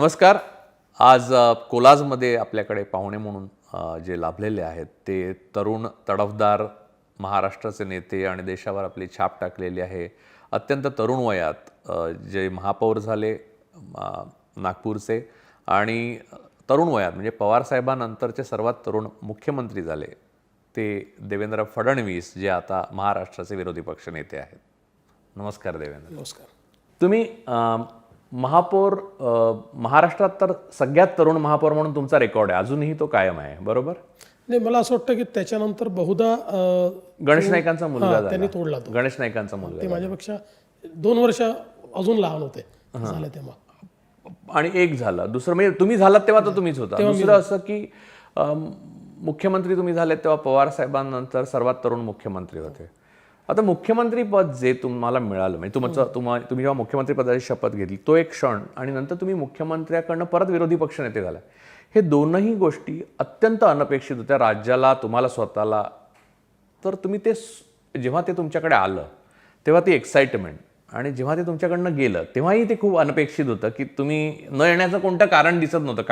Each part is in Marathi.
नमस्कार. आज कोलाजमध्ये आपल्याकडे पाहुणे म्हणून जे लाभलेले आहेत ते तरुण तडफदार महाराष्ट्राचे नेते आणि देशावर आपली छाप टाकलेली आहे. अत्यंत तरुण वयात जे महापौर झाले नागपूरचे आणि तरुण वयात म्हणजे पवारसाहेबांनंतरचे सर्वात तरुण मुख्यमंत्री झाले ते देवेंद्र फडणवीस, जे आता महाराष्ट्राचे विरोधी पक्षनेते आहेत. नमस्कार देवेंद्र. नमस्कार. तुम्ही महापौर महाराष्ट्रात तर सगळ्यात तरुण महापौर म्हणून तुमचा रेकॉर्ड आहे, अजूनही तो कायम आहे, बरोबर? नाही, मला असं वाटतं की त्याच्यानंतर बहुधा गणेश नाईकांचा मुलगा त्यांनी तोडला तो. गणेश नाईकांचा मुलगा ते माझ्यापेक्षा 2 वर्ष अजून लहान होते झाले तेव्हा. आणि एक झालं, दुसरं म्हणजे तुम्ही झालात तेव्हा तर तुम्हीच होता. दुसरं असं की मुख्यमंत्री तुम्ही झाले तेव्हा पवार साहेबांनंतर सर्वात तरुण मुख्यमंत्री होते. आता मुख्यमंत्री पद जे तुम्हाला मिळालं म्हणजे तुम्ही जेव्हा मुख्यमंत्री पदाची शपथ घेतली तो एक क्षण आणि नंतर तुम्ही मुख्यमंत्र्याकडनं परत विरोधी पक्षनेते झाला, हे दोनही गोष्टी अत्यंत अनपेक्षित होत्या राज्याला, तुम्हाला स्वतःला. तर तुम्ही ते जेव्हा ते तुमच्याकडे आलं तेव्हा ती एक्साइटमेंट आणि जेव्हा ते तुमच्याकडनं गेलं तेव्हाही ते खूप अनपेक्षित होतं की तुम्ही न येण्याचं कोणतं कारण दिसत नव्हतं.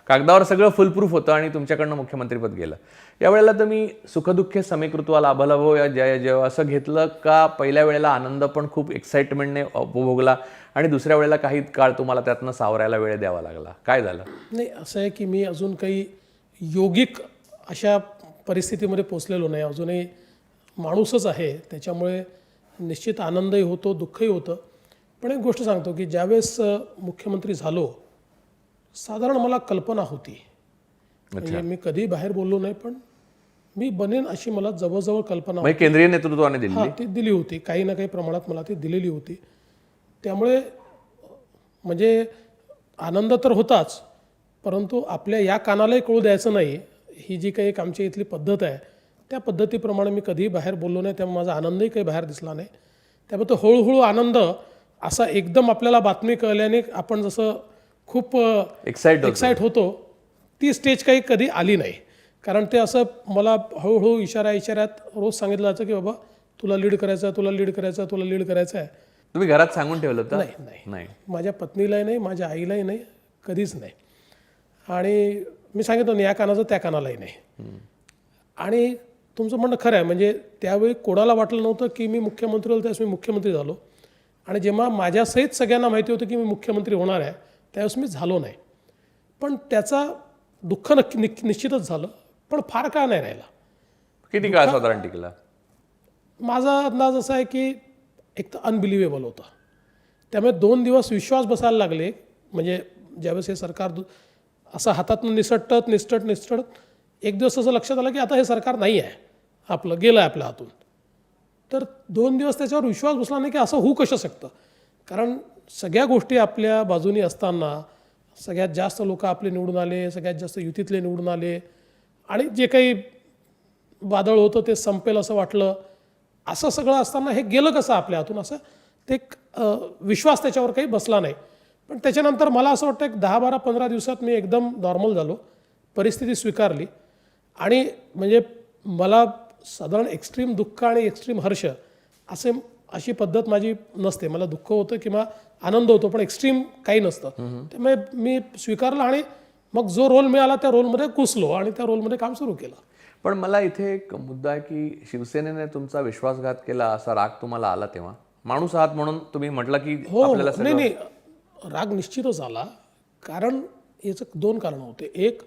कागदावर सगळं फुलप्रूफ होतं आणि तुमच्याकडनं मुख्यमंत्रीपद गेलं. यावेळेला तुम्ही सुखदुःखे समीकृत्वा लाभलाभो या जय असं घेतलं का? पहिल्या वेळेला आनंद पण खूप एक्साइटमेंटने उपभोगला आणि दुसऱ्या वेळेला काही काळ तुम्हाला त्यातनं सावरायला वेळ द्यावा लागला, काय झालं? नाही, असं आहे की मी अजून काही योगिक अशा परिस्थितीमध्ये पोचलेलो नाही, अजूनही माणूसच आहे. त्याच्यामुळे निश्चित आनंदही होतो, दुःखही होतं. पण एक गोष्ट सांगतो की ज्यावेळेस मुख्यमंत्री झालो, साधारण मला कल्पना होती, म्हणजे मी कधी बाहेर बोललो नाही, पण मी बनेन अशी मला जवळजवळ कल्पना होती. केंद्रीय नेतृत्वाने दिली? ती दिली होती, काही ना काही प्रमाणात मला ती दिलेली होती. त्यामुळे म्हणजे आनंद तर होताच, परंतु आपल्या या कानालाही कळू द्यायचं नाही, ही जी काही एक आमच्या इथली पद्धत आहे त्या पद्धतीप्रमाणे मी कधीही बाहेर बोललो नाही. त्यामुळे माझा आनंदही काही बाहेर दिसला नाही. त्यामुळे तो हळूहळू आनंद असा एकदम आपल्याला बातमी कळल्याने आपण जसं खूप एक्साइट होतो, ती स्टेज काही कधी आली नाही. कारण ते असं मला हळूहळू इशाऱ्यात रोज सांगितलं जायचं की बाबा तुला लीड करायचं आहे, तुला लीड करायचं आहे, तुला लीड करायचं आहे. तुम्ही घरात सांगून ठेवलं तर? नाही, माझ्या पत्नीलाही नाही, माझ्या आईलाही नाही, कधीच नाही. आणि मी सांगितलं नाही, या कानाचं त्या कानालाही नाही. आणि तुमचं म्हणणं खरं आहे, म्हणजे त्यावेळी कोणाला वाटलं नव्हतं की मी मुख्यमंत्री होईल, त्यावेळेस मी मुख्यमंत्री झालो. आणि जेव्हा माझ्यासहित सगळ्यांना माहिती होतं की मी मुख्यमंत्री होणार आहे त्यावेळेस मी झालो नाही. पण त्याचा दुःख निश्चितच झालं, पण फार काळ नाही राहिला. किती काळ साधारण टिकला? माझा अंदाज असा आहे की एक तर अनबिलिव्हेबल होतं. त्यामुळे 2 दिवस विश्वास बसायला लागले. म्हणजे ज्यावेळेस हे सरकार असं हातातून निसटत एक दिवस असं लक्षात आलं की आता हे सरकार नाही आहे, आपलं गेलं आहे आपल्या हातून. तर 2 दिवस त्याच्यावर विश्वास बसला नाही की असं होऊ कसं शकतं. कारण सगळ्या गोष्टी आपल्या बाजूनी असताना सगळ्यात जास्त लोक आपले निवडून आले, सगळ्यात जास्त युतीतले निवडून आले आणि जे काही वादळ होतं ते संपेल असं वाटलं. असं सगळं असताना हे गेलं कसं आपल्या हातून, असं ते विश्वास त्याच्यावर काही बसला नाही. पण त्याच्यानंतर मला असं वाटतं एक 10-12-15 दिवसात मी एकदम नॉर्मल झालो, परिस्थिती स्वीकारली. आणि म्हणजे मला साधारण एक्स्ट्रीम दुःख आणि एक्स्ट्रीम हर्ष अशी पद्धत माझी नसते. मला दुःख होतं किंवा आनंद होतो, पण एक्स्ट्रीम काही नसतं. त्यामुळे मी स्वीकारलं आणि मग जो रोल मिळाला त्या रोलमध्ये घुसलो आणि त्या रोलमध्ये काम सुरू केलं. पण मला इथे एक मुद्दा आहे की शिवसेनेने तुमचा विश्वासघात केला असा राग तुम्हाला आला तेव्हा? माणूस आहात म्हणून तुम्ही म्हटलं की आपल्याला नाही, राग निश्चितच आला. कारण याचं 2 कारणं होते. एक,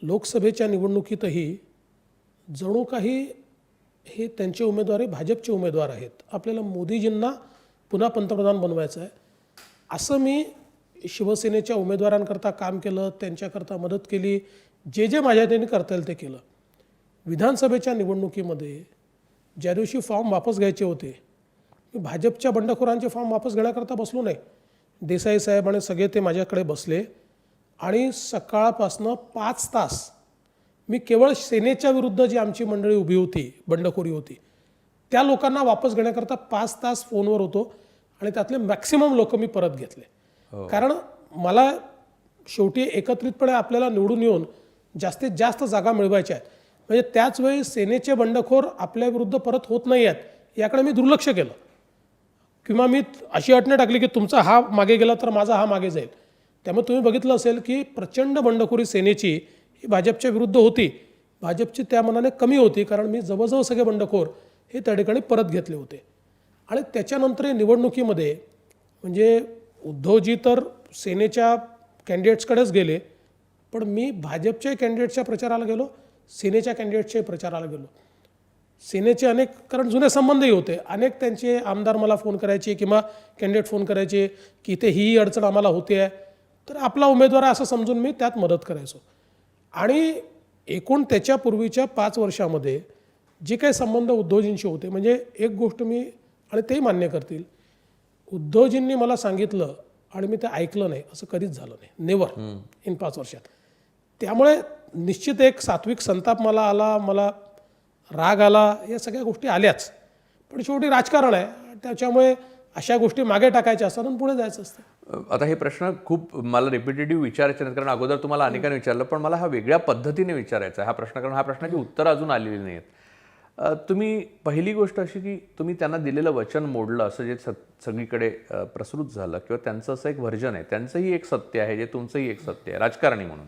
लोकसभेच्या निवडणुकीतही जणू काही हे त्यांचे उमेदवार हे भाजपचे उमेदवार आहेत, आपल्याला मोदीजींना पुन्हा पंतप्रधान बनवायचं आहे असं मी शिवसेनेच्या उमेदवारांकरता काम केलं, त्यांच्याकरता मदत केली, जे माझ्या त्यांनी करता येईल ते केलं. विधानसभेच्या निवडणुकीमध्ये ज्या दिवशी फॉर्म वापस घ्यायचे होते, मी भाजपच्या बंडखोरांचे फॉर्म वापस घेण्याकरता बसलो नाही. देसाई साहेब आणि सगळे ते माझ्याकडे बसले आणि सकाळपासनं 5 तास मी केवळ सेनेच्या विरुद्ध जी आमची मंडळी उभी होती, बंडखोरी होती, त्या लोकांना वापस घेण्याकरता 5 तास फोनवर होतो आणि त्यातले मॅक्सिमम लोक मी परत घेतले. कारण मला शेवटी एकत्रितपणे आपल्याला निवडून येऊन जास्तीत जास्त जागा मिळवायच्या आहेत. म्हणजे त्याच वेळी सेनेचे बंडखोर आपल्या विरुद्ध परत होत नाही आहेत याकडे मी दुर्लक्ष केलं. किंवा मी अशी अट नाही टाकली की तुमचा हा मागे गेला तर माझा हा मागे जाईल. त्यामुळे तुम्ही बघितलं असेल की प्रचंड बंडखोरी सेनेची ही भाजपच्या विरुद्ध होती. भाजपची त्या मनाने कमी होती, कारण मी जवळजवळ सगळे बंडखोर हे त्या ठिकाणी परत घेतले होते. आणि त्याच्यानंतर निवडणुकीमध्ये म्हणजे उद्धवजी तर सेनेच्या कॅन्डिडेट्सकडेच गेले, पण मी भाजपच्या कॅन्डिडेटच्या प्रचाराला गेलो, सेनेच्या कॅन्डिडेटच्या प्रचाराला गेलो. सेनेचे अनेक, कारण जुने संबंधही होते, अनेक त्यांचे आमदार मला फोन करायचे किंवा कॅन्डिडेट फोन करायचे की इथे ही अडचण आम्हाला होते आहे, तर आपला उमेदवार आहे असं समजून मी त्यात मदत करायचो. आणि एकूण त्याच्यापूर्वीच्या 5 वर्षामध्ये जे काही संबंध उद्धवजींशी होते, म्हणजे एक गोष्ट मी, आणि तेही मान्य करतील, उद्धवजींनी मला सांगितलं आणि मी ते ऐकलं नाही असं कधीच झालं नाही, नेवर इन 5 वर्षात. त्यामुळे निश्चित एक सात्विक संताप मला आला, मला राग आला, या सगळ्या गोष्टी आल्याच. पण शेवटी राजकारण आहे, त्याच्यामुळे अशा गोष्टी मागे टाकायच्या असतात आणि पुढे जायचं असतं. आता हे प्रश्न खूप मला रिपिटेटिव्ह विचारायचे नाहीत, कारण अगोदर तुम्हाला अनेकांनी विचारलं, पण मला हा वेगळ्या पद्धतीने विचारायचा आहे हा प्रश्न, कारण हा प्रश्नाची उत्तरं अजून आलेली नाही आहेत. तुम्ही पहिली गोष्ट अशी की तुम्ही त्यांना दिलेलं वचन मोडलं असं जे सगळीकडे प्रसृत झालं, किंवा त्यांचं असं एक व्हर्जन आहे, त्यांचंही एक सत्य आहे, जे तुमचंही एक सत्य आहे राजकारणी म्हणून.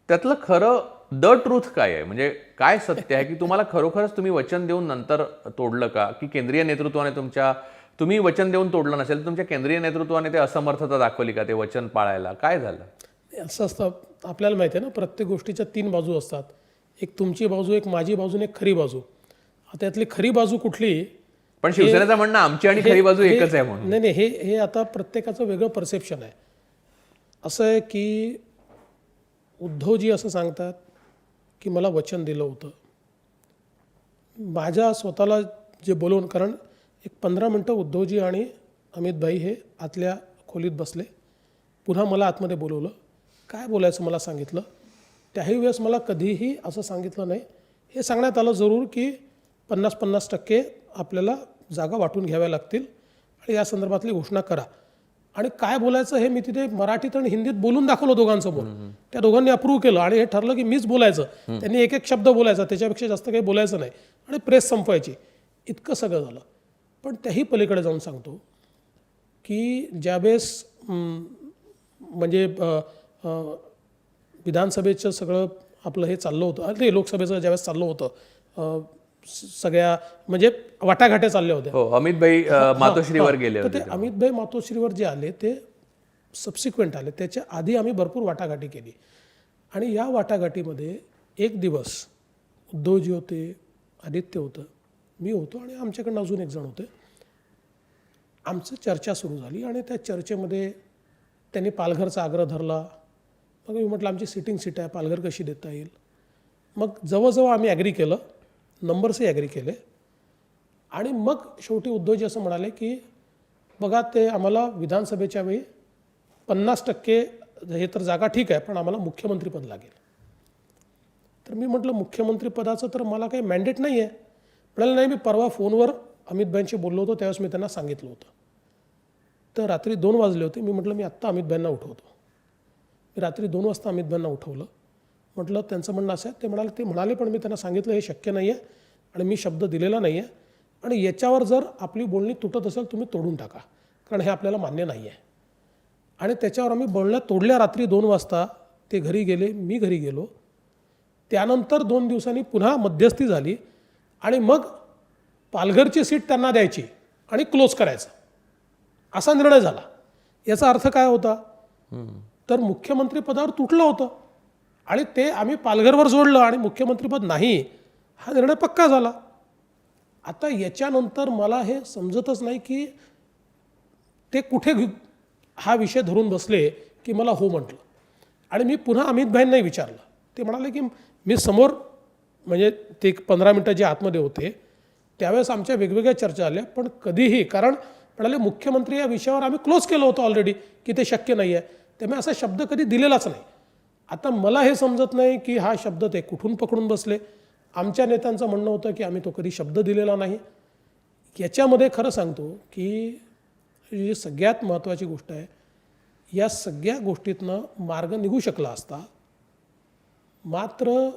त्यातलं खरं द ट्रूथ काय आहे, म्हणजे काय सत्य आहे की तुम्हाला खरोखरच तुम्ही वचन देऊन नंतर तोडलं का, की केंद्रीय नेतृत्वाने तुम्ही वचन देऊन तोडलं नसेल, तुमच्या केंद्रीय नेतृत्वाने ते असमर्थता दाखवली का ते वचन पाळायला, काय झालं? असं असतं, आपल्याला माहिती आहे ना, प्रत्येक गोष्टीच्या 3 बाजू असतात. एक तुमची बाजू, एक माझी बाजू आणि एक खरी बाजू. त्यातली खरी बाजू कुठली? पण शिवसेनेचं म्हणणं आमची आणि खरी बाजू एकच आहे म्हणून. नाही, हे आता प्रत्येकाचं वेगळं परसेप्शन आहे. असं आहे की उद्धवजी असं सांगतात की मला वचन दिलं होतं. माझ्या स्वतःला जे बोलवून, कारण एक 15 मिनटं उद्धवजी आणि अमितभाई हे आतल्या खोलीत बसले, पुन्हा मला आतमध्ये बोलवलं, काय बोलायचं मला सांगितलं. त्याही वेळेस मला कधीही असं सांगितलं नाही. हे सांगण्यात आलं जरूर की 50-50% आपल्याला जागा वाटून घ्याव्या लागतील आणि या संदर्भातली घोषणा करा. आणि काय बोलायचं हे मी तिथे मराठीत आणि हिंदीत बोलून दाखवलं दोघांसमोर. त्या दोघांनी अप्रूव्ह केलं आणि हे ठरलं की मीच बोलायचं. त्यांनी एक शब्द बोलायचा, त्याच्यापेक्षा जास्त काही बोलायचं नाही, आणि प्रेस संपवायची. इतकं सगळं झालं. पण त्याही पलीकडे जाऊन सांगतो की ज्यावेळेस म्हणजे विधानसभेचं सगळं आपलं हे चाललं होतं, ते लोकसभेचं ज्यावेळेस चाललं होतं, सगळ्या म्हणजे वाटाघाट्या चालल्या होत्या. हो, अमितभाई मातोश्रीवर गेले तर होते. ते अमितभाई मातोश्रीवर जे आले ते सबसिक्वेंट आले. त्याच्या आधी आम्ही भरपूर वाटाघाटी केली. आणि या वाटाघाटीमध्ये एक दिवस उद्धवजी होते, आदित्य होतं, मी होतो आणि आमच्याकडनं अजून एक जण होते. आमचं चर्चा सुरू झाली आणि त्या चर्चेमध्ये त्यांनी पालघरचा आग्रह धरला. मग मी म्हटलं आमची सिटिंग सीट आहे, पालघर कशी देता येईल. मग जवळजवळ आम्ही ॲग्री केलं, नंबर्सही ॲग्री केले. आणि मग शेवटी उद्धवजी असं म्हणाले की बघा, ते आम्हाला विधानसभेच्या वेळी 50% हे तर जागा ठीक आहे, पण आम्हाला मुख्यमंत्रीपद लागेल. तर मी म्हटलं मुख्यमंत्रीपदाचं तर मला काही मॅन्डेट नाही आहे. म्हणाले नाही, मी परवा फोनवर अमितभाईंशी बोललो होतो, त्यावेळेस मी त्यांना सांगितलं होतं. तर रात्री 2 वाजले होते. मी म्हटलं मी आत्ता अमितभाईंना उठवतो. मी रात्री 2 वाजता अमितभाईंना उठवलं. म्हटलं त्यांचं म्हणणं असं आहे. ते म्हणाले पण मी त्यांना सांगितलं हे शक्य नाही आहे आणि मी शब्द दिलेला नाही आहे, आणि याच्यावर जर आपली बोलणी तुटत असेल तुम्ही तोडून टाका, कारण हे आपल्याला मान्य नाही आहे. आणि त्याच्यावर आम्ही बोलण्या तोडल्या. रात्री 2 वाजता ते घरी गेले, मी घरी गेलो. त्यानंतर 2 दिवसांनी पुन्हा मध्यस्थी झाली आणि मग पालघरची सीट त्यांना द्यायची आणि क्लोज करायचं असा निर्णय झाला. याचा अर्थ काय होता, तर मुख्यमंत्रीपदावर तुटलं होतं आणि ते आम्ही पालघरवर जोडलं आणि मुख्यमंत्रीपद नाही, हा निर्णय पक्का झाला. आता याच्यानंतर मला हे समजतच नाही की ते कुठे हा विषय धरून बसले की मला हो म्हटलं. आणि मी पुन्हा अमितभाईंनाही विचारलं. ते म्हणाले की मी समोर, म्हणजे ते 15 मिनटं जे आतमध्ये होते त्यावेळेस आमच्या वेगवेगळ्या चर्चा आल्या, पण कधीही, कारण म्हणाले मुख्यमंत्री या विषयावर आम्ही क्लोज केलं होतं ऑलरेडी की ते शक्य नाही आहे, त्यामुळे असा शब्द कधी दिलेलाच नाही. आता मला हे समजत नाही की हा शब्द ते कुठून पकडून बसले. आमच्या नेत्यांचं म्हणणं होतं की आम्ही तो कधी शब्द दिलेला नाही. याच्यामध्ये खरं सांगतो की जी सगळ्यात महत्त्वाची गोष्ट आहे, या सगळ्या गोष्टीतनं मार्ग निघू शकला असता, मात्र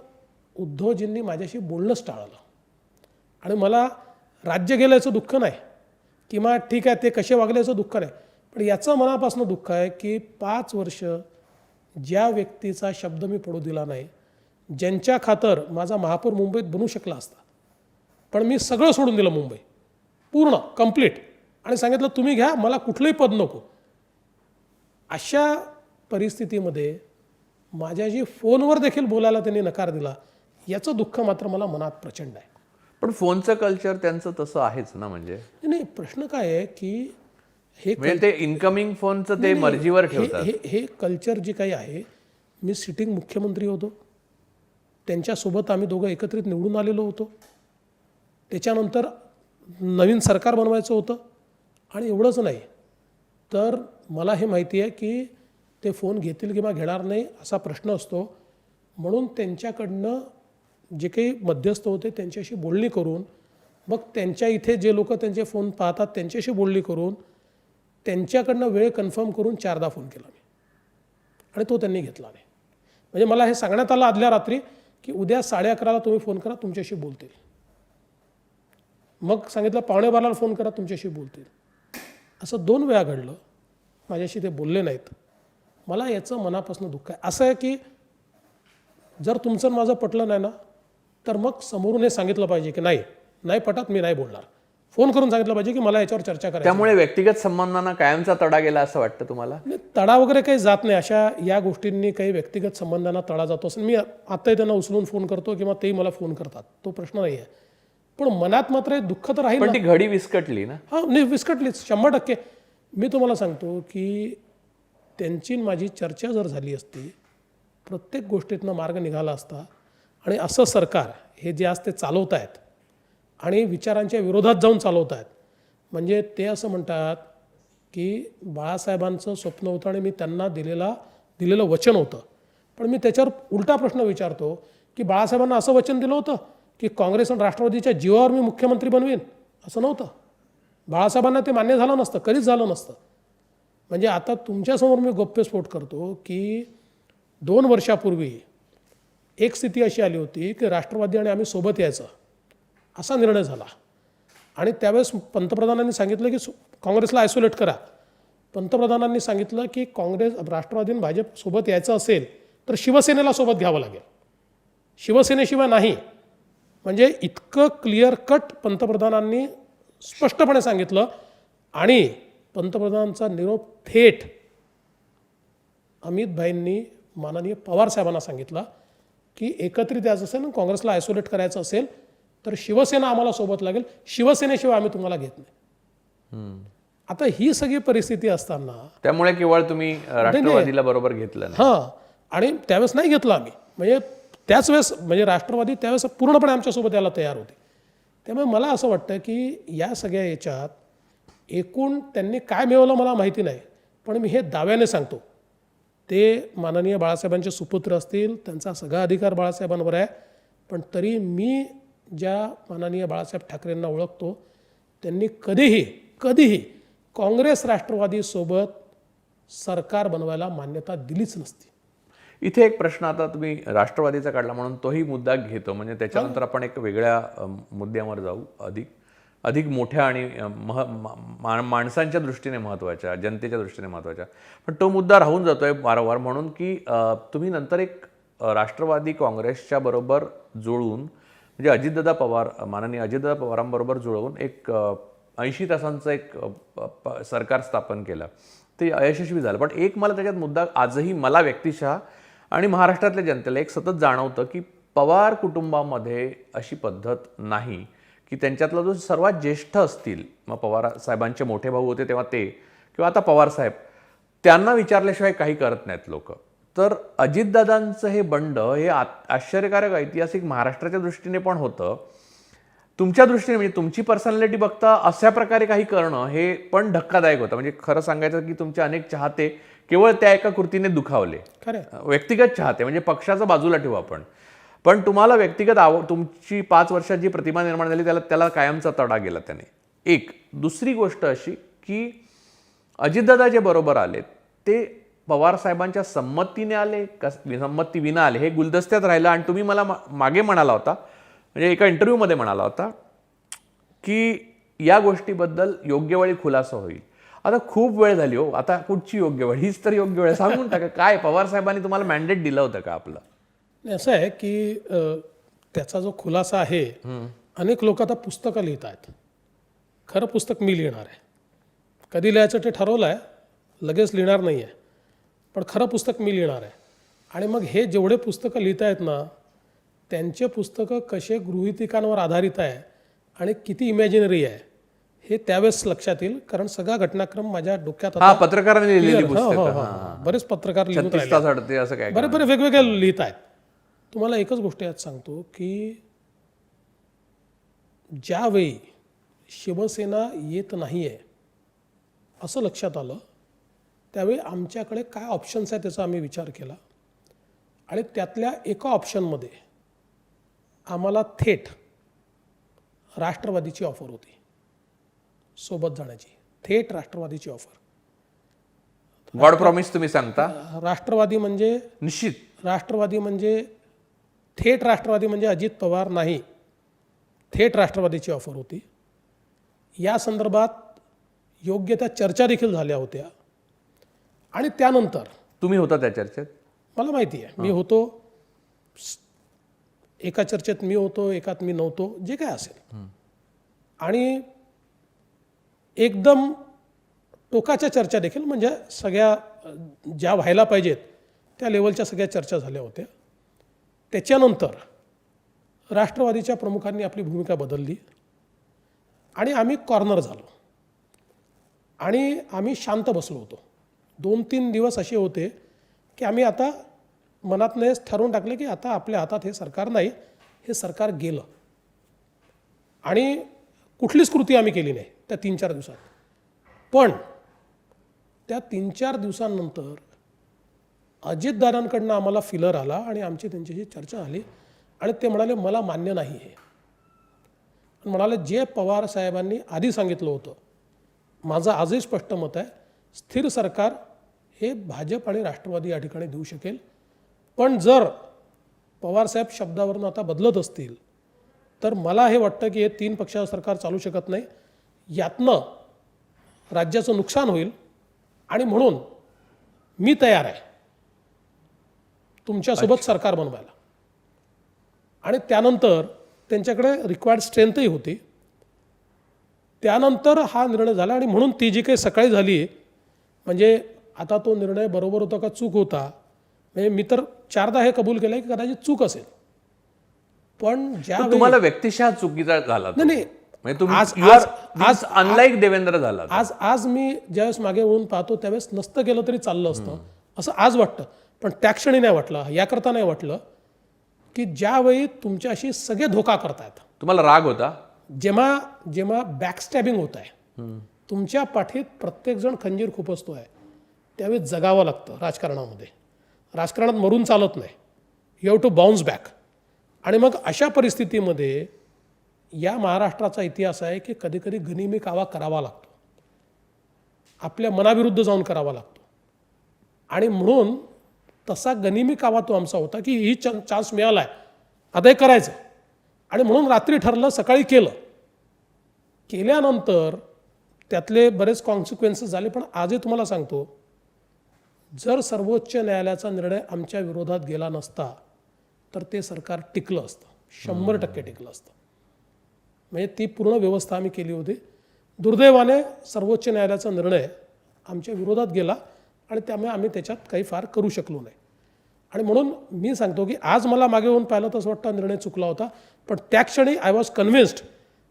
उद्धवजींनी माझ्याशी बोलणंच टाळलं. आणि मला राज्य गेल्याचं दुःख नाही किंवा ठीक आहे ते कसे वागल्याचं दुःख नाही, पण याचं मनापासून दुःख आहे की 5 वर्ष ज्या व्यक्तीचा शब्द मी पडू दिला नाही, ज्यांच्या खातर माझा महापौर मुंबईत बनू शकला असता, पण मी सगळं सोडून दिलं मुंबई पूर्ण कंप्लीट आणि सांगितलं तुम्ही घ्या, मला कुठलंही पद नको. अशा परिस्थितीमध्ये माझ्याशी फोनवर देखील बोलायला त्यांनी नकार दिला, याचं दुःख मात्र मला मनात प्रचंड आहे. पण फोनचं कल्चर त्यांचं तसं आहेच ना, म्हणजे नाही, प्रश्न काय आहे की हे म्हणजे ते इनकमिंग फोनचं ते मर्जीवर ठेवतात. हे कल्चर जे काही आहे, मी सिटिंग मुख्यमंत्री होतो, त्यांच्यासोबत आम्ही दोघं एकत्रित निवडून आलेलो होतो, त्याच्यानंतर नवीन सरकार बनवायचं होतं आणि एवढंच नाही तर मला हे माहिती आहे की ते फोन घेतील किंवा घेणार नाही असा प्रश्न असतो. म्हणून त्यांच्याकडनं जे काही मध्यस्थ होते त्यांच्याशी बोलणी करून, मग त्यांच्या इथे जे लोक त्यांचे फोन पाहतात त्यांच्याशी बोलणी करून, त्यांच्याकडनं वेळ कन्फर्म करून 4दा फोन केला मी आणि तो त्यांनी घेतला नाही. म्हणजे मला हे सांगण्यात आलं आदल्या रात्री की उद्या 11:30ला तुम्ही फोन करा, तुमच्याशी बोलतील. मग सांगितलं 11:15ला फोन करा, तुमच्याशी बोलतील. असं 2 वेळा घडलं, माझ्याशी ते बोलले नाहीत. मला याचं मनापासून दुःख आहे. असं आहे की जर तुमचं माझं पटलं नाही ना, तर मग समोरून हे सांगितलं पाहिजे की नाही पटत, मी नाही बोलणार. फोन करून सांगितलं पाहिजे की मला याच्यावर चर्चा करायची. त्यामुळे व्यक्तिगत संबंधांना कायमचा तडा गेला असं वाटतं तुम्हाला? तडा वगैरे काही जात नाही. अशा या गोष्टींनी काही व्यक्तिगत संबंधांना तडा जातो असं मी आत्ताही त्यांना उचलून फोन करतो किंवा तेही मला फोन करतात, तो प्रश्न नाही आहे. पण मनात मात्र दुःख तर राहील. पण ती घडी विस्कटली ना. हां, नाही विस्कटलीच 100%. मी तुम्हाला सांगतो की त्यांची माझी चर्चा जर झाली असती, प्रत्येक गोष्टीतनं मार्ग निघाला असता. आणि असं सरकार हे जे आज ते चालवत आहेत आणि विचारांच्या विरोधात जाऊन चालवत आहेत, म्हणजे ते असं म्हणतात की बाळासाहेबांचं स्वप्न होतं आणि मी त्यांना दिलेलं वचन होतं. पण मी त्याच्यावर उलटा प्रश्न विचारतो की बाळासाहेबांना असं वचन दिलं होतं की काँग्रेस आणि राष्ट्रवादीच्या जीवावर मी मुख्यमंत्री बनवीन, असं नव्हतं. बाळासाहेबांना ते मान्य झालं नसतं, कधीच झालं नसतं. म्हणजे आता तुमच्यासमोर मी गौप्यस्फोट करतो की 2 वर्षापूर्वी एक स्थिती अशी आली होती की राष्ट्रवादी आणि आम्ही सोबत यायचं असा निर्णय झाला आणि त्यावेळेस पंतप्रधानांनी सांगितलं की काँग्रेसला आयसोलेट करा. पंतप्रधानांनी सांगितलं की राष्ट्रवादी आणि भाजप सोबत यायचं असेल तर शिवसेनेला सोबत घ्यावं लागेल, शिवसेनेशिवाय नाही. म्हणजे इतकं क्लिअर कट पंतप्रधानांनी स्पष्टपणे सांगितलं. आणि पंतप्रधानांचा निरोप थेट अमित भाईंनी माननीय पवार साहेबांना सांगितला की एकत्रित यायचं असेल, काँग्रेसला आयसोलेट करायचं असेल तर शिवसेना आम्हाला सोबत लागेल, शिवसेनेशिवाय आम्ही तुम्हाला घेत नाही. आता ही सगळी परिस्थिती असताना त्यामुळे केवळ तुम्ही राष्ट्रवादीला बरोबर घेतलं नाही. हां, आणि त्यावेळेस नाही घेतलं आम्ही. म्हणजे त्याच वेळेस म्हणजे राष्ट्रवादी त्यावेळेस पूर्णपणे आमच्यासोबत यायला तयार होते. त्यामुळे मला असं वाटतं की या सगळ्या याच्यात एकूण त्यांनी काय मिळवलं मला माहिती नाही, पण मी हे दाव्याने सांगतो, ते माननीय बाळासाहेबांचे सुपुत्र असतील, त्यांचा सगळा अधिकार बाळासाहेबांवर आहे. पण तरी मी ज्या माननीय बाळासाहेब ठाकरेंना ओळखतो, त्यांनी कधीही काँग्रेस राष्ट्रवादीसोबत सरकार बनवायला मान्यता दिलीच नसती. इथे एक प्रश्न आता तुम्ही राष्ट्रवादीचा काढला म्हणून तोही मुद्दा घेतो, म्हणजे त्याच्यानंतर आपण एक वेगळ्या मुद्द्यावर जाऊ, अधिक मोठ्या आणि माणसांच्या दृष्टीने महत्त्वाच्या, जनतेच्या दृष्टीने महत्त्वाच्या. पण तो मुद्दा राहून जातोय वारंवार, म्हणून की तुम्ही नंतर एक राष्ट्रवादी काँग्रेसच्या बरोबर जुळून, म्हणजे अजितदादा पवार, माननीय अजितदादा पवारांबरोबर जुळवून एक 80 तासांचं एक सरकार स्थापन केलं. ते अयशस्वी झालं. पण एक मला त्याच्यात मुद्दा आजही मला व्यक्तिशः आणि महाराष्ट्रातल्या जनतेला एक सतत जाणवतं की पवार कुटुंबामध्ये अशी पद्धत नाही की त्यांच्यातला जो सर्वात ज्येष्ठ असतील, मग पवार साहेबांचे मोठे भाऊ होते तेव्हा ते, किंवा आता पवार साहेब, त्यांना विचारल्याशिवाय काही करत नाहीत लोक. तर अजितदादांचं हे बंड हे आश्चर्यकारक ऐतिहासिक महाराष्ट्राच्या दृष्टीने पण होतं, तुमच्या दृष्टीने म्हणजे तुमची पर्सनॅलिटी बघता अशा प्रकारे काही करणं हे पण धक्कादायक होतं. म्हणजे खरं सांगायचं की तुमचे अनेक चाहते केवळ त्या एका कृतीने दुखावले, व्यक्तिगत चाहते, म्हणजे पक्षाचं बाजूला ठेवू आपण, पण तुम्हाला व्यक्तिगत तुमची 5 वर्षात जी प्रतिमा निर्माण झाली त्याला कायमचा तडा गेला त्याने. एक दुसरी गोष्ट अशी की अजितदादा जे बरोबर आले ते पवार साहेबांच्या संमतीने आले का संमती विना आले हे गुलदस्त्यात राहिलं. आणि तुम्ही मला मागे म्हणाला होता, म्हणजे एका इंटरव्ह्यूमध्ये म्हणाला होता की या गोष्टीबद्दल योग्य वेळी खुलासा होईल. आता खूप वेळ झाली हो, आता कुठची योग्य वेळ? हीच तर योग्य वेळ. सांगून टाका काय पवार साहेबांनी तुम्हाला मॅन्डेट दिलं होतं का आपलं? नाही, असं आहे की त्याचा जो खुलासा आहे, अनेक लोक आता पुस्तकं लिहित आहेत. खरं पुस्तक मी लिहिणार आहे. कधी लिहायचं ते ठरवलं आहे, लगेच लिहिणार नाही आहे, पण खरं पुस्तक मी लिहिणार आहे. आणि मग हे जेवढे पुस्तकं लिहित आहेत ना, त्यांचे पुस्तकं कसे गृहितिकांवर आधारित आहे आणि किती इमॅजिनरी आहे हे त्यावेळेस लक्षात येईल. कारण सगळा घटनाक्रम माझ्या डोक्यात हा, पत्रकारांनी लिहिलेली हो, पुस्तकं. हो, हो. बरेच पत्रकार लिहून 36 तास अडते असं काय? बरे वेगवेगळे लिहित आहेत. तुम्हाला एकच गोष्ट यात सांगतो की ज्यावेळी शिवसेना येत नाही आहे असं लक्षात आलं, त्यावेळी आमच्याकडे काय ऑप्शन्स आहेत त्याचा आम्ही विचार केला. आणि त्यातल्या एका ऑप्शनमध्ये आम्हाला थेट राष्ट्रवादीची ऑफर होती, सोबत जाण्याची. थेट राष्ट्रवादीची ऑफर. गॉड प्रॉमिस तुम्ही सांगता? राष्ट्रवादी म्हणजे निश्चित. राष्ट्रवादी म्हणजे थेट राष्ट्रवादी म्हणजे अजित पवार नाही, थेट राष्ट्रवादीची ऑफर होती. या संदर्भात योग्य त्या चर्चा देखील झाल्या होत्या. आणि त्यानंतर तुम्ही होता त्या चर्चेत? मला माहिती आहे, मी होतो. एका चर्चेत मी होतो, एकात मी नव्हतो, जे काय असेल. आणि एकदम टोकाच्या चर्चा देखील, म्हणजे सगळ्या ज्या व्हायला पाहिजेत त्या लेवलच्या सगळ्या चर्चा झाल्या होत्या. त्याच्यानंतर राष्ट्रवादीच्या प्रमुखांनी आपली भूमिका बदलली आणि आम्ही कॉर्नर झालो आणि आम्ही शांत बसलो होतो. 2-3 दिवस असे होते की आम्ही आता मनातनेच ठरवून टाकले की आता आपल्या हातात हे सरकार नाही, हे सरकार गेलं. आणि कुठलीच कृती आम्ही केली नाही त्या 3-4 दिवसात. पण त्या 3-4 दिवसांनंतर अजितदादांकडनं आम्हाला फिलर आला आणि आमची त्यांच्याशी चर्चा झाली आणि ते म्हणाले मला मान्य नाही आहे. म्हणाले जे पवार साहेबांनी आधी सांगितलं होतं, माझं आजही स्पष्ट मत आहे, स्थिर सरकार हे भाजप आणि राष्ट्रवादी या ठिकाणी देऊ शकेल. पण जर पवारसाहेब शब्दावरून आता बदलत असतील तर मला हे वाटतं की हे 3 पक्षाचं सरकार चालू शकत नाही, यातनं राज्याचं नुकसान होईल. आणि म्हणून मी तयार आहे तुमच्यासोबत सरकार बनवायला. आणि त्यानंतर त्यांच्याकडे रिक्वायर्ड स्ट्रेंथही होती. त्यानंतर हा निर्णय झाला. आणि म्हणून ती जी काही सकाळी झाली, म्हणजे आता तो निर्णय बरोबर होता का चूक होता, म्हणजे मी तर 4दा हे कबूल केलं की कदाचित चूक असेल. पण ज्या तुम्हाला व्यक्तिशः चुकीचा झाला तो. नाही, म्हणजे तुम्ही आज अनलाईक देवेंद्र झाला. आज मी ज्यावेळेस मागे वळून पाहतो त्यावेळेस नसतं केलं तरी चाललं असतं असं आज वाटतं. पण त्या क्षणी नाही वाटलं, याकरता नाही वाटलं की ज्यावेळी तुमच्याशी सगळे धोका करतायत. तुम्हाला राग होता? जेव्हा बॅकस्टॅबिंग होत आहे, तुमच्या पाठीत प्रत्येकजण खंजीर खुपसतोय, त्यावेळी जगावं लागतं राजकारणामध्ये. राजकारणात मरून चालत नाही, you have to bounce back. आणि मग अशा परिस्थितीमध्ये या महाराष्ट्राचा इतिहास आहे की कधीकधी गनिमी कावा करावा लागतो, आपल्या मनाविरुद्ध जाऊन करावा लागतो. आणि म्हणून तसा गनिमी कावा तो आमचा होता की ही चान्स मिळाला आहे, आता हे करायचं. आणि म्हणून रात्री ठरलं, सकाळी केल्यानंतर त्यातले बरेच कॉन्सिक्वेन्सेस झाले. पण आजही तुम्हाला सांगतो, जर सर्वोच्च न्यायालयाचा निर्णय आमच्या विरोधात गेला नसता तर ते सरकार टिकलं असतं, 100% टिकलं असतं. म्हणजे ती पूर्ण व्यवस्था आम्ही केली होती. दुर्दैवाने सर्वोच्च न्यायालयाचा निर्णय आमच्या विरोधात गेला आणि त्यामुळे आम्ही त्याच्यात काही फार करू शकलो नाही. आणि म्हणून मी सांगतो की आज मला मागे होऊन पाहिलं तर असं वाटतं निर्णय चुकला होता. पण त्या क्षणी आय वॉज कन्व्हिन्स्ड.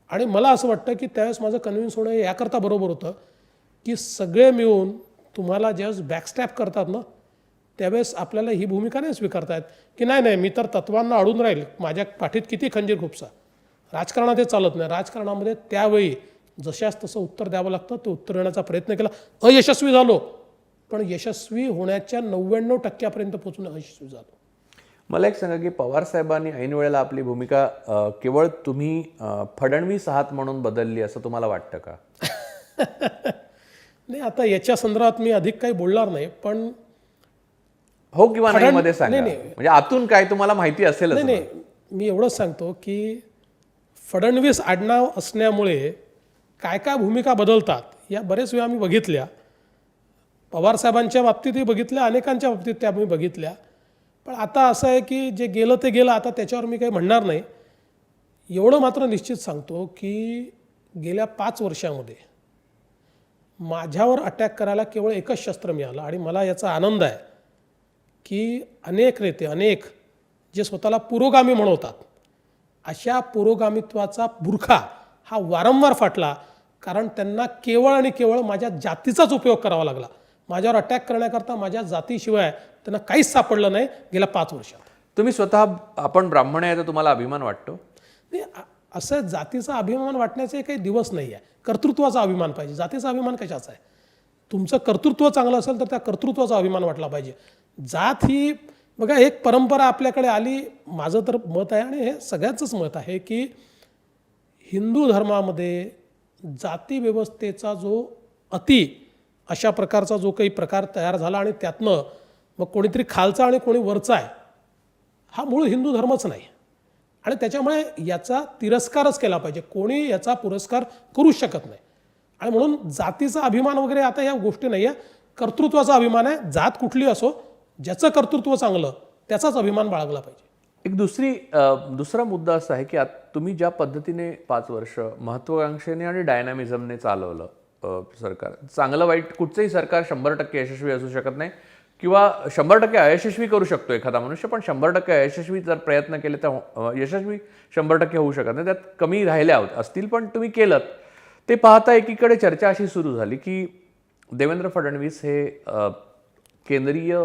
आणि मला असं वाटतं की त्यावेळेस माझं कन्व्हिन्स होणं याकरता बरोबर होतं की सगळे मिळून तुम्हाला ज्यावेळेस बॅकस्टॅप करतात ना, त्यावेळेस आपल्याला ही भूमिका नाही स्वीकारता येत की नाही मी तर तत्वांना अडून राहील, माझ्या पाठीत किती खंजीर खुपसा. राजकारणात हे चालत नाही. राजकारणामध्ये त्यावेळी जशास तसं उत्तर द्यावं लागतं. ते उत्तर देण्याचा प्रयत्न केला, अयशस्वी झालो. पण यशस्वी होण्याच्या 99% पोहोचून अयशस्वी झालो. मला एक सांगा की पवार साहेबांनी ऐन वेळेला आपली भूमिका केवळ तुम्ही फडणवीस आहात म्हणून बदलली असं तुम्हाला वाटतं का? नाही, आता याच्या संदर्भात मी अधिक काही बोलणार नाही. पण हो किंवा नाही मध्ये सांगा, म्हणजे आतून काय तुम्हाला माहिती असेल. नाही, मी एवढंच सांगतो की फडणवीस आडनाव असण्यामुळे काय काय भूमिका बदलतात या बरेच वेळा आम्ही बघितल्या. पवारसाहेबांच्या बाबतीतही बघितल्या, अनेकांच्या बाबतीत त्या आम्ही बघितल्या. पण आता असं आहे की जे गेलं ते गेलं, आता त्याच्यावर मी काही म्हणणार नाही. एवढं मात्र निश्चित सांगतो की गेल्या 5 वर्षामध्ये माझ्यावर अटॅक करायला केवळ एकच शस्त्र मिळालं आणि मला याचा आनंद आहे की अनेक नेते जे स्वतःला पुरोगामी म्हणवतात, अशा पुरोगामित्वाचा बुरखा हा वारंवार फाटला. कारण त्यांना केवळ आणि केवळ माझ्या जातीचाच उपयोग करावा लागला. माझ्यावर अटॅक करण्याकरता माझ्या जातीशिवाय त्यांना काहीच सापडलं नाही गेल्या 5 वर्षात. तुम्ही स्वतः आपण ब्राह्मण आहे तर तुम्हाला अभिमान वाटतो? नाही, असं जातीचा अभिमान वाटण्याचे काही दिवस नाही आहे. कर्तृत्वाचा अभिमान पाहिजे. जातीचा अभिमान कशाचा आहे? तुमचं कर्तृत्व चांगलं असेल तर त्या कर्तृत्वाचा अभिमान वाटला पाहिजे. जात ही बघा एक परंपरा आपल्याकडे आली. माझं तर मत आहे आणि हे सगळ्यांचंच मत आहे की हिंदू धर्मामध्ये जाती व्यवस्थेचा जो अशा प्रकारचा जो काही प्रकार तयार झाला आणि त्यातनं मग कोणीतरी खालचा आणि कोणी वरचा आहे, हा मूळ हिंदू धर्मच नाही. आणि त्याच्यामुळे याचा तिरस्कारच केला पाहिजे. कोणी याचा पुरस्कार करू शकत नाही. आणि म्हणून जातीचा अभिमान वगैरे आता या गोष्टी नाही आहे. कर्तृत्वाचा अभिमान आहे. जात कुठली असो, ज्याचं कर्तृत्व चांगलं त्याचाच अभिमान बाळगला पाहिजे. एक दुसरा मुद्दा असा आहे की तुम्ही ज्या पद्धतीने 5 वर्ष महत्वाकांक्षेने आणि डायनामिझमने चालवलं सरकार, चांगलं वाईट कुठचंही सरकार 100% यशस्वी असू शकत नाही किंवा 100% अयशस्वी करू शकतो एखादा मनुष्य, पण 100% अयशस्वी जर प्रयत्न केले तर यशस्वी 100% होऊ शकत नाही. त्यात कमी राहिल्या असतील पण तुम्ही केलं. ते पाहता एकीकडे चर्चा अशी सुरू झाली की देवेंद्र फडणवीस हे केंद्रीय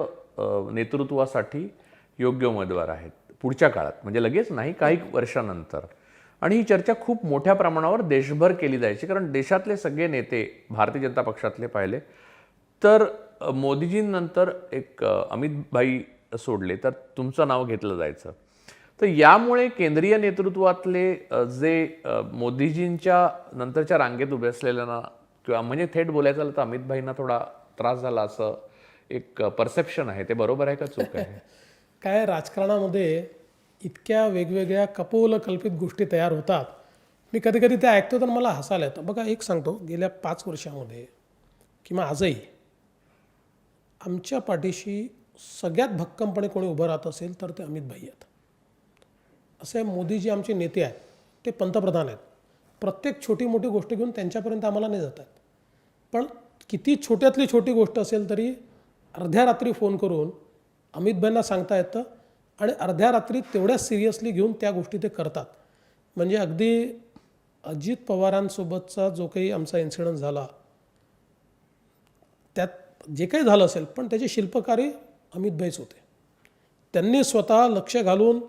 नेतृत्वासाठी योग्य उमेदवार आहेत पुढच्या काळात, म्हणजे लगेच नाही, काही वर्षानंतर. आणि ही चर्चा खूप मोठ्या प्रमाणावर देशभर केली जायची, कारण देशातले सगळे नेते भारतीय जनता पक्षातले पाहिले तर मोदीजींनंतर एक अमित भाई सोडले तर तुमचं नाव घेतलं जायचं. तर यामुळे केंद्रीय नेतृत्वातले जे मोदीजींच्या नंतरच्या रांगेत उभे असलेल्यांना किंवा म्हणजे थेट बोलायचं झालं तर अमित भाईंना थोडा त्रास झाला असं एक परसेप्शन आहे. ते बरोबर आहे का चूक आहे? काय राजकारणामध्ये इतक्या वेगवेगळ्या कपोलकल्पित गोष्टी तयार होतात. मी कधी कधी ते ऐकतो तर मला हसायला येतं. बघा एक सांगतो, गेल्या 5 वर्षामध्ये किंवा आजही आमच्या पाठीशी सगळ्यात भक्कमपणे कोणी उभं राहत असेल तर ते अमित भाई आहेत. असे मोदीजी आमचे नेते आहेत, ते पंतप्रधान आहेत. प्रत्येक छोटी मोठी गोष्ट घेऊन त्यांच्यापर्यंत आम्हाला नाही जातात. पण किती छोट्यातली छोटी गोष्ट असेल तरी अर्ध्या रात्री फोन करून अमित भाईंना सांगता येतं आणि अर्ध्या रात्री तेवढ्या सिरियसली घेऊन त्या गोष्टी ते करतात. म्हणजे अगदी अजित पवारांसोबतचा जो काही आमचा इन्सिडंट झाला त्यात जे काही झालं असेल पण त्याचे शिल्पकारी अमित भाईच होते. त्यांनी स्वतः लक्ष घालून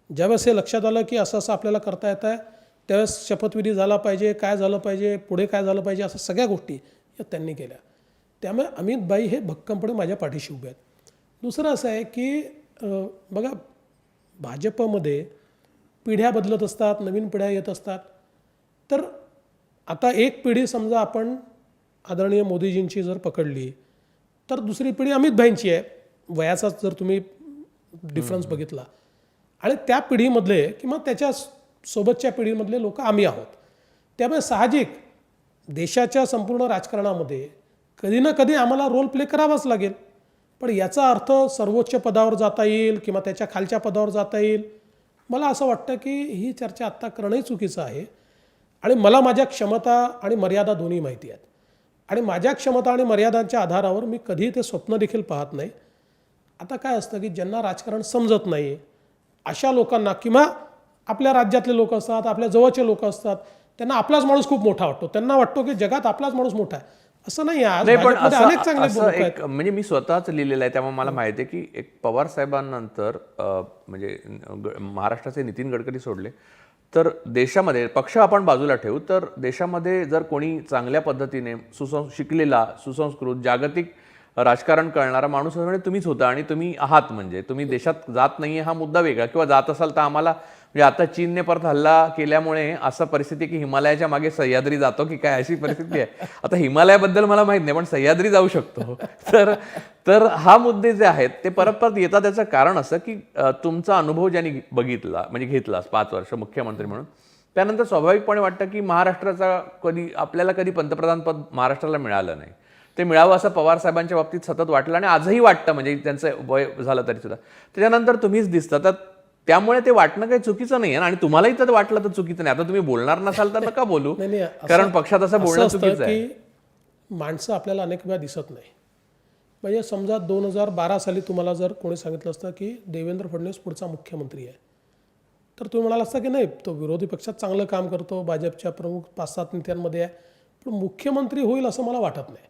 ज्यावेळेस हे लक्षात आलं की असं असं आपल्याला करता येतं आहे त्यावेळेस शपथविधी झाला पाहिजे, काय झालं पाहिजे, पुढे काय झालं पाहिजे, असं सगळ्या गोष्टी या त्यांनी केल्या. त्यामुळे अमित भाई हे भक्कमपणे माझ्या पाठीशी उभे आहेत. दुसरं असं आहे की बघा भाजपमध्ये पिढ्या बदलत असतात, नवीन पिढ्या येत असतात. तर आता एक पिढी समजा आपण आदरणीय मोदीजींची जर पकडली तर दुसरी पिढी अमित भाईंची आहे. वयाचा जर तुम्ही डिफरन्स बघितला आणि त्या पिढीमधले किंवा त्याच्या सोबतच्या पिढीमधले लोक आम्ही आहोत. त्यामुळे साहजिक देशाच्या संपूर्ण राजकारणामध्ये कधी ना कधी आम्हाला रोल प्ले करावाच लागेल. पण याचा अर्थ सर्वोच्च पदावर जाता येईल किंवा त्याच्या खालच्या पदावर जाता येईल, मला असं वाटतं की ही चर्चा आत्ता करणंही चुकीचं आहे. आणि मला माझ्या क्षमता आणि मर्यादा दोन्ही माहिती आहेत आणि माझ्या क्षमता आणि मर्यादांच्या आधारावर मी कधी ते स्वप्न देखील पाहत नाही. आता काय असतं की ज्यांना राजकारण समजत नाही अशा लोकांना किंवा आपल्या राज्यातले लोक असतात, आपल्या जवळचे लोक असतात, त्यांना आपलाच माणूस खूप मोठा वाटतो. त्यांना वाटतो की जगात आपलाच माणूस मोठा आहे. असं नाही आहे. पण अनेक चांगले लोक आहेत. म्हणजे मी स्वतःच लिहिलेलं आहे त्यामुळे मला माहिती आहे की एक पवार साहेबांनंतर म्हणजे महाराष्ट्राचे नितीन गडकरी सोडले तर देशामध्ये पक्ष आपण बाजूला ठेवू तर देशामध्ये जर कोणी चांगल्या पद्धतीने शिकलेला, सुसंस्कृत, जागतिक राजकारण कळणारा माणूस म्हणजे तुम्हीच होता आणि तुम्ही आहात. म्हणजे तुम्ही देशात जात नाही हा मुद्दा वेगळा, किंवा जात असाल तर आम्हाला म्हणजे आता चीनने परत हल्ला केल्यामुळे असं परिस्थिती की हिमालयाच्या मागे सह्याद्री जातो की काय अशी परिस्थिती आहे. आता हिमालयाबद्दल मला माहित नाही पण सह्याद्री जाऊ शकतो. तर हा मुद्दे जे आहेत ते परत परत येतात. त्याचं कारण असं की तुमचा अनुभव ज्यांनी बघितला म्हणजे घेतला 5 वर्ष मुख्यमंत्री म्हणून त्यानंतर स्वाभाविकपणे वाटतं की महाराष्ट्राचा आपल्याला कधी पंतप्रधान पद महाराष्ट्राला मिळालं नाही, ते मिळावं असं पवार साहेबांच्या बाबतीत सतत वाटलं आणि आजही वाटतं, म्हणजे त्यांचं वय झालं तरी सुद्धा. त्याच्यानंतर तुम्हीच दिसता, तर त्यामुळे ते वाटणं काही चुकीचं नाही आहे आणि तुम्हालाही तर वाटलं तर चुकीचं नाही. आता तुम्ही बोलणार नसाल तर नका बोलू, नाही, कारण पक्षात असं बोलणं असतं चुकीचं आहे. की माणसं आपल्याला अनेक वेळा दिसत नाही. म्हणजे समजा 2012 साली तुम्हाला जर कोणी सांगितलं असतं की देवेंद्र फडणवीस पुढचा मुख्यमंत्री आहे, तर तुम्ही म्हणाला असता की नाही, तो विरोधी पक्षात चांगलं काम करतो, भाजपच्या प्रमुख 5-7 नेत्यांमध्ये आहे, पण मुख्यमंत्री होईल असं मला वाटत नाही.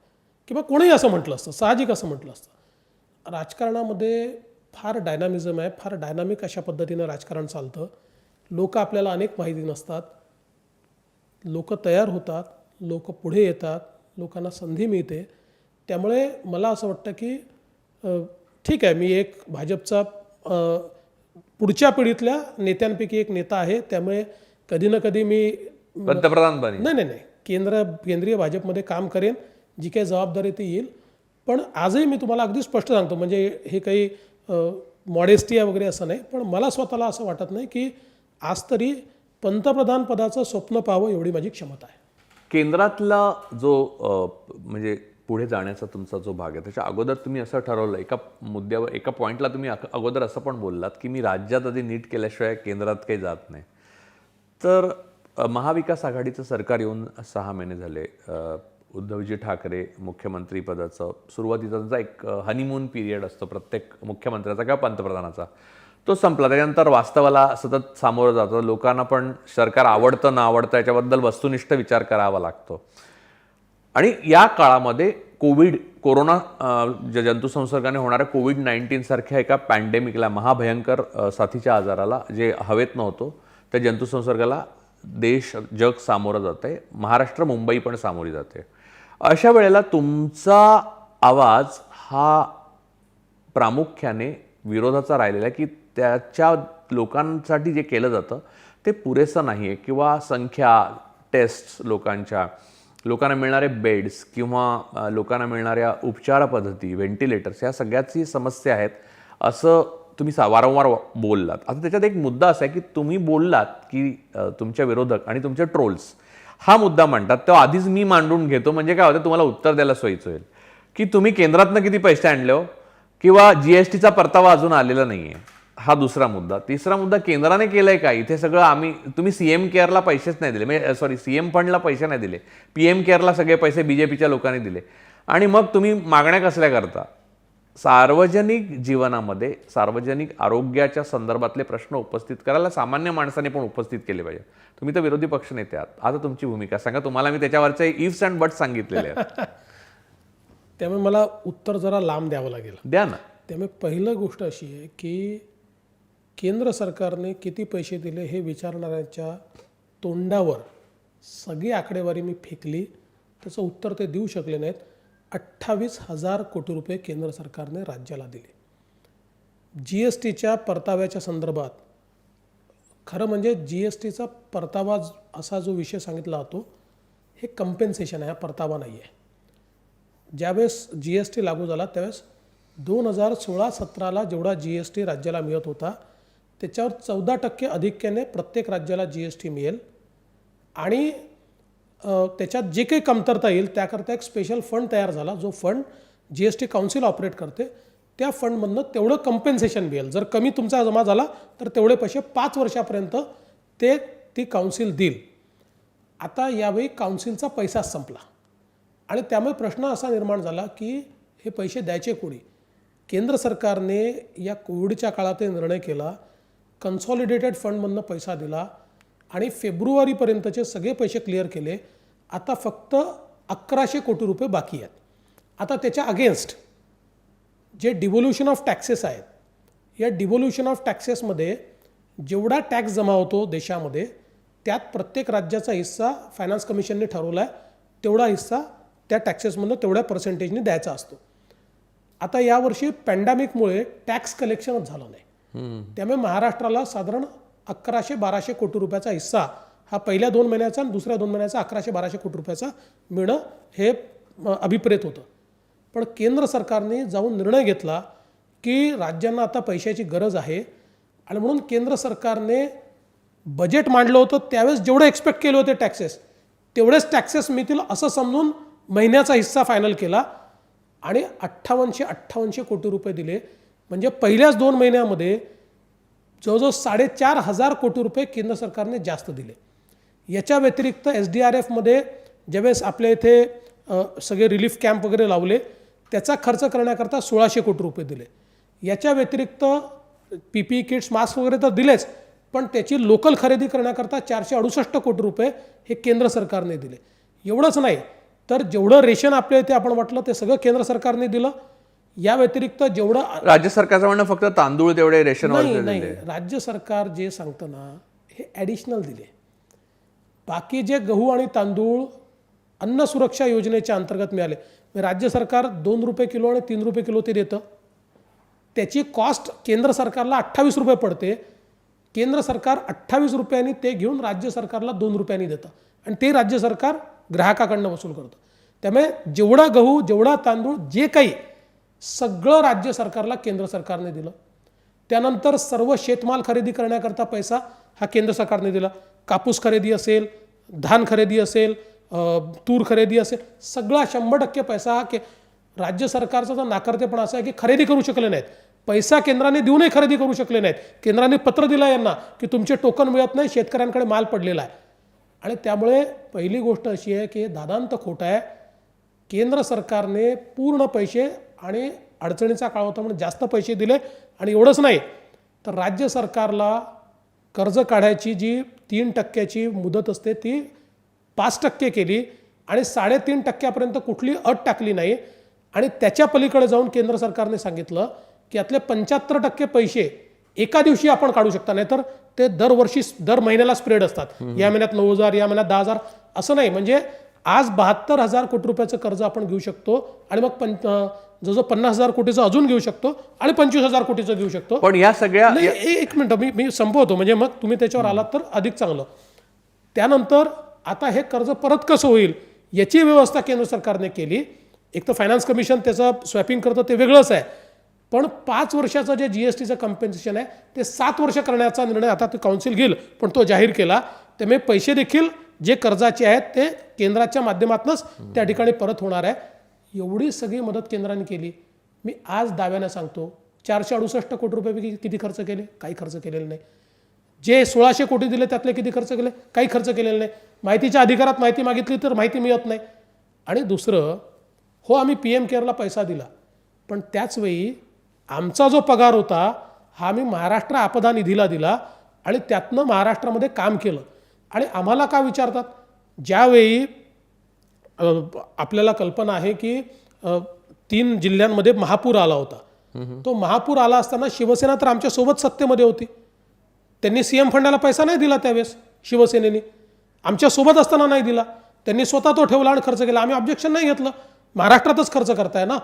किंवा कोणीही असं म्हटलं असतं, साहजिक असं म्हटलं असतं. राजकारणामध्ये फार डायनामिझम आहे, फार डायनामिक अशा पद्धतीनं राजकारण चालतं. लोक आपल्याला अनेक माहिती नसतात, लोक तयार होतात, लोक पुढे येतात, लोकांना संधी मिळते. त्यामुळे मला असं वाटतं की ठीक आहे, मी एक भाजपचा पुढच्या पिढीतल्या नेत्यांपैकी एक नेता आहे, त्यामुळे कधी ना कधी मी पंतप्रधान बने. नाही केंद्रीय भाजपमध्ये काम करेन, जी काही जबाबदारी ती येईल. पण आजही मी तुम्हाला अगदी स्पष्ट सांगतो, म्हणजे हे काही मॉडेस्टी वगैरे असं नाही, पण मला स्वतःला असं वाटत नाही की आज तरी पंतप्रधान पदाचं स्वप्न पाहावं एवढी माझी क्षमता आहे. केंद्रातला जो म्हणजे पुढे जाण्याचा तुमचा जो भाग आहे, त्याच्या अगोदर तुम्ही असं ठरवलं, एका मुद्द्यावर एका पॉईंटला तुम्ही अगोदर असं पण बोललात की मी राज्यात आधी नीट केल्याशिवाय केंद्रात काही जात नाही. तर महाविकास आघाडीचं सरकार येऊन 6 महिने झाले. उद्धवजी ठाकरे मुख्यमंत्री पदाचं सुरुवातीचा त्यांचा एक हनीमून पिरियड असतो प्रत्येक मुख्यमंत्र्याचा किंवा पंतप्रधानाचा, तो संपला. त्याच्यानंतर वास्तवाला सतत सामोरं जातं. लोकांना पण सरकार आवडतं ना आवडतं याच्याबद्दल वस्तुनिष्ठ विचार करावा लागतो. आणि या काळामध्ये कोरोना जंतुसंसर्गाने होणाऱ्या कोविड-19 सारख्या एका पॅन्डेमिकला, महाभयंकर साथीच्या आजाराला, जे हवेत नव्हतो, त्या जंतुसंसर्गाला जग सामोरं जाते. महाराष्ट्र, मुंबई पण सामोरी जाते. अशा वेळेला तुमचा आवाज हा प्रामुख्याने विरोधाचा राहिलेला आहे की त्याच्या लोकांसाठी जे केलं जातं ते पुरेसं नाही आहे, किंवा संख्या, टेस्ट, लोकांना मिळणारे बेड्स किंवा लोकांना मिळणाऱ्या उपचार पद्धती, व्हेंटिलेटर्स, या सगळ्याची समस्या आहेत असं तुम्ही वारंवार बोललात. आता त्याच्यात एक मुद्दा असा आहे की तुम्ही बोललात की तुमच्या विरोधक आणि तुमचे ट्रोल्स हा मुद्दा मांडतात, तो आधीच मी मांडून घेतो, म्हणजे काय होतं, तुम्हाला उत्तर द्यायला सोयीचं होईल की तुम्ही केंद्रातनं किती पैसे आणले हो, किंवा जीएसटीचा परतावा अजून आलेला नाही आहे, हा दुसरा मुद्दा. तिसरा मुद्दा, केंद्राने केलंय काय इथे सगळं. तुम्ही सीएम केअरला पैसेच नाही दिले, म्हणजे सीएम फंडला पैसे नाही दिले, पीएम केअरला सगळे पैसे बीजेपीच्या लोकांनी दिले, आणि मग तुम्ही मागण्या कसल्या करता. सार्वजनिक जीवनामध्ये सार्वजनिक आरोग्याच्या संदर्भातले प्रश्न उपस्थित करायला सामान्य माणसाने पण उपस्थित केले पाहिजे. तुम्ही तर विरोधी पक्ष नेते आहात, आता तुमची भूमिका सांगा. तुम्हाला मी त्याच्यावरचे इफ्स अँड बट्स सांगितलेले आहेत. त्यामुळे मला उत्तर जरा लांब द्यावं लागेल. द्या ना. त्यामुळे पहिलं गोष्ट अशी आहे की केंद्र सरकारने किती पैसे दिले हे विचारणाऱ्यांच्या तोंडावर सगळी आकडेवारी मी फेकली, त्याचं उत्तर ते देऊ शकले नाहीत. 28,000 कोटी रुपये केंद्र सरकारने राज्याला दिले. GSTच्या परताव्याच्या संदर्भात, खरं म्हणजे GSTचा परतावा असा जो विषय सांगितला जातो, हे कंपेन्सेशन आहे, हा परतावा नाही आहे. ज्यावेळेस GST लागू झाला त्यावेळेस 2016-17ला जेवढा GST राज्याला मिळत होता त्याच्यावर 14% अधिक्याने प्रत्येक राज्याला GST मिळेल, आणि त्याच्यात जे काही कमतरता येईल त्याकरता एक स्पेशल फंड तयार झाला, जो फंड GST काउन्सिल ऑपरेट करते. त्या फंडमधनं तेवढं कंपेन्सेशन मिळेल. जर कमी तुमचा जमा झाला तर तेवढे पैसे 5 वर्षापर्यंत ती काउन्सिल देईल. आता यावेळी काउन्सिलचा पैसाच संपला आणि त्यामुळे प्रश्न असा निर्माण झाला की हे पैसे द्यायचे कोणी. केंद्र सरकारने या कोविडच्या काळात निर्णय केला, कन्सॉलिडेटेड फंडमधनं पैसा दिला आणि फेब्रुवारीपर्यंतचे सगळे पैसे क्लिअर केले. आता फक्त 1100 कोटी रुपये बाकी आहेत. आता त्याच्या अगेन्स्ट जे डिव्होल्युशन ऑफ टॅक्सेस आहेत, या डिव्होल्युशन ऑफ टॅक्सेसमध्ये जेवढा टॅक्स जमा होतो देशामध्ये त्यात प्रत्येक राज्याचा हिस्सा फायनान्स कमिशनने ठरवला आहे, तेवढा हिस्सा त्या टॅक्सेसमधनं तेवढ्या पर्सेंटेजने द्यायचा असतो. आता यावर्षी पॅन्डेमिकमुळे टॅक्स कलेक्शनच झालं नाही, त्यामुळे महाराष्ट्राला साधारण 1100-1200 कोटी रुपयाचा हिस्सा हा पहिल्या 2 महिन्याचा आणि दुसऱ्या 2 महिन्याचा 1100-1200 कोटी रुपयाचा मिळणं हे अभिप्रेत होतं. पण केंद्र सरकारने जाऊन निर्णय घेतला की राज्यांना आता पैशाची गरज आहे, आणि म्हणून केंद्र सरकारने बजेट मांडलं होतं त्यावेळेस जेवढं एक्सपेक्ट केले होते टॅक्सेस तेवढेच टॅक्सेस मिळतील असं समजून महिन्याचा हिस्सा फायनल केला आणि 5800 कोटी रुपये दिले. म्हणजे पहिल्याच 2 महिन्यामध्ये जवळजवळ 4,500 कोटी रुपये केंद्र सरकारने जास्त दिले. याच्या व्यतिरिक्त SDRFमध्ये ज्यावेळेस आपल्या इथे सगळे रिलीफ कॅम्प वगैरे लावले त्याचा खर्च करण्याकरता 1,600 कोटी रुपये दिले. याच्या व्यतिरिक्त PPE किट्स मास्क वगैरे तर दिलेच, पण त्याची लोकल खरेदी करण्याकरता 468 कोटी रुपये हे केंद्र सरकारने दिले. एवढंच नाही तर जेवढं रेशन आपल्या इथे आपण वाटलं ते सगळं केंद्र सरकारने दिलं. या व्यतिरिक्त जेवढं राज्य सरकारचं म्हणणं फक्त तांदूळ तेवढे रेशनवर नाही, राज्य सरकार जे सांगतं ना हे ॲडिशनल दिले. बाकी जे गहू आणि तांदूळ अन्न सुरक्षा योजनेच्या अंतर्गत मिळाले, राज्य सरकार 2 रुपये किलो आणि 3 रुपये किलो ते देतं. त्याची कॉस्ट केंद्र सरकारला 28 रुपये पडते. केंद्र सरकार 28 रुपयांनी ते घेऊन राज्य सरकारला 2 रुपयांनी देतं आणि ते राज्य सरकार ग्राहकाकडनं वसूल करतं. त्यामुळे जेवढा गहू जेवढा तांदूळ जे काही सगळं राज्य सरकारला केंद्र सरकारने दिलं. त्यानंतर सर्व शेतमाल खरेदी करण्याकरता पैसा हा केंद्र सरकारने दिला. कापूस खरेदी असेल, धान खरेदी असेल, तूर खरेदी असेल, सगळा 100% पैसा हा राज्य सरकारचा तर नाकारतेपणा असा आहे की खरेदी करू शकले नाहीत. पैसा केंद्राने देऊनही खरेदी करू शकले नाहीत. केंद्राने पत्र दिलं यांना की तुमचे टोकन मिळत नाही, शेतकऱ्यांकडे माल पडलेला आहे. आणि त्यामुळे पहिली गोष्ट अशी आहे की दादांत खोटं आहे. केंद्र सरकारने पूर्ण पैसे आणि अडचणीचा काळ होता म्हणून जास्त पैसे दिले. आणि एवढंच नाही तर राज्य सरकारला कर्ज काढायची जी 3% मुदत असते ती 5% केली आणि 3.5% कुठली अट टाकली नाही. आणि त्याच्या पलीकडे जाऊन केंद्र सरकारने सांगितलं की यातले 75% पैसे एका दिवशी आपण काढू शकता, नाही तर ते दरवर्षी दर महिन्याला स्प्रेड असतात. या महिन्यात 9,000, या महिन्यात 10,000 असं नाही. म्हणजे आज 72,000 कोटी रुपयाचं कर्ज आपण घेऊ शकतो आणि मग जवळजवळ 50,000 कोटीचं अजून घेऊ शकतो आणि 25,000 कोटीचं घेऊ शकतो. पण या सगळ्या एक मिनिट मी संपवतो म्हणजे मग तुम्ही त्याच्यावर आलात तर अधिक चांगलं. त्यानंतर आता हे कर्ज परत कसं होईल याची व्यवस्था केंद्र सरकारने केली. एक तर फायनान्स कमिशन त्याचं स्वॅपिंग करतं ते वेगळंच आहे, पण 5 वर्षाचं जे GSTचं कम्पेन्सेशन आहे ते 7 वर्ष करण्याचा निर्णय आता ते काउन्सिल घेईल, पण तो जाहीर केला. त्यामुळे पैसे देखील जे कर्जाचे आहेत ते केंद्राच्या माध्यमातूनच त्या ठिकाणी परत होणार आहे. एवढी सगळी मदत केंद्राने केली. मी आज दाव्यानं सांगतो 468 कोटी रुपये किती खर्च केले? काही खर्च केलेले नाही. जे 1,600 कोटी दिले त्यातले किती खर्च केले? काही खर्च केलेले नाही. माहितीच्या अधिकारात माहिती मागितली तर माहिती मिळत नाही. आणि दुसरं, हो आम्ही PM केअरला पैसा दिला, पण त्याचवेळी आमचा जो पगार होता हा आम्ही महाराष्ट्र आपदा निधीला दिला आणि त्यातनं महाराष्ट्रामध्ये काम केलं. आणि आम्हाला का विचारतात? ज्यावेळी आपल्याला कल्पना आहे की 3 जिल्ह्यांमध्ये महापूर आला होता, तो महापूर आला असताना शिवसेना तर आमच्या सोबत सत्तेमध्ये होती. त्यांनी CM फंडाला पैसा नाही दिला त्यावेळेस. शिवसेनेने आमच्या सोबत असताना नाही दिला. त्यांनी स्वतः तो ठेवला आणि खर्च केला. आम्ही ऑब्जेक्शन नाही घेतलं, महाराष्ट्रातच खर्च करताय ना.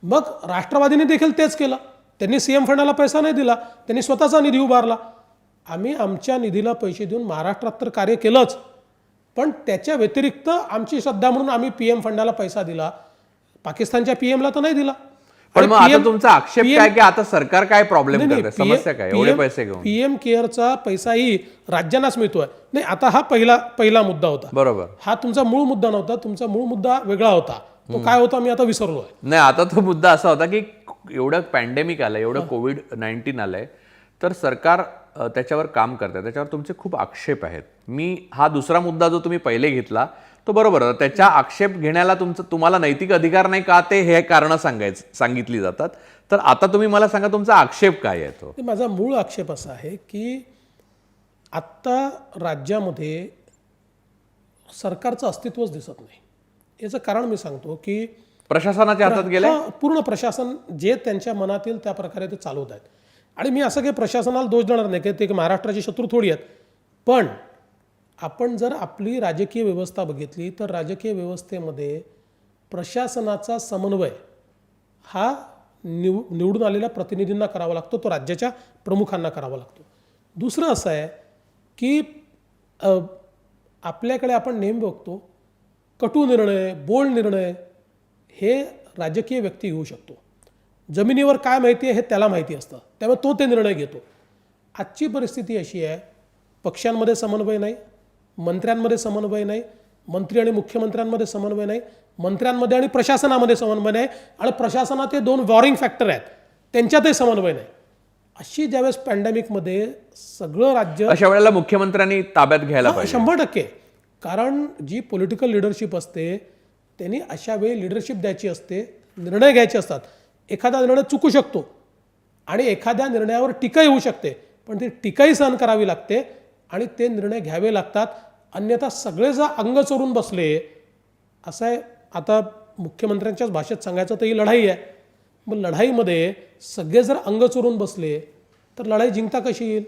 मग राष्ट्रवादीने देखील तेच केलं. त्यांनी CM फंडाला पैसा नाही दिला, त्यांनी स्वतःचा निधी उभारला. आम्ही आमच्या निधीला पैसे देऊन महाराष्ट्रात तर कार्य केलंच, पण त्याच्या व्यतिरिक्त आमची श्रद्धा म्हणून आम्ही PM फंडाला पैसा दिला. पाकिस्तानच्या PMला तर नाही दिला. पण मग आता तुमचा आक्षेप काय की आता सरकार काय प्रॉब्लेम करते? समस्या काय एवढे पैसे घेऊन? PM केअरचा पैसाही राज्यांनाच मिळतोय. नाही, आता हा पहिला मुद्दा होता. बरोबर. हा तुमचा मूळ मुद्दा नव्हता. तुमचा मूळ मुद्दा वेगळा होता. तो काय होता मी आता विसरलोय. नाही, आता तो मुद्दा असा होता की एवढं पॅन्डेमिक आलं, एवढं COVID-19 आलंय, तर सरकार त्याच्यावर काम करतंय, त्याच्यावर तुमचे खूप आक्षेप आहेत. मी हा दुसरा मुद्दा जो तुम्ही पहिले घेतला तो बरोबर, त्याच्या आक्षेप घेण्याला तुम्हाला नैतिक अधिकार नाही का ते हे कारण सांगितली जातात. तर आता तुम्ही मला सांगा तुमचा आक्षेप काय आहे? तो माझा मूळ आक्षेप असा आहे की आत्ता राज्यामध्ये सरकारचं अस्तित्वच दिसत नाही. याचं कारण मी सांगतो की प्रशासनाच्या हातात गेलं. पूर्ण प्रशासन जे त्यांच्या मनात येईल त्या प्रकारे ते चालवत आहेत. आणि मी असं काही प्रशासनाला दोष देणार नाही की ते महाराष्ट्राचे शत्रू थोडी आहेत, पण आपण जर आपली राजकीय व्यवस्था बघितली तर राजकीय व्यवस्थेमध्ये प्रशासनाचा समन्वय हा निवडून आलेल्या प्रतिनिधींना करावा लागतो, तो राज्याच्या प्रमुखांना करावा लागतो. दुसरं असं आहे की आपल्याकडे आपण नेहमी बघतो कटू निर्णय, बोल्ड निर्णय हे राजकीय व्यक्ती घेऊ शकतो. जमिनीवर काय माहिती आहे हे त्याला माहिती असतं, त्यामुळे तो ते निर्णय घेतो. आजची परिस्थिती अशी आहे पक्षांमध्ये समन्वय नाही, मंत्र्यांमध्ये समन्वय नाही, मंत्री आणि मुख्यमंत्र्यांमध्ये समन्वय नाही, मंत्र्यांमध्ये आणि प्रशासनामध्ये समन्वय नाही, आणि प्रशासनात हे दोन वॉरिंग फॅक्टर आहेत त्यांच्यातही समन्वय नाही. अशी ज्यावेळेस पॅन्डेमिकमध्ये सगळं राज्य अशा वेळेला मुख्यमंत्र्यांनी ताब्यात घ्यायला पाहिजे. 100%. कारण जी पॉलिटिकल लिडरशिप असते त्यांनी अशा वेळी लिडरशिप द्यायची असते, निर्णय घ्यायचे असतात. एखादा निर्णय चुकू शकतो आणि एखाद्या निर्णयावर टीकाही होऊ शकते, पण ती टीकाही सहन करावी लागते आणि ते निर्णय घ्यावे लागतात. अन्यथा सगळे जर अंग चोरून बसले, असं आहे. आता मुख्यमंत्र्यांच्याच भाषेत सांगायचं तर ही लढाई आहे. मग लढाईमध्ये सगळे जर अंग चोरून बसले तर लढाई जिंकता कशी येईल?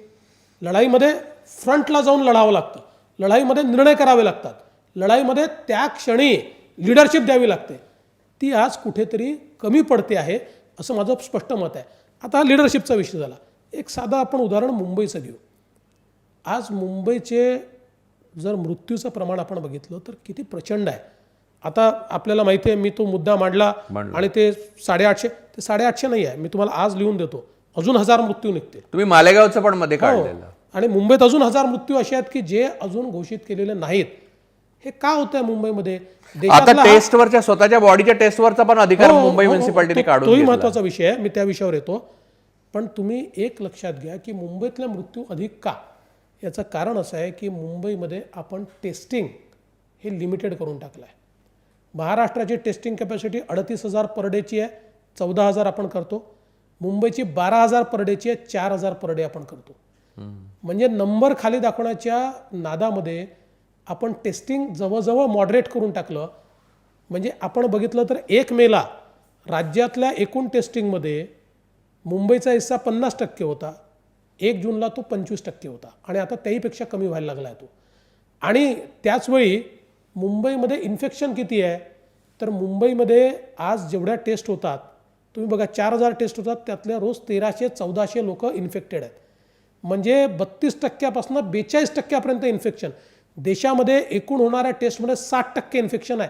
लढाईमध्ये फ्रंटला जाऊन लढावं लागतं, लढाईमध्ये निर्णय करावे लागतात, लढाईमध्ये त्या क्षणी लिडरशिप द्यावी लागते. ती आज कुठेतरी कमी पडते आहे असं माझं स्पष्ट मत आहे. आता लिडरशिपचा विषय झाला. एक साधं आपण उदाहरण मुंबईचं घेऊ. आज मुंबईचे जर मृत्यूचं प्रमाण आपण बघितलं तर किती प्रचंड आहे. आता आपल्याला माहिती आहे, मी तो मुद्दा मांडला आणि ते 850, ते 850 नाही आहे, मी तुम्हाला आज लिहून देतो, अजून 1000 मृत्यू निघतील. तुम्ही मालेगावचं पण मध्ये काढलेलं. आणि मुंबईत अजून 1000 मृत्यू असे आहेत की जे अजून घोषित केलेले नाहीत. हे का होत आहे मुंबईमध्ये? आता टेस्टवरच्या स्वतःच्या बॉडीच्या टेस्टवरचा पण अधिकार मुंबई म्युन्सिपालिटीने काढून तोही घेतला. महत्वाचा विषय आहे, मी त्या विषयावर येतो. पण तुम्ही एक लक्षात घ्या की मुंबईतले मृत्यू अधिक का? याचं कारण असं आहे की मुंबईमध्ये आपण टेस्टिंग हे लिमिटेड करून टाकलं आहे. महाराष्ट्राची टेस्टिंग कॅपॅसिटी 38,000 पर डेची आहे, 14,000 आपण करतो. मुंबईची 12,000 पर डेची आहे, 4,000 पर डे आपण करतो. म्हणजे नंबर खाली दाखवण्याच्या नादामध्ये आपण टेस्टिंग जवळजवळ मॉडरेट करून टाकलं. म्हणजे आपण बघितलं तर 1 मेला राज्यातल्या एकूण टेस्टिंगमध्ये मुंबईचा हिस्सा 50% होता, 1 जूनला तो 25% होता आणि आता त्याहीपेक्षा कमी व्हायला लागला आहे तो. आणि त्याचवेळी मुंबईमध्ये इन्फेक्शन किती आहे? तर मुंबईमध्ये आज जेवढ्या टेस्ट होतात, तुम्ही बघा 4000 टेस्ट होतात, त्यातल्या रोज 1300-1400 लोक इन्फेक्टेड आहेत. म्हणजे 32%पासून 42% इन्फेक्शन. देशामध्ये एकूण होणाऱ्या टेस्टमध्ये 60% इन्फेक्शन आहे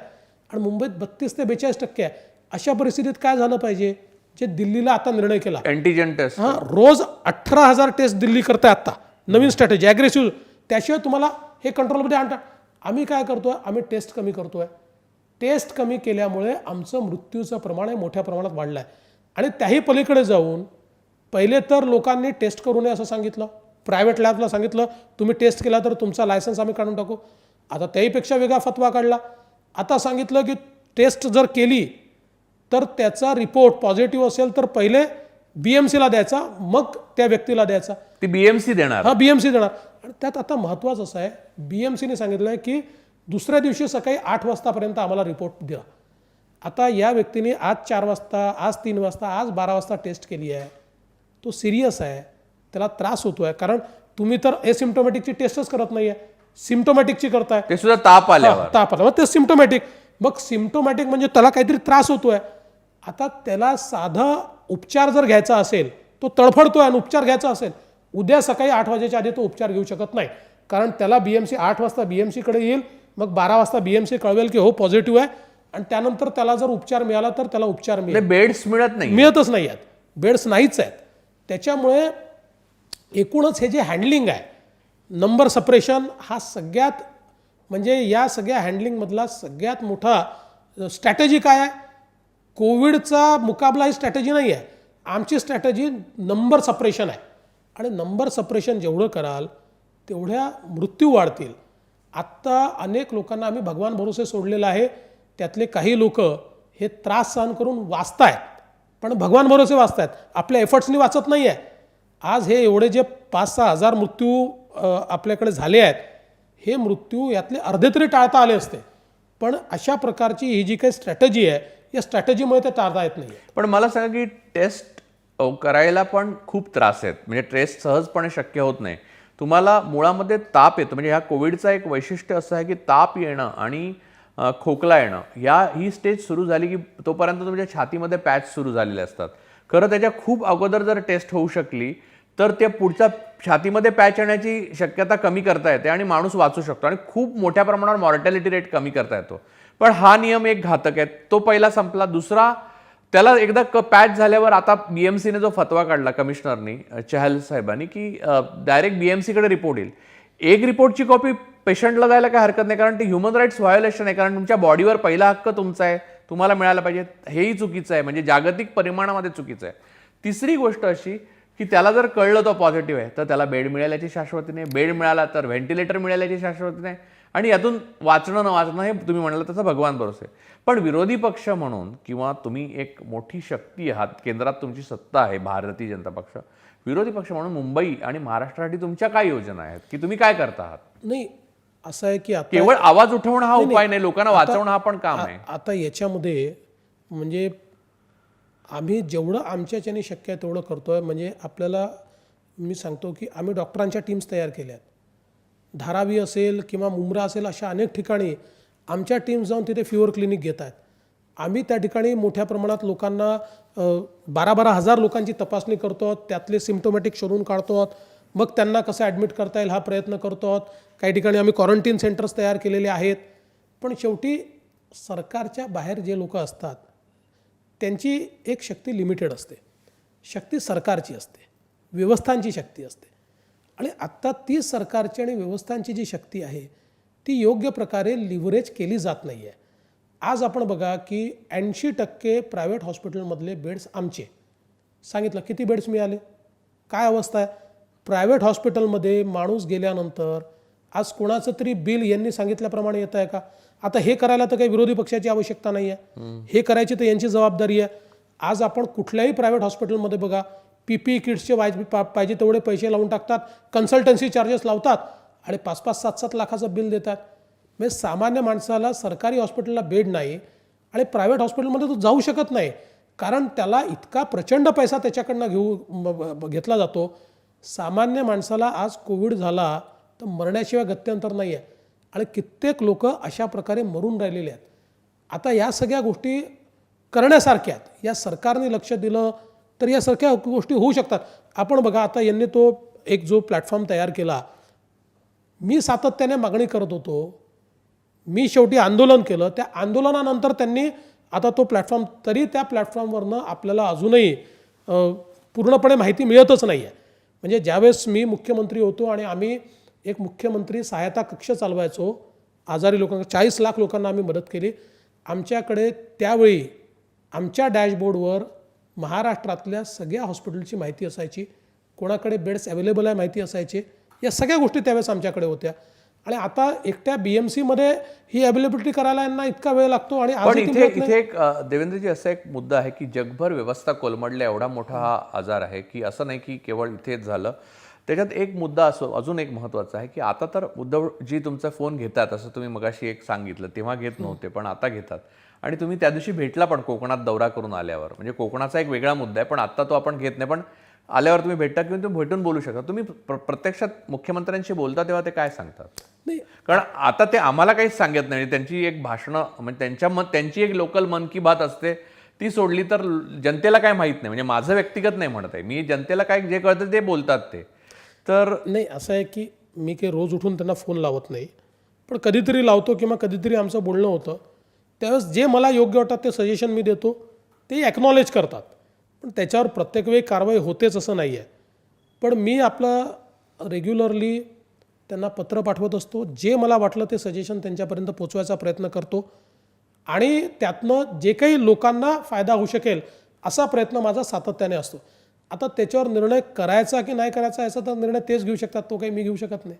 आणि मुंबईत 32 ते 42% आहे. अशा परिस्थितीत काय झालं पाहिजे? जे दिल्लीला आता निर्णय केला, अँटीजन टेस्ट, रोज 18,000 टेस्ट दिल्ली करते आता, नवीन स्ट्रॅटेजी ॲग्रेसिव्ह. त्याशिवाय तुम्हाला हे कंट्रोलमध्ये आणता. आम्ही काय करतोय? आम्ही टेस्ट कमी करतोय. टेस्ट कमी केल्यामुळे आमचं मृत्यूचं प्रमाण मोठ्या प्रमाणात वाढलं आहे. आणि त्याही पलीकडे जाऊन पहिले तर लोकांनी टेस्ट करू नये असं सांगितलं, प्रायव्हेट लॅबला सांगितलं तुम्ही टेस्ट केला तर तुमचा लायसन्स आम्ही काढून टाकू. आता त्याहीपेक्षा वेगळा फतवा काढला. आता सांगितलं की टेस्ट जर केली तर त्याचा रिपोर्ट पॉझिटिव्ह असेल तर पहिले BMCला द्यायचा, मग त्या व्यक्तीला द्यायचा. ती BMC देणार. हा, BMC देणार. आणि त्यात आता महत्त्वाचं असं आहे, BMCने सांगितलं आहे की दुसऱ्या दिवशी सकाळी 8 वाजतापर्यंत आम्हाला रिपोर्ट द्या. आता या व्यक्तीने आज 4 वाजता, आज 3 वाजता, आज 12 वाजता टेस्ट केली आहे, तो सिरियस आहे, त्याला त्रास होतो आहे. कारण तुम्ही तर एसिम्प्टोमॅटिकची टेस्टच करत नाही आहे, सिम्प्टोमॅटिकची करताय. ते सुद्धा ताप आल्यावर. ताप आला, मग ते सिम्प्टोमॅटिक. मग सिम्प्टोमॅटिक म्हणजे त्याला काहीतरी त्रास होतो आहे. आता त्याला साधा उपचार जर घ्यायचा असेल, तो तडफडतोय आणि उपचार घ्यायचा असेल, उद्या सकाळी 8 वाजेच्या आधी तो उपचार घेऊ शकत नाही. कारण त्याला BMC 8 वाजता BMCकडे येईल, मग 12 वाजता BMC कळवेल की हो पॉझिटिव्ह आहे, आणि त्यानंतर त्याला जर उपचार मिळाला तर त्याला उपचार मिळेल. बेड्स मिळतच नाही आहेत, बेड्स नाहीच आहेत. त्याच्यामुळे एकूणच हे जे हँडलिंग आहे, नंबर सपरेशन, हा सगळ्यात म्हणजे या सगळ्या हँडलिंगमधला सगळ्यात मोठा स्ट्रॅटेजी काय आहे? कोविडचा मुकाबला ही स्ट्रॅटेजी नाही आहे. आमची स्ट्रॅटेजी नंबर सपरेशन आहे. आणि नंबर सपरेशन जेवढं कराल तेवढ्या मृत्यू वाढतील. आत्ता अनेक लोकांना आम्ही भगवान भरोसे सोडलेलं आहे. त्यातले काही लोक हे त्रास सहन करून वाचतायत, पण भगवान भरोसे वाचतायत, आपल्या एफर्ट्सनी वाचत नाही आहे. आज हे एवढे जे 5-6 हजार मृत्यू आपल्याकडे झाले आहेत, हे मृत्यू यातले अर्धे तरी टाळता आले असते. पण अशा प्रकारची ही जी काही स्ट्रॅटेजी आहे, या स्ट्रॅटेजीमुळे ते टाळता येत नाही. पण मला सांगा की टेस्ट करायला पण खूप त्रास आहेत, म्हणजे टेस्ट सहजपणे शक्य होत नाही. तुम्हाला मुळामध्ये ताप येतो, म्हणजे ह्या कोविडचा एक वैशिष्ट्य असं आहे की ताप येणं आणि खोकला येणं, ही स्टेज सुरू झाली की तोपर्यंत तुमच्या छातीमध्ये पॅच सुरू झालेले असतात. खरं त्याच्या खूप अगोदर जर टेस्ट होऊ शकली तर त्या पुढच्या छातीमध्ये पॅच येण्याची शक्यता कमी करता येते आणि माणूस वाचू शकतो आणि खूप मोठ्या प्रमाणावर मॉर्टॅलिटी रेट कमी करता येतो. पण हा नियम एक घातक आहे. तो पहिला संपला. दुसरा, त्याला एकदा पॅच झाल्यावर आता BMCने जो फतवा काढला कमिशनरनी, चहल साहेबांनी, की डायरेक्ट BMCकडे रिपोर्ट येईल. एक रिपोर्टची कॉपी पेशंटला द्यायला काय हरकत नाही, कारण ते ह्युमन राईट्स व्हायोलेशन आहे, कारण तुमच्या बॉडीवर पहिला हक्क तुमचा आहे, तुम्हाला मिळायला पाहिजे, हेही चुकीचं आहे, म्हणजे जागतिक परिमाणामध्ये चुकीचं आहे. तिसरी गोष्ट अशी की त्याला जर कळलं तो पॉझिटिव्ह आहे तर त्याला बेड मिळाल्याची शाश्वती नाही, बेड मिळाला तर व्हेंटिलेटर मिळाल्याची शाश्वती नाही, आणि यातून वाचणं न वाचणं हे तुम्ही म्हणाल तसं भगवान भरोसे. पण विरोधी पक्ष म्हणून किंवा तुम्ही एक मोठी शक्ती आहात, केंद्रात तुमची सत्ता आहे भारतीय जनता पक्ष, विरोधी पक्ष म्हणून मुंबई आणि महाराष्ट्रासाठी तुमच्या काय योजना आहेत की तुम्ही काय करता आहात? नाही, असं आहे की आता केवळ आवाज उठवणं हा उपाय नाही, लोकांना वाचवणं हा पण काम आहे. आता याच्यामध्ये म्हणजे आम्ही जेवढं आमच्याच्याने शक्य आहे तेवढं करतोय. म्हणजे आपल्याला मी सांगतो की आम्ही डॉक्टरांच्या टीम्स तयार केल्या आहेत. धारावी असेल किंवा मुंब्रा असेल, अशा अनेक ठिकाणी आमच्या टीम्स जाऊन तिथे फिवर क्लिनिक घेत आहेत. आम्ही त्या ठिकाणी मोठ्या प्रमाणात लोकांना 12-12 हजार लोकांची तपासणी करतो, त्यातले सिम्प्टोमॅटिक शोधून काढतो, मग त्यांना कसं ॲडमिट करता येईल हा प्रयत्न करतो. काही ठिकाणी आम्ही क्वारंटीन सेंटर्स तयार केलेले आहेत. पण शेवटी सरकारच्या बाहेर जे लोक असतात त्यांची एक शक्ती लिमिटेड असते, शक्ती सरकारची असते, व्यवस्थांची शक्ती असते. आणि आत्ता ती सरकारची आणि व्यवस्थांची जी शक्ती आहे ती योग्य प्रकारे लिव्हरेज केली जात नाही आहे. आज आपण बघा की 80% प्रायव्हेट हॉस्पिटलमधले बेड्स आमचे, सांगितलं किती बेड्स मिळाले, काय अवस्था आहे. प्रायव्हेट हॉस्पिटलमध्ये माणूस गेल्यानंतर आज कोणाचं तरी बिल यांनी सांगितल्याप्रमाणे येत आहे का? आता हे करायला तर काही विरोधी पक्षाची आवश्यकता नाही आहे, हे करायची तर यांची जबाबदारी आहे. आज आपण कुठल्याही प्रायव्हेट हॉस्पिटलमध्ये बघा, PPE किट्सचे पाहिजे तेवढे पैसे लावून टाकतात, कन्सल्टन्सी चार्जेस लावतात आणि 5-5, 7-7 लाखाचं बिल देतात. म्हणजे सामान्य माणसाला सरकारी हॉस्पिटलला बेड नाही आणि प्रायव्हेट हॉस्पिटलमध्ये तो जाऊ शकत नाही, कारण त्याला इतका प्रचंड पैसा त्याच्याकडनं घेतला जातो. सामान्य माणसाला आज कोविड झाला तर मरण्याशिवाय गत्यंतर नाही आहे आणि कित्येक लोक अशा प्रकारे मरून राहिलेले आहेत. आता या सगळ्या गोष्टी करण्यासारख्या आहेत. या सरकारने लक्ष दिलं तर या सारख्या गोष्टी होऊ शकतात. आपण बघा, आता यांनी तो एक जो प्लॅटफॉर्म तयार केला, मी सातत्याने मागणी करत होतो, मी शेवटी आंदोलन केलं, त्या आंदोलनानंतर त्यांनी आता तो प्लॅटफॉर्म, तरी त्या प्लॅटफॉर्मवरनं आपल्याला अजूनही पूर्णपणे माहिती मिळतच नाही आहे. म्हणजे ज्यावेळेस मी मुख्यमंत्री होतो आणि आम्ही एक मुख्यमंत्री सहायता कक्ष चालवायचो, आजारी लोकांना 40 लाख लोकांना आम्ही मदत केली. आमच्याकडे त्यावेळी आमच्या डॅशबोर्डवर महाराष्ट्रातल्या सगळ्या हॉस्पिटलची माहिती असायची, कोणाकडे बेड्स अवेलेबल आहे माहिती असायचे, या सगळ्या गोष्टी त्यावेळेस आमच्याकडे होत्या. आणि आता एकट्या BMCमध्ये ही अवेलेबिलिटी करायला यांना इतका वेळ लागतो. आणि पण इथे एक देवेंद्रजी असा एक मुद्दा आहे की जगभर व्यवस्था कोलमडल्या, एवढा मोठा हा आजार आहे की असं नाही की केवळ इथेच झालं. त्याच्यात एक मुद्दा असो, अजून एक महत्त्वाचा आहे की आता तर उद्धवजी तुमचा फोन घेतात, असं तुम्ही मगाशी एक सांगितलं, तेव्हा घेत नव्हते पण आता घेतात. आणि तुम्ही त्या दिवशी भेटला पण कोकणात दौरा करून आल्यावर, म्हणजे कोकणाचा एक वेगळा मुद्दा आहे, पण आता तो आपण घेत नाही, पण आल्यावर तुम्ही भेटता किंवा तुम्ही भेटून बोलू शकता. तुम्ही प्रत्यक्षात मुख्यमंत्र्यांशी बोलता तेव्हा ते काय सांगतात? नाही, कारण आता ते आम्हाला काहीच सांगत नाही, त्यांची एक भाषणं म्हणजे त्यांची एक लोकल मन की बात असते, ती सोडली तर जनतेला काय माहीत नाही. म्हणजे माझं व्यक्तिगत नाही म्हणत आहे मी, जनतेला काय जे कळतं ते बोलतात ते. तर नाही, असं आहे की मी काही रोज उठून त्यांना फोन लावत नाही, पण कधीतरी लावतो किंवा कधीतरी आमचं बोलणं होतं, त्यावेळेस जे मला योग्य वाटतं ते सजेशन मी देतो, ते ॲक्नॉलेज करतात. पण त्याच्यावर प्रत्येक वेळी कारवाई होतेच असं नाही आहे. पण मी आपलं रेग्युलरली त्यांना पत्र पाठवत असतो, जे मला वाटलं ते सजेशन त्यांच्यापर्यंत पोचवायचा प्रयत्न करतो आणि त्यातनं जे काही लोकांना फायदा होऊ शकेल असा प्रयत्न माझा सातत्याने असतो. आता त्याच्यावर निर्णय करायचा की नाही करायचा याचा तर निर्णय तेच घेऊ शकतात, तो काही मी घेऊ शकत नाही.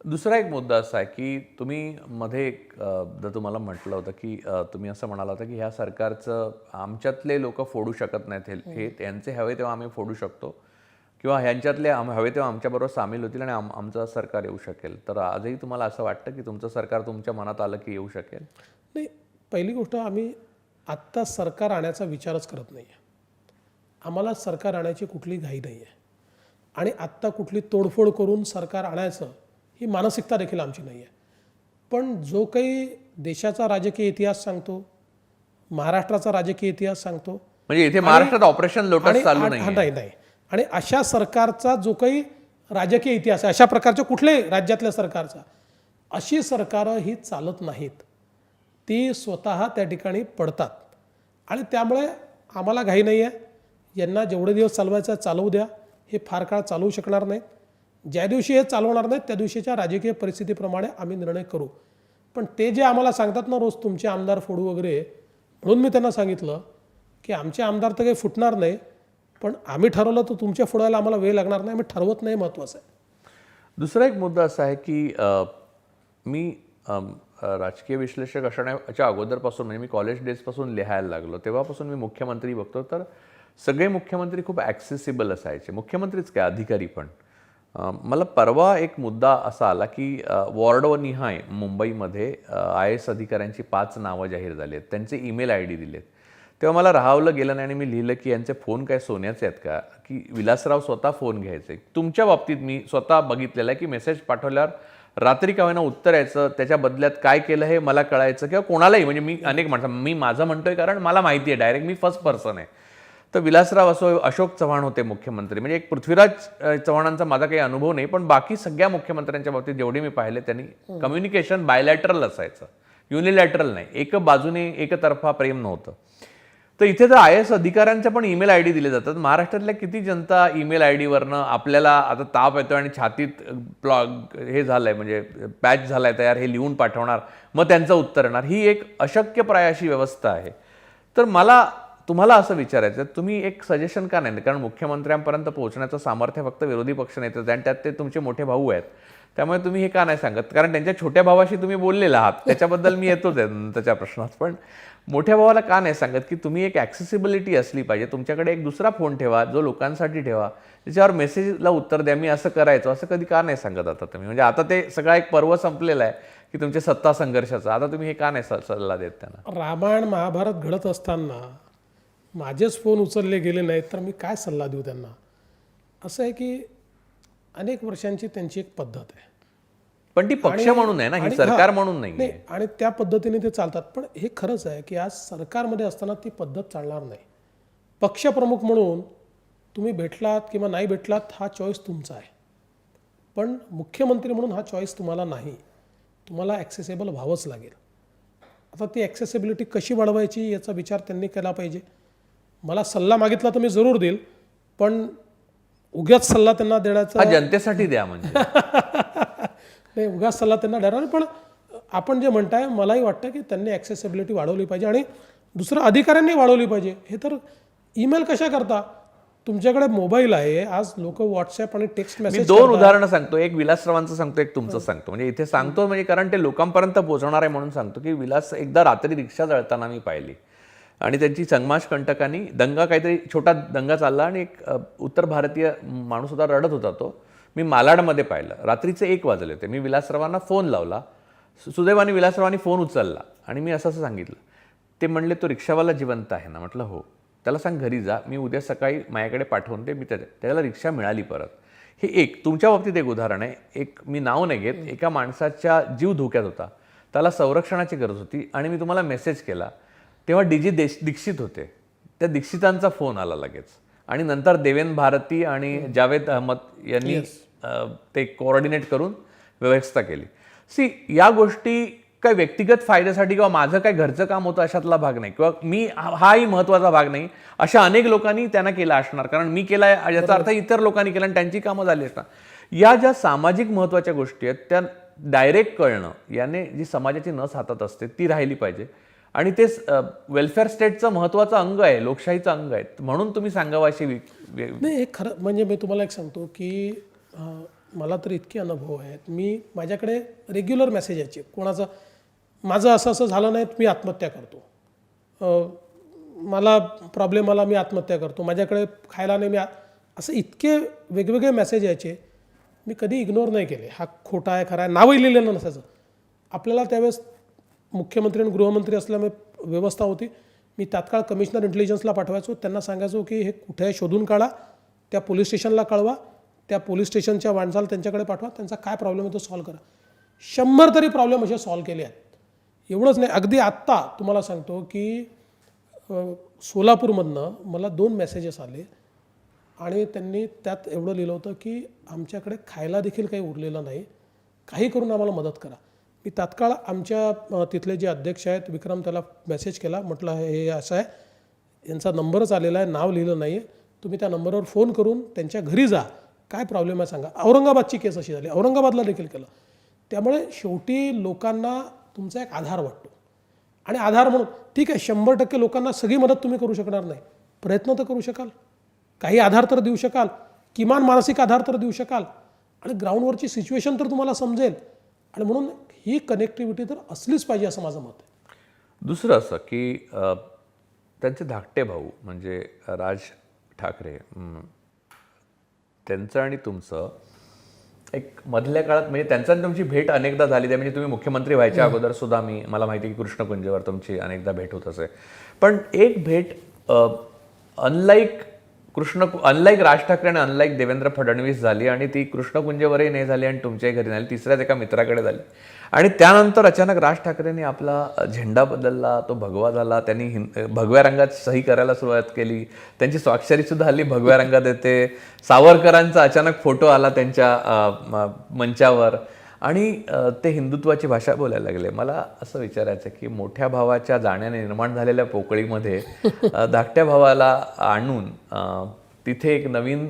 दुसरा एक मुद्दा असा आहे की तुम्ही मध्ये एकदा तुम्हाला म्हटलं होतं की तुम्ही असं म्हणाला होता की ह्या सरकारचं आमच्यातले लोक फोडू शकत नाहीत, हे त्यांचे हवे तेव्हा आम्ही फोडू शकतो किंवा ह्यांच्यातले हवे तेव्हा आमच्याबरोबर सामील होतील आणि आमचं सरकार येऊ शकेल. तर आजही तुम्हाला असं वाटतं की तुमचं सरकार तुमच्या मनात आलं की येऊ शकेल? नाही, पहिली गोष्ट, आम्ही आत्ता सरकार आणायचा विचारच करत नाही आहे. आम्हाला सरकार आणायची कुठली घाई नाही आहे आणि आत्ता कुठली तोडफोड करून सरकार आणायचं ही मानसिकता देखील आमची नाही आहे. पण जो काही देशाचा राजकीय इतिहास सांगतो, महाराष्ट्राचा राजकीय इतिहास सांगतो, म्हणजे इथे महाराष्ट्रात ऑपरेशन लोटस चालू नाही, आणि अशा सरकारचा जो काही राजकीय इतिहास आहे, अशा प्रकारच्या कुठल्याही राज्यातल्या सरकारचा, अशी सरकारं ही चालत नाहीत, ती स्वतः त्या ठिकाणी पडतात. आणि त्यामुळे आम्हाला घाई नाही आहे. यांना जेवढे दिवस चालवायचं चालवू द्या, हे फार काळ चालवू शकणार नाहीत. ज्या दिवशी हे चालवणार नाहीत त्या दिवशीच्या राजकीय परिस्थितीप्रमाणे आम्ही निर्णय करू. पण ते जे आम्हाला सांगतात ना रोज तुमचे आमदार फोडू वगैरे, म्हणून मी त्यांना सांगितलं की आमचे आमदार तर काही फुटणार नाही, पण आम्ही ठरवलं तर तुमच्या फोडायला आम्हाला वेळ लागणार नाही, आम्ही ठरवत नाही, महत्त्वाचं आहे. दुसरा एक मुद्दा असा आहे की मी राजकीय विश्लेषक असण्याच्या अगोदरपासून म्हणजे मी कॉलेज डेजपासून लिहायला लागलो तेव्हापासून मी मुख्यमंत्री बघतो तर सगळे मुख्यमंत्री खूप ॲक्सेसिबल असायचे. मुख्यमंत्रीच काय, अधिकारी पण. मला परवा एक मुद्दा असा आला की वॉर्डनिहाय मुंबईमध्ये IAS अधिकाऱ्यांची 5 नावं जाहीर झाली आहेत, त्यांचे ईमेल ID दिलेत. तेव्हा मला राहावलं गेलं नाही आणि मी लिहिलं की यांचे फोन काय सोन्याचे आहेत का, की विलासराव स्वतः फोन घ्यायचे. तुमच्या बाबतीत मी स्वतः बघितलेलं आहे की मेसेज पाठवल्यावर रात्री का होईना उत्तर यायचं, त्याच्या बदल्यात काय केलं हे मला कळायचं किंवा कोणालाही, म्हणजे मी अनेक माणसं, मी माझं म्हणतोय कारण मला माहिती आहे डायरेक्ट, मी फर्स्ट पर्सन आहे. तर विलासराव असो, अशोक चव्हाण होते मुख्यमंत्री, म्हणजे एक पृथ्वीराज चव्हाणांचा माझा काही अनुभव नाही, पण बाकी सगळ्या मुख्यमंत्र्यांच्या बाबतीत जेवढे मी पाहिले त्यांनी कम्युनिकेशन बायलॅटरल असायचं, युनिलॅटरल नाही, एक बाजूने एकतर्फा प्रेम नव्हतं. तर इथे तर IAS अधिकाऱ्यांचे पण ईमेल ID दिले जातात. महाराष्ट्रातल्या किती जनता ईमेल ID वरनं आपल्याला आता ताप येतो आणि छातीत हे झालंय म्हणजे पॅच झालाय तयार, हे लिहून पाठवणार, मग त्यांचं उत्तर येणार. ही एक अशक्यप्राय अशी व्यवस्था आहे. तर मला तुम्हाला असं विचारायचं, तुम्ही एक सजेशन का नाही, कारण मुख्यमंत्र्यांपर्यंत पोहोचण्याचं सामर्थ्य फक्त विरोधी पक्ष नेते आणि त्यात ते तुमचे मोठे भाऊ आहेत, त्यामुळे तुम्ही हे का नाही सांगत, कारण त्यांच्या छोट्या भावाशी तुम्ही बोललेला आहात, त्याच्याबद्दल मी येतोच त्याच्या प्रश्नात, पण मोठ्या भावाला का नाही सांगत की तुम्ही एक ॲक्सेसिबिलिटी असली पाहिजे, तुमच्याकडे एक दुसरा फोन ठेवा जो लोकांसाठी ठेवा, त्याच्यावर मेसेजला उत्तर द्या, मी असं करायचो, असं कधी का नाही सांगत आता तुम्ही? म्हणजे आता ते सगळा एक पर्व संपलेला आहे की तुमच्या सत्ता संघर्षाचा, आता तुम्ही हे का नाही सल्ला देत त्यांना? रामायण महाभारत घडत असताना माझेच फोन उचलले गेले नाहीत तर मी काय सल्ला देऊ त्यांना? असं आहे की अनेक वर्षांची त्यांची एक पद्धत आहे, पण ती पक्ष म्हणून आहे ना, ही सरकार म्हणून नाही. आणि त्या पद्धतीने ते चालतात. पण हे खरंच आहे की आज सरकारमध्ये असताना ती पद्धत चालणार नाही. पक्षप्रमुख म्हणून तुम्ही भेटलात किंवा नाही भेटलात हा चॉईस तुमचा आहे, पण मुख्यमंत्री म्हणून हा चॉईस तुम्हाला नाही, तुम्हाला ॲक्सेसेबल व्हावंच लागेल. आता ती ॲक्सेसिबिलिटी कशी वाढवायची याचा विचार त्यांनी केला पाहिजे. मला सल्ला मागितला तर मी जरूर देईल, पण उगाच सल्ला त्यांना देण्याचा, जनतेसाठी द्या म्हणजे नाही उगाच सल्ला त्यांना देणार. पण आपण जे म्हणताय मलाही वाटतं की त्यांनी ॲक्सेसिबिलिटी वाढवली पाहिजे आणि दुसरं अधिकाऱ्यांनी वाढवली पाहिजे. हे तर ईमेल कशा करता, तुमच्याकडे मोबाईल आहे, आज लोक व्हॉट्सॲप आणि टेक्स्ट मी मेसेज. 2 उदाहरणं सांगतो, एक विलासरावांचं सांगतो, एक तुमचं सांगतो. म्हणजे इथे सांगतो म्हणजे कारण ते लोकांपर्यंत पोहोचणार आहे म्हणून सांगतो की विलास एकदा रात्री रिक्षा जळताना मी पाहिली आणि त्यांची संगमाश कंटकांनी दंगा, काहीतरी छोटा दंगा चालला आणि एक उत्तर भारतीय माणूस होता, रडत होता तो. मी मालाडमध्ये पाहिलं, रात्रीचे 1 वाजले होते. मी विलासरावांना फोन लावला, सुदैवाने विलासरावांनी फोन उचलला आणि मी असं सांगितलं. ते म्हणले तो रिक्षावाला जिवंत आहे ना? म्हटलं हो. त्याला सांग घरी जा, मी उद्या सकाळी माझ्याकडे पाठवून दे. मी त्याला रिक्षा मिळाली परत. हे एक तुमच्या बाबतीत एक उदाहरण आहे. एक मी नाव नाही घेत, एका माणसाच्या जीव धोक्यात होता, त्याला संरक्षणाची गरज होती आणि मी तुम्हाला मेसेज केला तेव्हा DG दीक्षित होते. त्या दीक्षितांचा फोन आला लगेच आणि नंतर देवेंद्र भारती आणि जावेद अहमद यांनी ते कोऑर्डिनेट करून व्यवस्था केली. या गोष्टी काय व्यक्तिगत फायद्यासाठी किंवा माझं काय घरचं काम होतं अशातला भाग नाही, किंवा मी हाही महत्त्वाचा भाग नाही, अशा अनेक लोकांनी त्यांना केला असणार, कारण मी केला याचा अर्थ इतर लोकांनी केला आणि त्यांची कामं झाली असणार. या ज्या सामाजिक महत्त्वाच्या गोष्टी आहेत त्या डायरेक्ट कळणं, याने जी समाजाची नस हातात असते ती राहिली पाहिजे आणि ते वेलफेअर स्टेटचं महत्त्वाचं अंग आहे, लोकशाहीचं अंग आहे, म्हणून तुम्ही सांगावं अशी नाही. हे खरं म्हणजे मी तुम्हाला एक सांगतो की मला तर इतके अनुभव आहेत, मी माझ्याकडे रेग्युलर मेसेज यायचे कोणाचा, माझं असं असं झालं नाही मी आत्महत्या करतो, मला प्रॉब्लेम आला मी आत्महत्या करतो, माझ्याकडे खायला नाही मी असं इतके वेगवेगळे मेसेज यायचे. मी कधी इग्नोर नाही केले. हा खोटा आहे खरा आहे नावही लिहिलेलं नसायचं. आपल्याला त्यावेळेस मुख्यमंत्री आणि गृहमंत्री असल्यामुळे व्यवस्था होती. मी तात्काळ कमिशनर इंटेलिजन्सला पाठवायचो, त्यांना सांगायचो की हे कुठे आहे शोधून काढा, त्या पोलीस स्टेशनला कळवा, त्या पोलीस स्टेशनच्या माणसाला त्यांच्याकडे पाठवा, त्यांचा काय प्रॉब्लेम आहे तो सॉल्व्ह करा. 100 तरी प्रॉब्लेम असे सॉल्व्ह केले आहेत. एवढंच नाही, अगदी आत्ता तुम्हाला सांगतो की सोलापूरमधनं मला 2 मेसेजेस आले आणि त्यांनी त्यात एवढं लिहिलं होतं की आमच्याकडे खायला देखील काही उरलेलं नाही, काही करून आम्हाला मदत करा. मी तात्काळ आमच्या तिथले जे अध्यक्ष आहेत विक्रम, त्याला मेसेज केला, म्हटलं हे असं आहे, यांचा नंबरच आलेला आहे, नाव लिहिलं नाही आहे, तुम्ही त्या नंबरवर फोन करून त्यांच्या घरी जा काय प्रॉब्लेम आहे सांगा. औरंगाबादची केस अशी झाली, औरंगाबादला देखील केलं. त्यामुळे शेवटी लोकांना तुमचा एक आधार वाटतो आणि आधार म्हणून ठीक आहे 100% लोकांना सगळी मदत तुम्ही करू शकणार नाही, प्रयत्न तर करू शकाल, काही आधार तर देऊ शकाल, किमान मानसिक आधार तर देऊ शकाल आणि ग्राउंडवरची सिच्युएशन तर तुम्हाला समजेल. आणि म्हणून ही कनेक्टिव्हिटी तर असलीच पाहिजे असं माझं मत आहे. दुसरं असं की त्यांचे धाकटे भाऊ म्हणजे राज ठाकरे, त्यांचं आणि तुमचं एक मधल्या काळात म्हणजे त्यांचा आणि तुमची भेट अनेकदा झाली. म्हणजे तुम्ही मुख्यमंत्री व्हायच्या अगोदर सुद्धा मला माहिती आहे की कृष्णकुंजेवर तुमची अनेकदा भेट होत असे. पण एक भेट अनलाईक राज ठाकरे आणि अनलाईक देवेंद्र फडणवीस झाली आणि ती कृष्णकुंजेवरही नाही झाली आणि तुमच्याही घरी झाली, तिसऱ्याच एका मित्राकडे झाली. आणि त्यानंतर अचानक राज ठाकरेंनी आपला झेंडा बदलला, तो भगवा झाला, त्यांनी भगव्या रंगात सही करायला सुरुवात केली, त्यांची स्वाक्षरी सुद्धा हल्ली भगव्या रंगात येते. सावरकरांचा अचानक फोटो आला त्यांच्या मंचावर आणि ते हिंदुत्वाची भाषा बोलायला लागले. मला असं विचारायचं की मोठ्या भावाच्या जाण्याने निर्माण झालेल्या पोकळीमध्ये धाकट्या भावाला आणून तिथे एक नवीन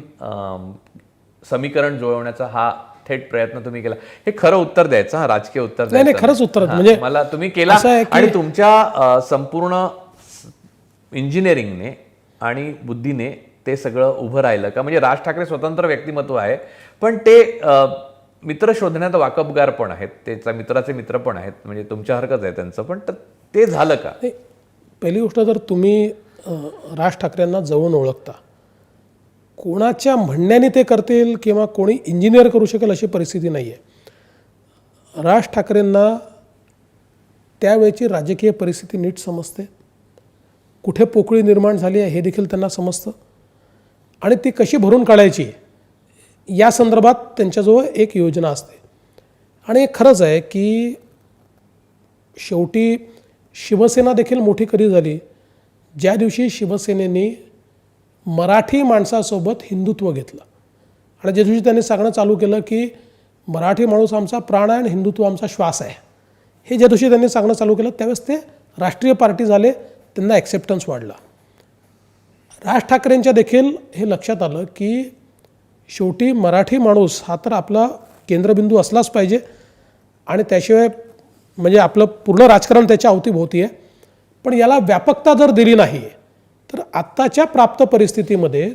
समीकरण जुळवण्याचा हा थेट प्रयत्न तुम्ही केला. हे खरं उत्तर द्यायचं, हा राजकीय उत्तर द्यायचं नाही, खरंच उत्तर म्हणजे मला तुम्ही केला. आणि तुमच्या संपूर्ण इंजिनिअरिंगने आणि बुद्धीने ते सगळं उभं राहिलं का? म्हणजे राज ठाकरे स्वतंत्र व्यक्तिमत्व आहे, पण ते मित्र शोधण्यात वाकबगार पण आहेत, त्याचा मित्राचे मित्र पण आहेत, म्हणजे तुमच्यासारखंच आहे त्यांचं. पण ते झालं का? पहिली गोष्ट तर तुम्ही राज ठाकरेंना जवळून ओळखता, कोणाच्या म्हणण्याने ते करतील किंवा कोणी इंजिनियर करू शकेल अशी परिस्थिती नाही आहे. राज ठाकरेंना त्यावेळची राजकीय परिस्थिती नीट समजते, कुठे पोकळी निर्माण झाली आहे हे देखील त्यांना समजतं आणि ती कशी भरून काढायची या संदर्भात त्यांच्याजवळ एक योजना असते. आणि खरंच आहे की शेवटी शिवसेना देखील मोठी कधी झाली ज्या दिवशी शिवसेनेने मराठी माणसासोबत हिंदुत्व घेतलं आणि ज्या दिवशी त्यांनी सांगणं चालू केलं की मराठी माणूस आमचा प्राण आहे आणि हिंदुत्व आमचा श्वास आहे, हे ज्या दिवशी त्यांनी सांगणं चालू केलं त्यावेळेस ते राष्ट्रीय पार्टी झाले, त्यांना ॲक्सेप्टन्स वाढला. राज ठाकरेंच्या देखील हे लक्षात आलं की शेवटी मराठी माणूस हा तर आपला केंद्रबिंदू असलाच पाहिजे आणि त्याशिवाय म्हणजे आपलं पूर्ण राजकारण त्याच्या अवतीभोवती आहे. पण याला व्यापकता जर दिली नाही तर आत्ताच्या प्राप्त परिस्थितीमध्ये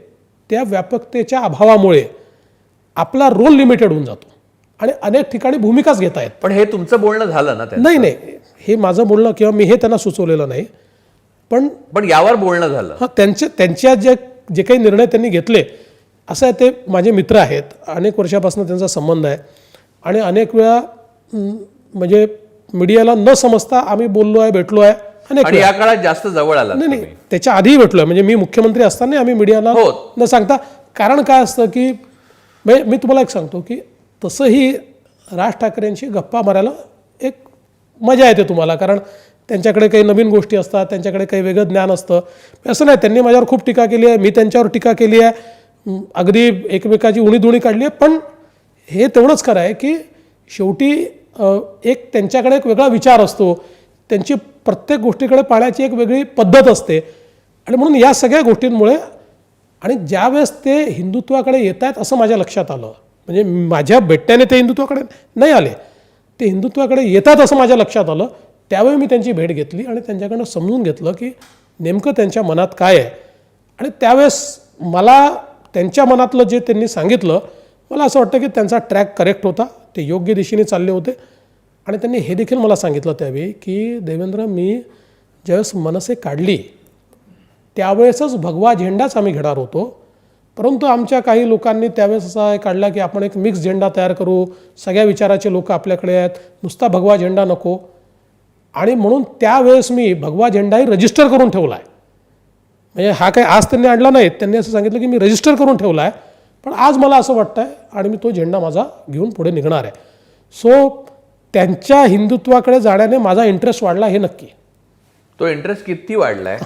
त्या व्यापकतेच्या अभावामुळे आपला रोल लिमिटेड होऊन जातो आणि अनेक ठिकाणी भूमिकाच घेता येत. पण हे तुमचं बोलणं झालं ना? नाही, हे माझं बोलणं किंवा मी हे त्यांना सुचवलेलं नाही, पण यावर बोलणं झालं. हां, त्यांच्या जे काही निर्णय त्यांनी घेतले, असं आहे ते माझे मित्र आहेत, अनेक वर्षापासून त्यांचा संबंध आहे आणि अनेक वेळा म्हणजे मीडियाला न समजता आम्ही बोललो आहे, भेटलो आहे अनेक आणि या काळात जास्त जवळ आला. नाही, त्याच्या आधीही भेटलोय. म्हणजे मी मुख्यमंत्री असताना आम्ही मीडियाला न सांगता, कारण काय असतं की मी तुम्हाला एक सांगतो की तसंही राज ठाकरेंशी गप्पा मारायला एक मजा येते तुम्हाला, कारण त्यांच्याकडे काही नवीन गोष्टी असतात, त्यांच्याकडे काही वेगळं ज्ञान असतं. असं नाही त्यांनी माझ्यावर खूप टीका केली आहे, मी त्यांच्यावर टीका केली आहे, अगदी एकमेकाची उणीधुणी काढली आहे. पण हे तेवढंच खरं आहे की शेवटी एक त्यांच्याकडे एक वेगळा विचार असतो, त्यांची प्रत्येक गोष्टीकडे पाहण्याची एक वेगळी पद्धत असते आणि म्हणून या सगळ्या गोष्टींमुळे आणि ज्यावेळेस ते हिंदुत्वाकडे येत आहेत असं माझ्या लक्षात आलं, म्हणजे माझ्या भेटण्याने ते हिंदुत्वाकडे नाही आले, ते हिंदुत्वाकडे येतात असं माझ्या लक्षात आलं, त्यावेळी मी त्यांची भेट घेतली आणि त्यांच्याकडनं समजून घेतलं की नेमकं त्यांच्या मनात काय आहे. आणि त्यावेळेस मला त्यांच्या मनातलं जे त्यांनी सांगितलं, मला असं वाटतं की त्यांचा ट्रॅक करेक्ट होता, ते योग्य दिशेने चालले होते. आणि त्यांनी हे देखील मला सांगितलं त्यावेळी की देवेंद्र, मी ज्यावेळेस मनसे काढली त्यावेळेसच भगवा झेंडाच आम्ही घेणार होतो, परंतु आमच्या काही लोकांनी त्यावेळेस असा काढला की आपण एक मिक्स झेंडा तयार करू, सगळ्या विचाराचे लोक आपल्याकडे आहेत, नुसता भगवा झेंडा नको. आणि म्हणून त्यावेळेस मी भगवा झेंडाही रजिस्टर करून ठेवला आहे. म्हणजे हा काही आज त्यांनी आणला नाही, त्यांनी असं सांगितलं की मी रजिस्टर करून ठेवला आहे, पण आज मला असं वाटतं आहे आणि मी तो झेंडा माझा घेऊन पुढे निघणार आहे. सो त्यांच्या हिंदुत्वाकडे जाण्याने माझा इंटरेस्ट वाढला हे नक्की. तो इंटरेस्ट किती वाढलाय?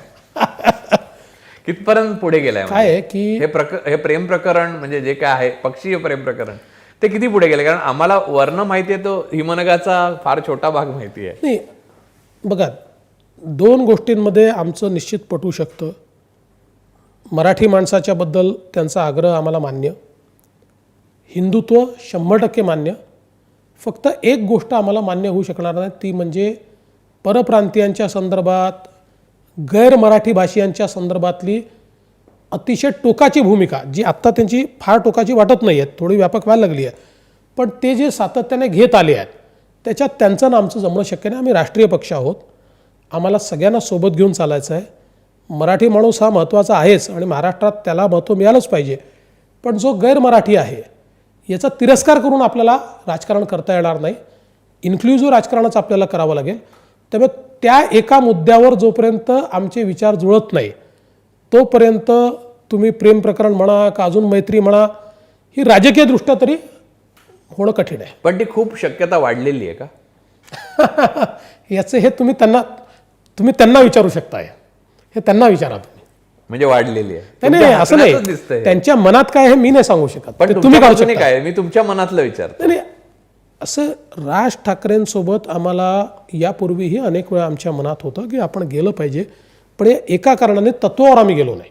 कितपर्यंत पुढे गेलाय? काय आहे की हे प्रेम प्रकरण म्हणजे जे काय आहे पक्षीय प्रेम प्रकरण ते किती पुढे गेले? कारण आम्हाला वर्ण माहिती आहे, तो हिमनगाचा फार छोटा भाग माहिती आहे. नाही, बघा, दोन गोष्टींमध्ये आमचं निश्चित पटू शकतं. मराठी माणसाच्या बद्दल त्यांचा आग्रह आम्हाला मान्य, हिंदुत्व 100% मान्य. फक्त एक गोष्ट आम्हाला मान्य होऊ शकणार नाही, ती म्हणजे परप्रांतीयांच्या संदर्भात, गैर मराठी भाषीयांच्या संदर्भातली अतिशय टोकाची भूमिका, जी आत्ता त्यांची फार टोकाची वाटत नाही आहेत, थोडी व्यापक व्हायला लागली आहे, पण ते जे सातत्याने घेत आले आहेत त्याच्यात त्यांचं ना आमचं जमणं शक्य नाही. आम्ही राष्ट्रीय पक्ष आहोत, आम्हाला सगळ्यांना सोबत घेऊन चालायचं आहे. मराठी माणूस हा महत्त्वाचा आहेच आणि महाराष्ट्रात त्याला महत्त्व मिळालंच पाहिजे, पण जो गैर मराठी आहे याचा तिरस्कार करून आपल्याला राजकारण करता येणार नाही. इन्क्लुझिव्ह राजकारणच आपल्याला करावं लागेल. त्यामुळे त्या एका मुद्द्यावर जोपर्यंत आमचे विचार जुळत नाही तोपर्यंत तुम्ही प्रेम प्रकरण म्हणा का अजून मैत्री म्हणा, ही राजकीयदृष्ट्या तरी होणं कठीण आहे. पण ती खूप शक्यता वाढलेली आहे का? याचे हे तुम्ही त्यांना विचारू शकताय, हे त्यांना विचारा तुम्ही. म्हणजे वाढलेली आहे? नाही नाही, असं नाही, दिसतंय. त्यांच्या मनात काय हे मी नाही सांगू शकत, पण ते तुम्ही काढू तुमच्या शकता. काय, मी तुमच्या मनातलं विचारतो. नाही असं राज ठाकरेंसोबत आम्हाला यापूर्वीही अनेक वेळा आमच्या मनात होतं की आपण गेलं पाहिजे, पण या एका कारणाने तत्वावर आम्ही गेलो नाही.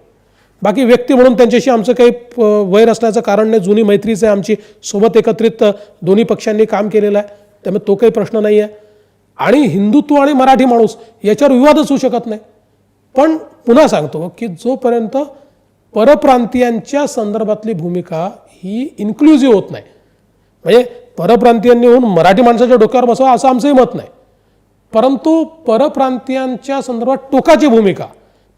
बाकी व्यक्ती म्हणून त्यांच्याशी आमचं काही वैर असण्याचं कारण नाही. जुनी मैत्रीच आहे आमची, सोबत एकत्रित दोन्ही पक्षांनी काम केलेलं आहे, त्यामुळे तो काही प्रश्न नाही आहे. आणि हिंदुत्व आणि मराठी माणूस याच्यावर विवादच होऊ शकत नाही. पण पुन्हा सांगतो की जोपर्यंत परप्रांतीयांच्या संदर्भातली भूमिका ही इन्क्लुझिव्ह होत नाही, म्हणजे परप्रांतीयांनी होऊन मराठी माणसाच्या डोक्यावर बसवा असं आमचंही मत नाही, परंतु परप्रांतीयांच्या संदर्भात टोकाची भूमिका,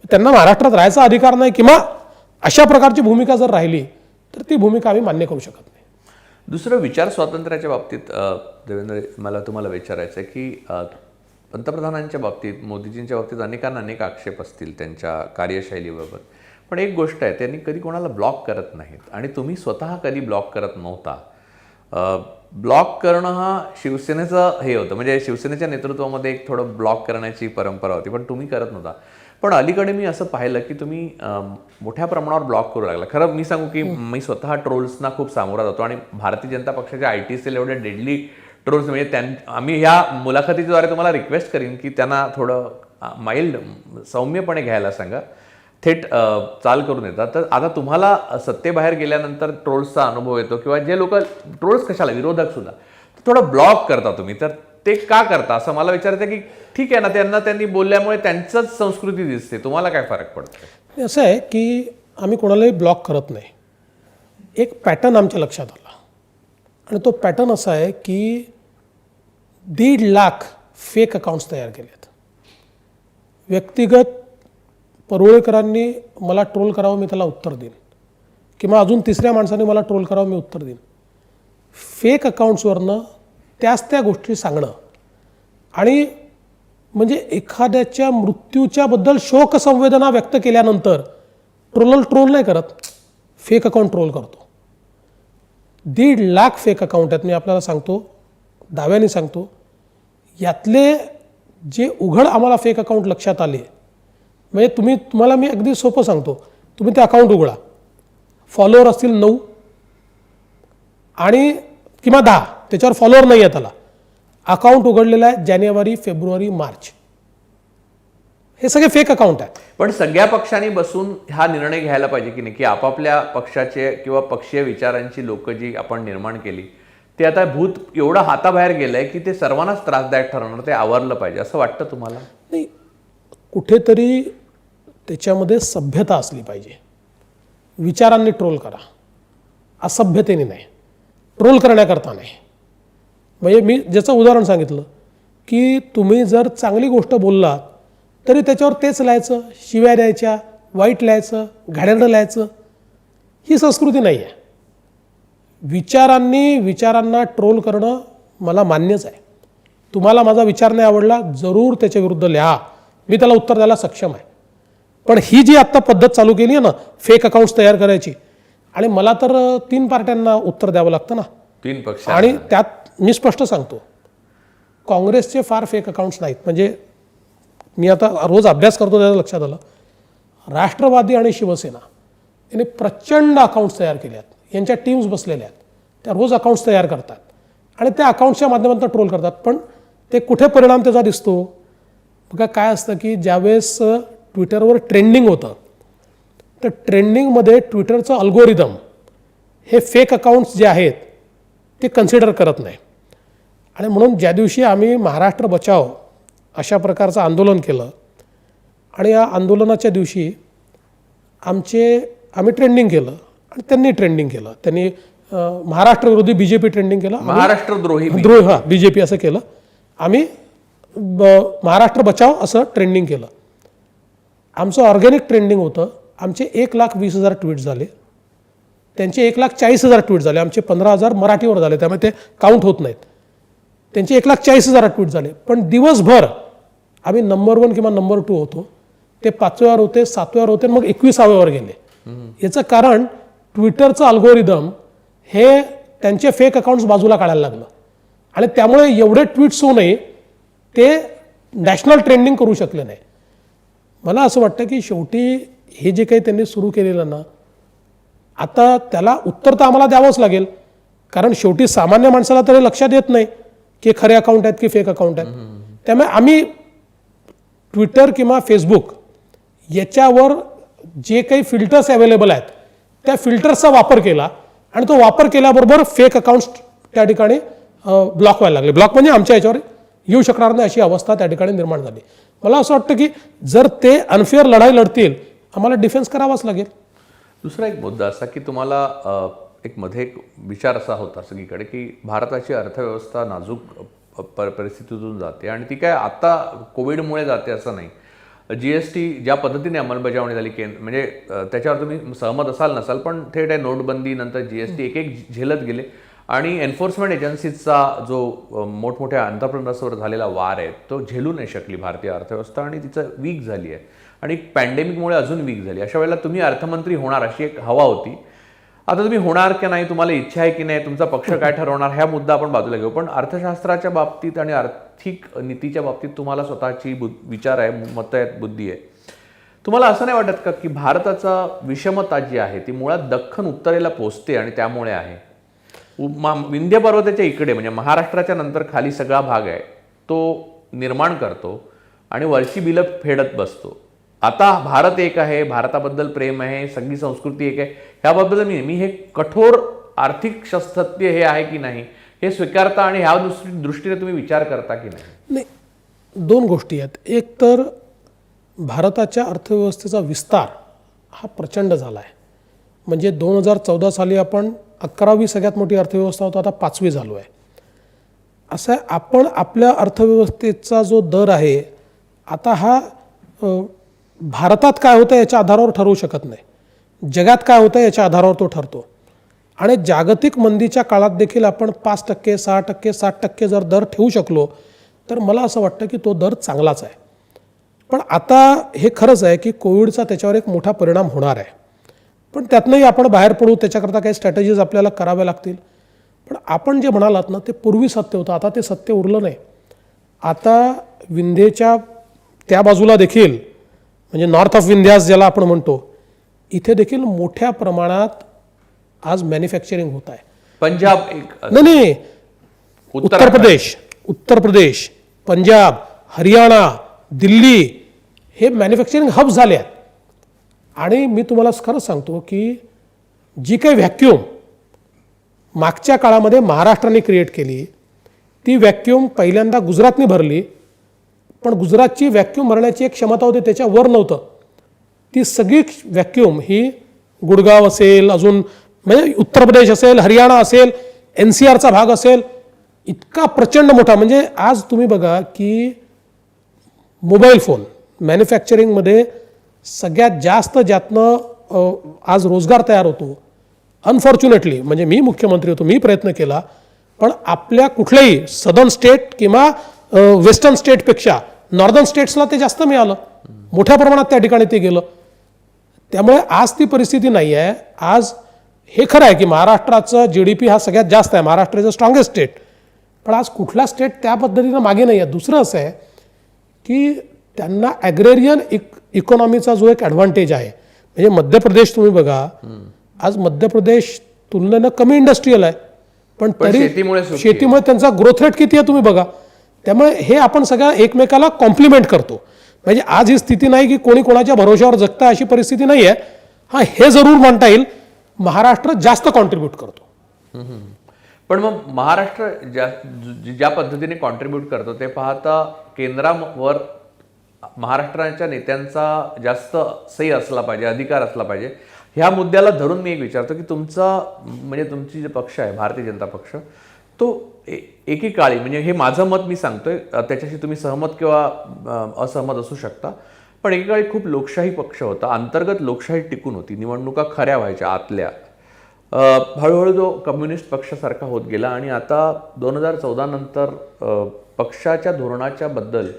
त्यांना महाराष्ट्रात राहायचा अधिकार नाही किंवा अशा प्रकारची भूमिका जर राहिली तर ती भूमिका आम्ही मान्य करू शकत नाही. दुसरं, विचार स्वातंत्र्याच्या बाबतीत देवेंद्र, मला तुम्हाला विचारायचं आहे की पंतप्रधानांच्या बाबतीत, मोदीजींच्या बाबतीत अनेकांना अनेक आक्षेप असतील त्यांच्या कार्यशैलीबाबत, पण एक गोष्ट आहे, त्यांनी कधी कोणाला ब्लॉक करत नाहीत आणि तुम्ही स्वतः कधी ब्लॉक करत नव्हता. ब्लॉक करणं हा शिवसेनेचं हे होतं, म्हणजे शिवसेनेच्या नेतृत्वामध्ये एक थोडं ब्लॉक करण्याची परंपरा होती, पण तुम्ही करत नव्हता. पण अलीकडे मी असं पाहिलं की तुम्ही मोठ्या प्रमाणावर ब्लॉक करू लागला. खरं मी सांगू की मी स्वतः ट्रोल्सना खूप सामोरा जातो आणि भारतीय जनता पक्षाच्या IT सेल एवढे डेडली ट्रोल्स, म्हणजे आम्ही ह्या मुलाखतीद्वारे तुम्हाला रिक्वेस्ट करीन की त्यांना थोडं माइल्ड सौम्यपणे घ्यायला सांगा, थेट चाल करून येतात. तर आता तुम्हाला सत्तेबाहेर गेल्यानंतर ट्रोल्सचा अनुभव येतो किंवा जे लोक ट्रोल्स कशाला, विरोधक सुद्धा थोडं ब्लॉक करता तुम्ही, तर ते का करता असं मला विचारायचं की ठीक आहे ना, त्यांनी बोलल्यामुळे त्यांचंच संस्कृती दिसते, तुम्हाला काय फरक पडतो? असं आहे की आम्ही कोणालाही ब्लॉक करत नाही. एक पॅटर्न आमच्या लक्षात आला आणि तो पॅटर्न असा आहे की 1.5 लाख फेक अकाउंट्स तयार केलेत. व्यक्तिगत परुळेकरांनी मला ट्रोल करावं, मी त्याला उत्तर देईन, किंवा अजून तिसऱ्या माणसाने मला ट्रोल करावं, मी उत्तर देईन. फेक अकाउंट्सवरनं त्या गोष्टी सांगणं आणि म्हणजे एखाद्याच्या मृत्यूच्याबद्दल शोकसंवेदना व्यक्त केल्यानंतर ट्रोल नाही करत, फेक अकाउंट ट्रोल करतो. 1.5 लाख फेक अकाउंट आहेत, मी आपल्याला सांगतो, दाव्याने सांगतो. यातले जे उघड आम्हाला फेक अकाउंट लक्षात आले, म्हणजे तुम्हाला मी अगदी सोपं सांगतो, तुम्ही ते अकाउंट उघडा, फॉलोअर असतील 9 आणि किंवा 10, त्याच्यावर फॉलोअर नाही आहे, त्याला अकाउंट उघडलेलं आहे जानेवारी, फेब्रुवारी, मार्च, हे सगळे फेक अकाउंट आहेत. पण सगळ्या पक्षांनी बसून हा निर्णय घ्यायला पाहिजे की नाही की आपापल्या पक्षाचे किंवा पक्षीय विचारांची लोक जी आपण निर्माण केली ते आता भूत एवढं हाताबाहेर गेलंय की ते सर्वांनाच त्रासदायक ठरवणार, ते आवरलं पाहिजे असं वाटतं तुम्हाला? नाही, कुठेतरी त्याच्यामध्ये सभ्यता असली पाहिजे. विचारांनी ट्रोल करा, असभ्यतेने नाही, ट्रोल करण्याकरता नाही. म्हणजे मी ज्याचं उदाहरण सांगितलं की तुम्ही जर चांगली गोष्ट बोललात तरी त्याच्यावर तेच लिहायचं, शिव्या द्यायच्या, वाईट लिहायचं, घाणेरडं लिहायचं, ही संस्कृती नाही आहे. विचारांना ट्रोल करणं मला मान्यच आहे. तुम्हाला माझा विचार नाही आवडला, जरूर त्याच्या विरुद्ध लिहा, मी त्याला उत्तर द्यायला सक्षम आहे. पण ही जी आत्ता पद्धत चालू केली आहे ना, फेक अकाउंट्स तयार करायची, आणि मला तर 3 पार्ट्यांना उत्तर द्यावं लागतं ना, 3 पक्ष, आणि त्यात मी स्पष्ट सांगतो, काँग्रेसचे फार फेक अकाउंट्स नाहीत. म्हणजे मी आता रोज अभ्यास करतो, त्याचं लक्षात आलं, राष्ट्रवादी आणि शिवसेना यांनी प्रचंड अकाउंट्स तयार केले आहेत, यांच्या टीम्स बसलेल्या आहेत, त्या रोज अकाउंट्स तयार करतात आणि त्या अकाउंट्सच्या माध्यमातून ट्रोल करतात. पण ते कुठे परिणाम त्याचा दिसतो बघा. काय असतं की ज्यावेळेस ट्विटरवर ट्रेंडिंग होतं, तर ट्रेंडिंगमध्ये ट्विटरचं अल्गोरिदम हे फेक अकाउंट्स जे आहेत ते कन्सिडर करत नाही. आणि म्हणून ज्या दिवशी आम्ही महाराष्ट्र बचाव अशा प्रकारचं आंदोलन केलं आणि या आंदोलनाच्या दिवशी आम्ही ट्रेंडिंग केलं आणि त्यांनी ट्रेंडिंग केलं. त्यांनी महाराष्ट्र विरोधी BJP ट्रेंडिंग केलं, महाराष्ट्रद्रोही BJP असं केलं. आम्ही महाराष्ट्र बचाव असं ट्रेंडिंग केलं. आमचं ऑर्गॅनिक ट्रेंडिंग होतं. आमचे 1,20,000 ट्विट झाले, त्यांचे 1,40,000 ट्विट झाले, आमचे 15,000 मराठीवर झाले, त्यामुळे ते काउंट होत नाहीत. त्यांचे 1,40,000 ट्विट झाले. पण दिवसभर आम्ही नंबर 1 किंवा नंबर 2 होतो. ते 5व्यावर होते, 7व्यावर होते, मग 21व्यावर गेले. याचं कारण ट्विटरचं अल्गोरिदम हे त्यांचे फेक अकाउंट्स बाजूला काढायला लागलं आणि त्यामुळे एवढे ट्विट्स होऊनही ते नॅशनल ट्रेंडिंग करू शकले नाही. मला असं वाटतं की शेवटी हे जे काही त्यांनी सुरू केलेलं ना, आता त्याला उत्तर तर आम्हाला द्यावंच लागेल, कारण शेवटी सामान्य माणसाला तरी लक्षात येत नाही की खरे अकाउंट आहेत की फेक अकाउंट आहेत. त्यामुळे आम्ही ट्विटर किंवा फेसबुक याच्यावर जे काही फिल्टर्स अवेलेबल आहेत त्या फिल्टर्सचा वापर केला आणि तो वापर केल्याबरोबर फेक अकाउंट्स त्या ठिकाणी ब्लॉक व्हायला लागले. ब्लॉक म्हणजे आमच्या याच्यावर येऊ शकणार नाही अशी अवस्था त्या ठिकाणी निर्माण झाली. मला असं वाटतं की जर ते अनफेअर लढाई लढतील आम्हाला डिफेन्स करावाच लागेल. दुसरा एक मुद्दा असा की तुम्हाला मध्ये एक विचार असा होता सगळीकडे की भारताची अर्थव्यवस्था नाजूक परिस्थितीतून जाते आणि ती काय आता कोविडमुळे जाते असं नाही. GST ज्या पद्धतीने अंमलबजावणी झाली म्हणजे त्याच्यावर तुम्ही सहमत असाल नसाल, पण थेट आहे नोटबंदी नंतर GST एक झेलत गेले आणि एन्फोर्समेंट एजन्सीजचा जो मोठमोठ्या एंटरप्रेनर्सवर झालेला वार आहे तो झेलू नाही शकली भारतीय अर्थव्यवस्था आणि तिचं वीक झाली आहे आणि पॅन्डेमिकमुळे अजून वीक झाली. अशा वेळेला तुम्ही अर्थमंत्री होणार अशी एक हवा होती. आता तुम्ही होणार की नाही, तुम्हाला इच्छा आहे की नाही, तुमचा पक्ष काय ठरवणार हा मुद्दा आपण बाजूला घेऊ, पण अर्थशास्त्राच्या बाबतीत आणि आर्थिक नीतीच्या बाबतीत तुम्हाला स्वतःची विचार आहे, मतं आहेत, बुद्धी आहे. तुम्हाला असं नाही वाटत का की भारताचा विषमता जी आहे ती मुळात दख्खन उत्तरेला पोचते आणि त्यामुळे आहे. विंध्य पर्वताच्या इकडे म्हणजे महाराष्ट्राच्या नंतर खाली सगळा भाग आहे तो निर्माण करतो आणि वरची बिलं फेडत बसतो. आता भारत एक आहे, भारताबद्दल प्रेम आहे, सगळी संस्कृती एक आहे, ह्याबद्दल मी हे कठोर आर्थिक सत्य हे आहे की नाही हे स्वीकारता आणि ह्या दृष्टीने तुम्ही विचार करता की नाही? नाही, दोन गोष्टी आहेत. एक तर भारताच्या अर्थव्यवस्थेचा विस्तार हा प्रचंड झाला आहे. म्हणजे 2014 साली आपण 11वी सगळ्यात मोठी अर्थव्यवस्था होता, आता 5वी झालो आहे. असं आहे, आपण आपल्या अर्थव्यवस्थेचा जो दर आहे आता हा भारतात काय होतं याच्या आधारावर ठरवू शकत नाही, जगात काय होतं याच्या आधारावर तो ठरतो. आणि जागतिक मंदीच्या काळात देखील आपण 5%, 6%, 7% जर दर ठेवू शकलो तर मला असं वाटतं की तो दर चांगलाच आहे. पण आता हे खरंच आहे की कोविडचा त्याच्यावर एक मोठा परिणाम होणार आहे, पण त्यातनंही आपण बाहेर पडू, त्याच्याकरता काही स्ट्रॅटेजीज आपल्याला कराव्या लागतील. पण आपण जे म्हणालात ना ते पूर्वी सत्य होतं, आता ते सत्य उरलं नाही. आता विंध्येच्या त्या बाजूला देखील म्हणजे नॉर्थ ऑफ विंध्याज ज्याला आपण म्हणतो, इथे देखील मोठ्या प्रमाणात आज मॅन्युफॅक्चरिंग होत आहे. पंजाब नाही, उत्तर प्रदेश, पंजाब, हरियाणा, दिल्ली हे मॅन्युफॅक्चरिंग हब झाले आहेत. आणि मी तुम्हाला खरंच सांगतो की जी काही व्हॅक्यूम मागच्या काळामध्ये महाराष्ट्राने क्रिएट केली ती व्हॅक्यूम पहिल्यांदा गुजरातने भरली, पण गुजरातची व्हॅक्यूम भरण्याची एक क्षमता होती त्याच्यावर नव्हतं. ती सगळी व्हॅक्यूम ही गुडगाव असेल, अजून म्हणजे उत्तर प्रदेश असेल, हरियाणा असेल, NCRचा भाग असेल, इतका प्रचंड मोठा. म्हणजे आज तुम्ही बघा की मोबाईल फोन मॅन्युफॅक्चरिंगमध्ये सगळ्यात जास्त ज्यातनं आज रोजगार तयार होतो. अनफॉर्च्युनेटली म्हणजे मी मुख्यमंत्री होतो, मी प्रयत्न केला, पण आपल्या कुठल्याही सदर्न स्टेट किंवा वेस्टर्न स्टेटपेक्षा नॉर्दर्न स्टेट्सला ते जास्त मिळालं, मोठ्या प्रमाणात त्या ठिकाणी ते गेलं. त्यामुळे आज ती परिस्थिती नाही आहे. आज हे खरं आहे की महाराष्ट्राचा GDP हा सगळ्यात जास्त आहे, Maharashtra is a strongest state, पण आज कुठला स्टेट त्या पद्धतीनं मागे नाही आहे. दुसरं असं आहे की त्यांना ॲग्रेरियन इकॉनॉमीचा जो एक ॲडव्हान्टेज आहे, म्हणजे मध्य प्रदेश तुम्ही बघा, आज मध्य प्रदेश तुलनेनं कमी इंडस्ट्रीयल आहे, पण तरी शेतीमुळे त्यांचा ग्रोथ रेट किती आहे तुम्ही बघा. त्यामुळे हे आपण सगळ्या एकमेकाला कॉम्प्लिमेंट करतो. म्हणजे आज ही स्थिती नाही की कोणी कोणाच्या भरोश्यावर जगता, अशी परिस्थिती नाही आहे. हां, हे जरूर म्हणता येईल महाराष्ट्र जास्त कॉन्ट्रीब्यूट करतो. पण मग महाराष्ट्र ज्या पद्धतीने कॉन्ट्रीब्यूट करतो ते पाहता केंद्रावर महाराष्ट्राच्या नेत्यांचा जास्त सही असला पाहिजे, अधिकार असला पाहिजे. ह्या मुद्द्याला धरून मी एक विचारतो की तुमचा म्हणजे तुमची जे पक्ष आहे भारतीय जनता पक्ष तो एकेकाळी म्हणजे हे माझं मत मी सांगतोय, त्याच्याशी तुम्ही सहमत किंवा असहमत असू शकता, पण एकेकाळी खूप लोकशाही पक्ष होता, अंतर्गत लोकशाही टिकून होती, निवडणुका खऱ्या व्हायच्या आतल्या. हळूहळू जो कम्युनिस्ट पक्षासारखा होत गेला आणि आता 2014 नंतर पक्षाच्या धोरणाच्या बद्दल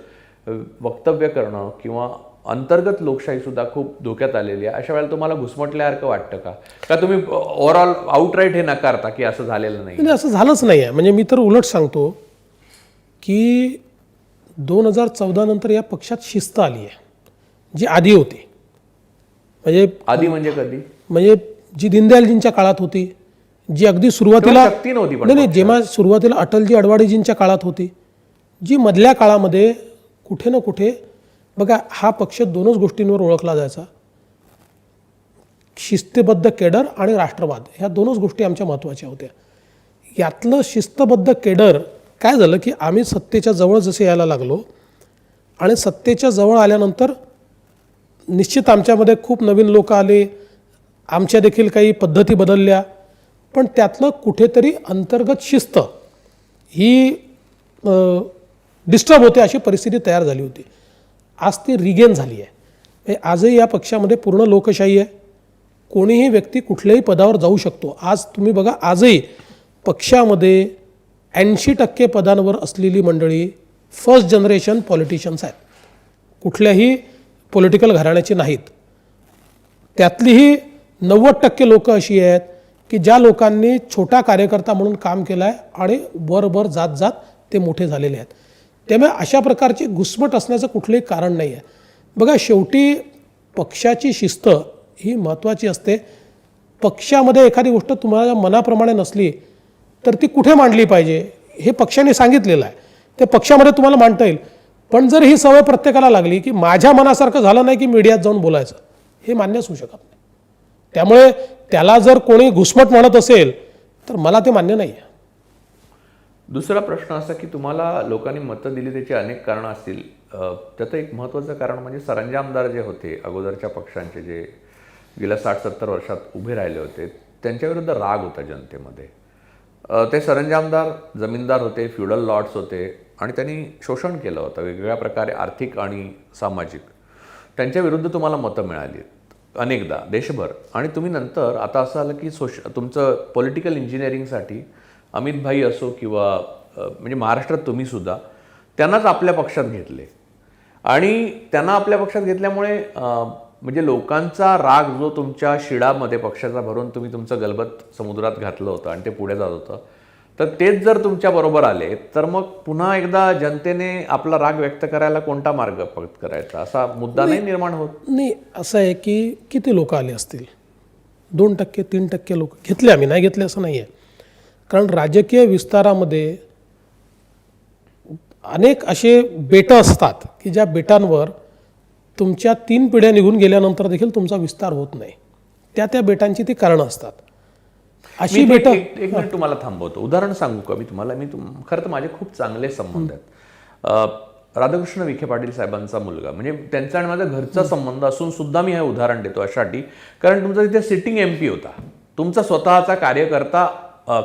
वक्तव्य करणं किंवा अंतर्गत लोकशाही सुद्धा खूप धोक्यात आलेली आहे. अशा वेळेला तुम्हाला घुसमटल्यासारखं वाटतं का तुम्ही ओव्हरऑल आउटराईट हे नकारता की असं झालेलं नाही? म्हणजे असं झालंच नाही आहे. म्हणजे मी तर उलट सांगतो की 2014 नंतर या पक्षात शिस्त आली आहे जी आधी होती. आधी म्हणजे कधी? म्हणजे जी दीनदयालजींच्या काळात होती, जी अगदी सुरुवातीला शक्ती नव्हती, नाही जेव्हा सुरुवातीला अटलजी अडवाणीजींच्या काळात होती, जी मधल्या काळामध्ये कुठे ना कुठे बघा हा पक्ष दोनच गोष्टींवर ओळखला जायचा, शिस्तबद्ध केडर आणि राष्ट्रवाद. ह्या दोनच गोष्टी आमच्या महत्त्वाच्या होत्या. यातलं शिस्तबद्ध केडर काय झालं की आम्ही सत्तेच्या जवळ जसे यायला लागलो आणि सत्तेच्या जवळ आल्यानंतर निश्चित आमच्यामध्ये खूप नवीन लोक आले, आमच्या देखील काही पद्धती बदलल्या, पण त्यातलं कुठेतरी अंतर्गत शिस्त ही डिस्टर्ब होते अशी परिस्थिती तयार झाली होती. आज ती रिगेन झाली आहे. आजही या पक्षामध्ये पूर्ण लोकशाही आहे. कोणीही व्यक्ती कुठल्याही पदावर जाऊ शकतो. आज तुम्ही बघा आजही पक्षामध्ये 80% पदांवर असलेली मंडळी फर्स्ट जनरेशन पॉलिटिशियन्स आहेत, कुठल्याही पॉलिटिकल घराण्याची नाहीत. त्यातलीही 90% लोकं अशी आहेत की ज्या लोकांनी छोटा कार्यकर्ता म्हणून काम केलं आहे आणि वर जात जात ते मोठे झालेले आहेत. त्यामुळे अशा प्रकारची घुसमट असण्याचं कुठलंही कारण नाही आहे. बघा शेवटी पक्षाची शिस्त ही महत्त्वाची असते. पक्षामध्ये एखादी गोष्ट तुम्हाला मनाप्रमाणे नसली तर ती कुठे मांडली पाहिजे हे पक्षाने सांगितलेलं आहे, ते पक्षामध्ये तुम्हाला मांडता येईल. पण जर ही सवय प्रत्येकाला लागली की माझ्या मनासारखं झालं नाही की मीडियात जाऊन बोलायचं, हे मान्यच होऊ शकत नाही. त्यामुळे त्याला जर कोणी घुसमट म्हणत असेल तर मला ते मान्य नाही आहे. दुसरा प्रश्न असा की तुम्हाला लोकांनी मतं दिली त्याची अनेक कारणं असतील. त्याचं एक महत्त्वाचं कारण म्हणजे सरंजामदार जे होते अगोदरच्या पक्षांचे, जे गेल्या 60-70 वर्षात उभे राहिले होते, त्यांच्याविरुद्ध राग होता जनतेमध्ये. ते सरंजामदार जमीनदार होते, फ्युडल लॉर्ड्स होते आणि त्यांनी शोषण केलं होतं वेगवेगळ्या प्रकारे, आर्थिक आणि सामाजिक. त्यांच्याविरुद्ध तुम्हाला मतं मिळाली अनेकदा देशभर. आणि तुम्ही नंतर आता असं आलं की तुमचं पॉलिटिकल इंजिनिअरिंगसाठी अमित भाई असो किंवा म्हणजे महाराष्ट्रात तुम्ही सुद्धा त्यांनाच आपल्या पक्षात घेतले आणि त्यांना आपल्या पक्षात घेतल्यामुळे म्हणजे लोकांचा राग जो तुमच्या शिडामध्ये पक्षाचा भरून तुम्ही तुमचं गलबत समुद्रात घातलं होतं आणि ते पुढे जात होतं, तर तेच जर तुमच्या बरोबर आले तर मग पुन्हा एकदा जनतेने आपला राग व्यक्त करायला कोणता मार्ग करायचा असा मुद्दा नाही निर्माण होत? नाही, असं आहे की किती लोक आले असतील, 2%, 3% लोक घेतले, आम्ही नाही घेतले असं नाही आहे. कारण राजकीय विस्तारामध्ये अनेक असे बेटं असतात की ज्या बेटांवर तुमच्या 3 पिढ्या निघून गेल्यानंतर देखील तुमचा विस्तार होत नाही. त्या बेटांची ती कारणं असतात. अशी बेटं. एक मिनिट तुम्हाला थांबवतो, उदाहरण सांगू का मी तुम्हाला? खरं तर माझे खूप चांगले संबंध आहेत. राधाकृष्ण विखे पाटील साहेबांचा मुलगा, म्हणजे त्यांचा आणि माझा घरचा संबंध असून सुद्धा मी हे उदाहरण देतो अशासाठी, कारण तुमचा तिथे सिटिंग MP होता, तुमचा स्वतःचा कार्यकर्ता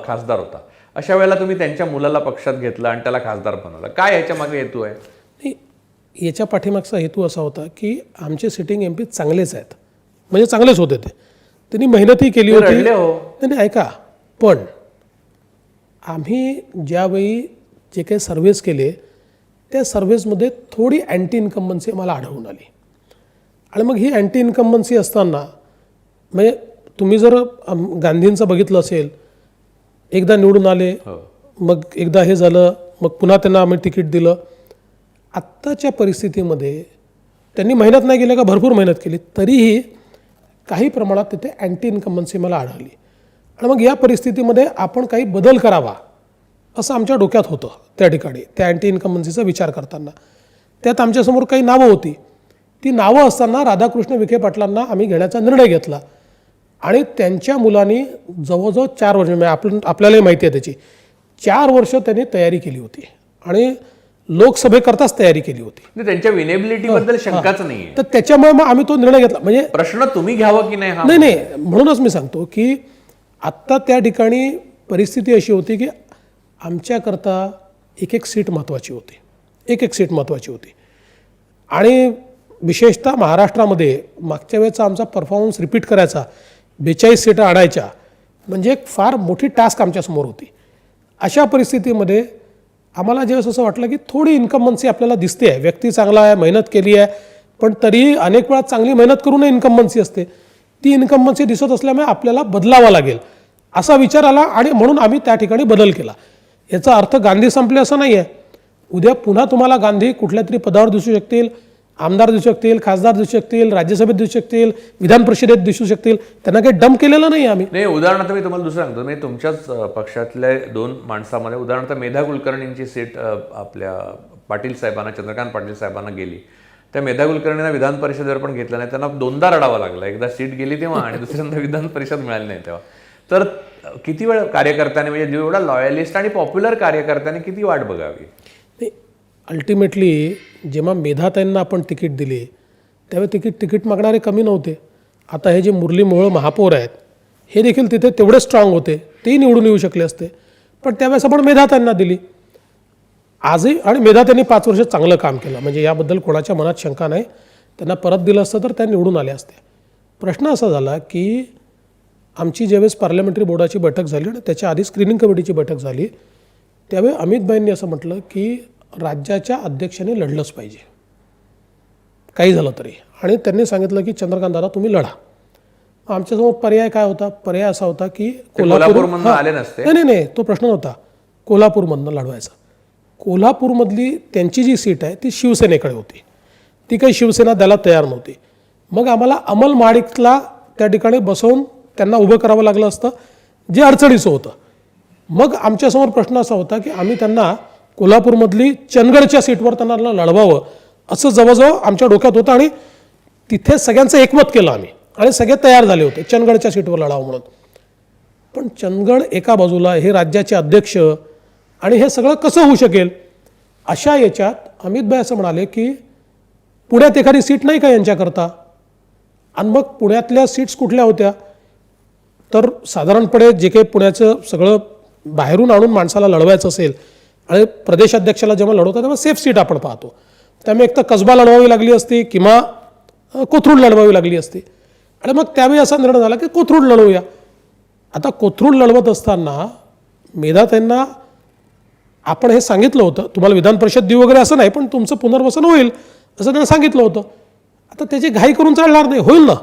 खासदार होता. अशा वेळेला तुम्ही त्यांच्या मुलाला पक्षात घेतलं आणि त्याला खासदार बनवलं. काय याच्या मागे हेतू आहे? याच्या पाठीमागचा हेतू असा होता की आमचे सिटिंग MP चांगलेच आहेत, म्हणजे चांगलेच होते. त्यांनी मेहनतही केली होती. नाही ऐका, पण आम्ही ज्यावेळी जे काही सर्व्हेस केले त्या सर्व्हेसमध्ये थोडी अँटी इन्कम्बन्सी मला आढळून आली. आणि मग ही अँटी इन्कम्बन्सी असताना म्हणजे तुम्ही जर गांधींचं बघितलं असेल, एकदा निवडून आले, मग एकदा हे झालं, मग पुन्हा त्यांना आम्ही तिकीट दिलं. आत्ताच्या परिस्थितीमध्ये त्यांनी मेहनत नाही केली का, भरपूर मेहनत केली, तरीही काही प्रमाणात तिथे अँटी इन्कम्बन्सी मला आढळली. आणि मग या परिस्थितीमध्ये आपण काही बदल करावा असं आमच्या डोक्यात होतं त्या ठिकाणी, त्या अँटी इन्कम्बन्सीचा विचार करताना. त्यात आमच्यासमोर काही नावं होती. ती नावं असताना राधाकृष्ण विखे पाटलांना आम्ही घेण्याचा निर्णय घेतला आणि त्यांच्या मुलांनी जवळजवळ 4 वर्ष म्हणजे आपल्यालाही माहिती आहे त्याची 4 वर्ष त्यांनी तयारी केली होती आणि लोकसभेकरताच तयारी केली होती. म्हणजे त्यांच्या विनेबिलिटी बद्दल शंकाच नाहीये. तर त्याच्यामुळे मग आम्ही तो निर्णय घेतला. म्हणजे प्रश्न तुम्ही घ्यावं की नाही हा नाही म्हणूनच मी सांगतो की आत्ता त्या ठिकाणी परिस्थिती अशी होती की आमच्याकरता एक सीट महत्त्वाची होती, एक सीट महत्त्वाची होती. आणि विशेषतः महाराष्ट्रामध्ये मागच्या वेळेचा आमचा परफॉर्मन्स रिपीट करायचा, 42 सीटा आणायच्या, म्हणजे एक फार मोठी टास्क आमच्यासमोर होती. अशा परिस्थितीमध्ये आम्हाला ज्यावेळेस असं वाटलं की थोडी इन्कम्बन्सी आपल्याला दिसते आहे, व्यक्ती चांगला आहे, मेहनत केली आहे, पण तरीही अनेक वेळा चांगली मेहनत करूनही इन्कम्बन्सी असते, ती इन्कम्बन्सी दिसत असल्यामुळे आपल्याला बदलावा लागेल असा विचार आला आणि म्हणून आम्ही त्या ठिकाणी बदल केला. याचा अर्थ गांधी संपले असं नाही आहे. उद्या पुन्हा तुम्हाला गांधी कुठल्या तरी पदावर दिसू शकतील, आमदार दिसू शकतील, खासदार दिसू शकतील, राज्यसभेत दिसू शकतील, विधान परिषदेत दिसू शकतील. त्यांना काही डंप केलेलं नाही आम्ही. नाही, उदाहरणार्थ मी तुम्हाला दुसरं सांगतो. म्हणजे तुमच्याच पक्षातल्या 2 माणसामध्ये उदाहरणार्थ मेधा कुलकर्णींची सीट आपल्या पाटील साहेबांना, चंद्रकांत पाटील साहेबांना गेली. त्या मेधा कुलकर्णींना विधान परिषदेवर पण घेतलं नाही, त्यांना 2दा रडावं लागलं. एकदा सीट गेली तेव्हा आणि दुसऱ्यांदा विधान परिषद मिळाली नाही तेव्हा. तर किती वेळ कार्यकर्त्यांनी, म्हणजे जेवढा लॉयलिस्ट आणि पॉप्युलर कार्यकर्त्यांनी किती वाट बघावी. अल्टिमेटली जेव्हा मेधाताईंना आपण तिकीट दिली त्यावेळी तिकीट मागणारे कमी नव्हते. आता हे जे मुरली मोहोळ महापौर आहेत हे देखील तिथे तेवढे स्ट्रॉंग होते, तेही निवडून येऊ शकले असते, पण त्यावेळेस आपण मेधाताईंना दिली. आजही आणि मेधाताईंनी 5 वर्ष चांगलं काम केलं, म्हणजे याबद्दल कोणाच्या मनात शंका नाही. त्यांना परत दिलं असतं तर त्या निवडून आल्या असत्या. प्रश्न असा झाला की आमची ज्यावेळेस पार्लमेंटरी बोर्डाची बैठक झाली आणि त्याच्या आधी स्क्रीनिंग कमिटीची बैठक झाली, त्यावेळी अमितभाईंनी असं म्हटलं की राज्याच्या अध्यक्षांनी लढलंच पाहिजे काही झालं तरी. आणि त्यांनी सांगितलं की चंद्रकांत दादा तुम्ही लढा. आमच्यासमोर पर्याय काय होता? पर्याय असा होता की कोल्हापूरमधून आले नसते. नाही, तो प्रश्न नव्हता. कोल्हापूरमधनं लढवायचा. कोल्हापूरमधली त्यांची जी सीट आहे ती शिवसेनेकडे होती, ती काही शिवसेना द्यायला तयार नव्हती. मग आम्हाला अमल महाडिकला त्या ठिकाणी बसवून त्यांना उभं करावं लागलं असतं, जे अडचणीचं होतं. मग आमच्यासमोर प्रश्न असा होता की आम्ही त्यांना कोल्हापूरमधली चंदगडच्या सीटवर त्यांना लढवावं असं जवळजवळ आमच्या डोक्यात होतं. आणि तिथे सगळ्यांचं एकमत केलं आम्ही आणि सगळे तयार झाले होते चंदगडच्या सीटवर लढावं म्हणून. पण चंदगड एका बाजूला, हे राज्याचे अध्यक्ष, आणि हे सगळं कसं होऊ शकेल? अशा याच्यात अमितभाई असं म्हणाले की पुण्यात एखादी सीट नाही का यांच्याकरता? आणि मग पुण्यातल्या सीट्स कुठल्या होत्या? तर साधारणपणे जे काही पुण्याचं सगळं बाहेरून आणून माणसाला लढवायचं असेल आणि प्रदेशाध्यक्षाला जेव्हा लढवतात तेव्हा सेफ सीट आपण पाहतो. त्यामुळे एक तर कसबा लढवावी लागली असती किंवा कोथरूड लढवावी लागली असती. आणि मग त्यावेळी असा निर्णय झाला की कोथरूड लढवूया. आता कोथरूड लढवत असताना मेधाताईंना आपण हे सांगितलं होतं, तुम्हाला विधान परिषद देऊ वगैरे असं नाही, पण तुमचं पुनर्वसन होईल असं त्यांना सांगितलं होतं. आता त्याची घाई करून चालणार नाही, होईल ना.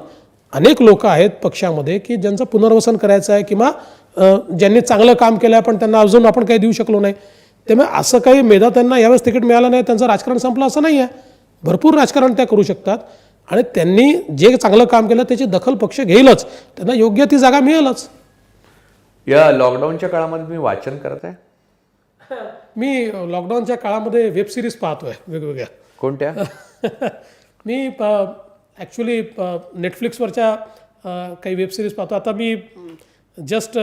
अनेक लोक आहेत पक्षामध्ये की ज्यांचं पुनर्वसन करायचं आहे किंवा ज्यांनी चांगलं काम केलं आहे पण त्यांना अजून आपण काही देऊ शकलो नाही. त्यामुळे असं काही मेधाताईंना यावेळेस तिकीट मिळालं नाही, त्यांचं राजकारण संपलं असं नाही आहे. भरपूर राजकारण त्या करू शकतात आणि त्यांनी जे चांगलं काम केलं त्याची दखल पक्ष घेईलच, त्यांना योग्य ती जागा मिळेलच. या लॉकडाऊनच्या काळामध्ये तुम्ही वाचन करत आहे? मी लॉकडाऊनच्या काळामध्ये वेब सिरीज पाहतोय वेगवेगळ्या. कोणत्या? मी ॲक्च्युली नेटफ्लिक्सवरच्या काही वेब सिरीज पाहतो. आता मी जस्ट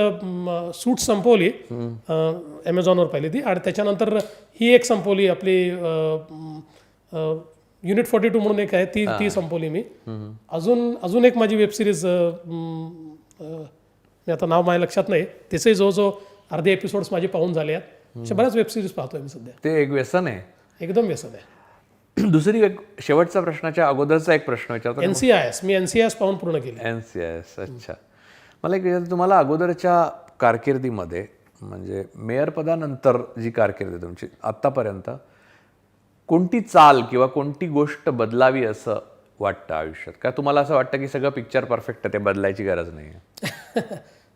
सूट संपवली, ॲमेझॉनवर पाहिली ती, आणि त्याच्यानंतर ही एक संपवली आपली युनिट 42 म्हणून एक आहे, ती संपवली मी. अजून एक माझी वेब सिरीज, मी आता नाव माझ्या लक्षात नाही, त्याचे जवळजवळ अर्धे एपिसोड्स माझे पाहून झाले आहेत. अशा बऱ्याच वेब सिरीज पाहतोय मी सध्या. ते एक व्यसन आहे, एकदम व्यसन आहे. दुसरी एक शेवटचा प्रश्नाच्या अगोदरचा एक प्रश्न विचारतो. NCIS मी NCIS पाहून पूर्ण केली. NCIS, अच्छा. मला एक विचारतो, तुम्हाला अगोदरच्या कारकिर्दीमध्ये, म्हणजे मेयर पदानंतर जी कारकीर्द आहे तुमची आत्तापर्यंत, कोणती चाल किंवा कोणती गोष्ट बदलावी असं वाटतं आयुष्यात? का तुम्हाला असं वाटतं की सगळं पिक्चर परफेक्ट आहे, ते बदलायची गरज नाही आहे?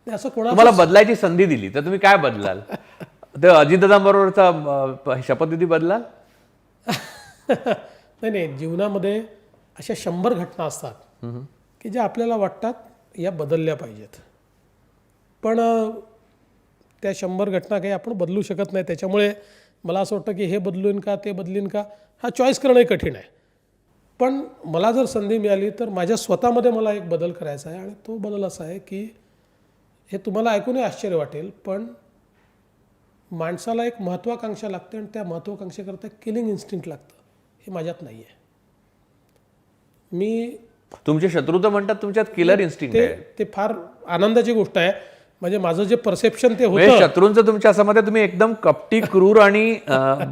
असं तुम्हाला बदलायची संधी दिली तर तुम्ही काय बदलाल? ते अजितदादांबरोबरचा शपथविधी बदलाल? नाही, जीवनामध्ये अशा 100 घटना असतात की ज्या आपल्याला वाटतात या बदलल्या पाहिजेत, पण त्या 100 घटना काही आपण बदलू शकत नाही. त्याच्यामुळे मला असं वाटतं की हे बदलून का ते बदलीन का, हा चॉईस करणंही कठीण आहे. पण मला जर संधी मिळाली तर माझ्या स्वतःमध्ये मला एक बदल करायचा आहे, आणि तो बदल असा आहे की हे तुम्हाला ऐकूनही आश्चर्य वाटेल, पण माणसाला एक महत्त्वाकांक्षा लागते आणि त्या महत्त्वाकांक्षेकरता किलिंग इन्स्टिंक्ट लागतं. हे माझ्यात नाही आहे. मी तुमचे शत्रू तर म्हणतात तुमच्यात किलर इन्स्टिंक्ट आहे. ते फार आनंदाची गोष्ट आहे. म्हणजे माझं जे परसेप्शन ते म्हणजे होतं, शत्रूंचं तुमच्या असं मत आहे, तुम्ही एकदम कपटी, क्रूर आणि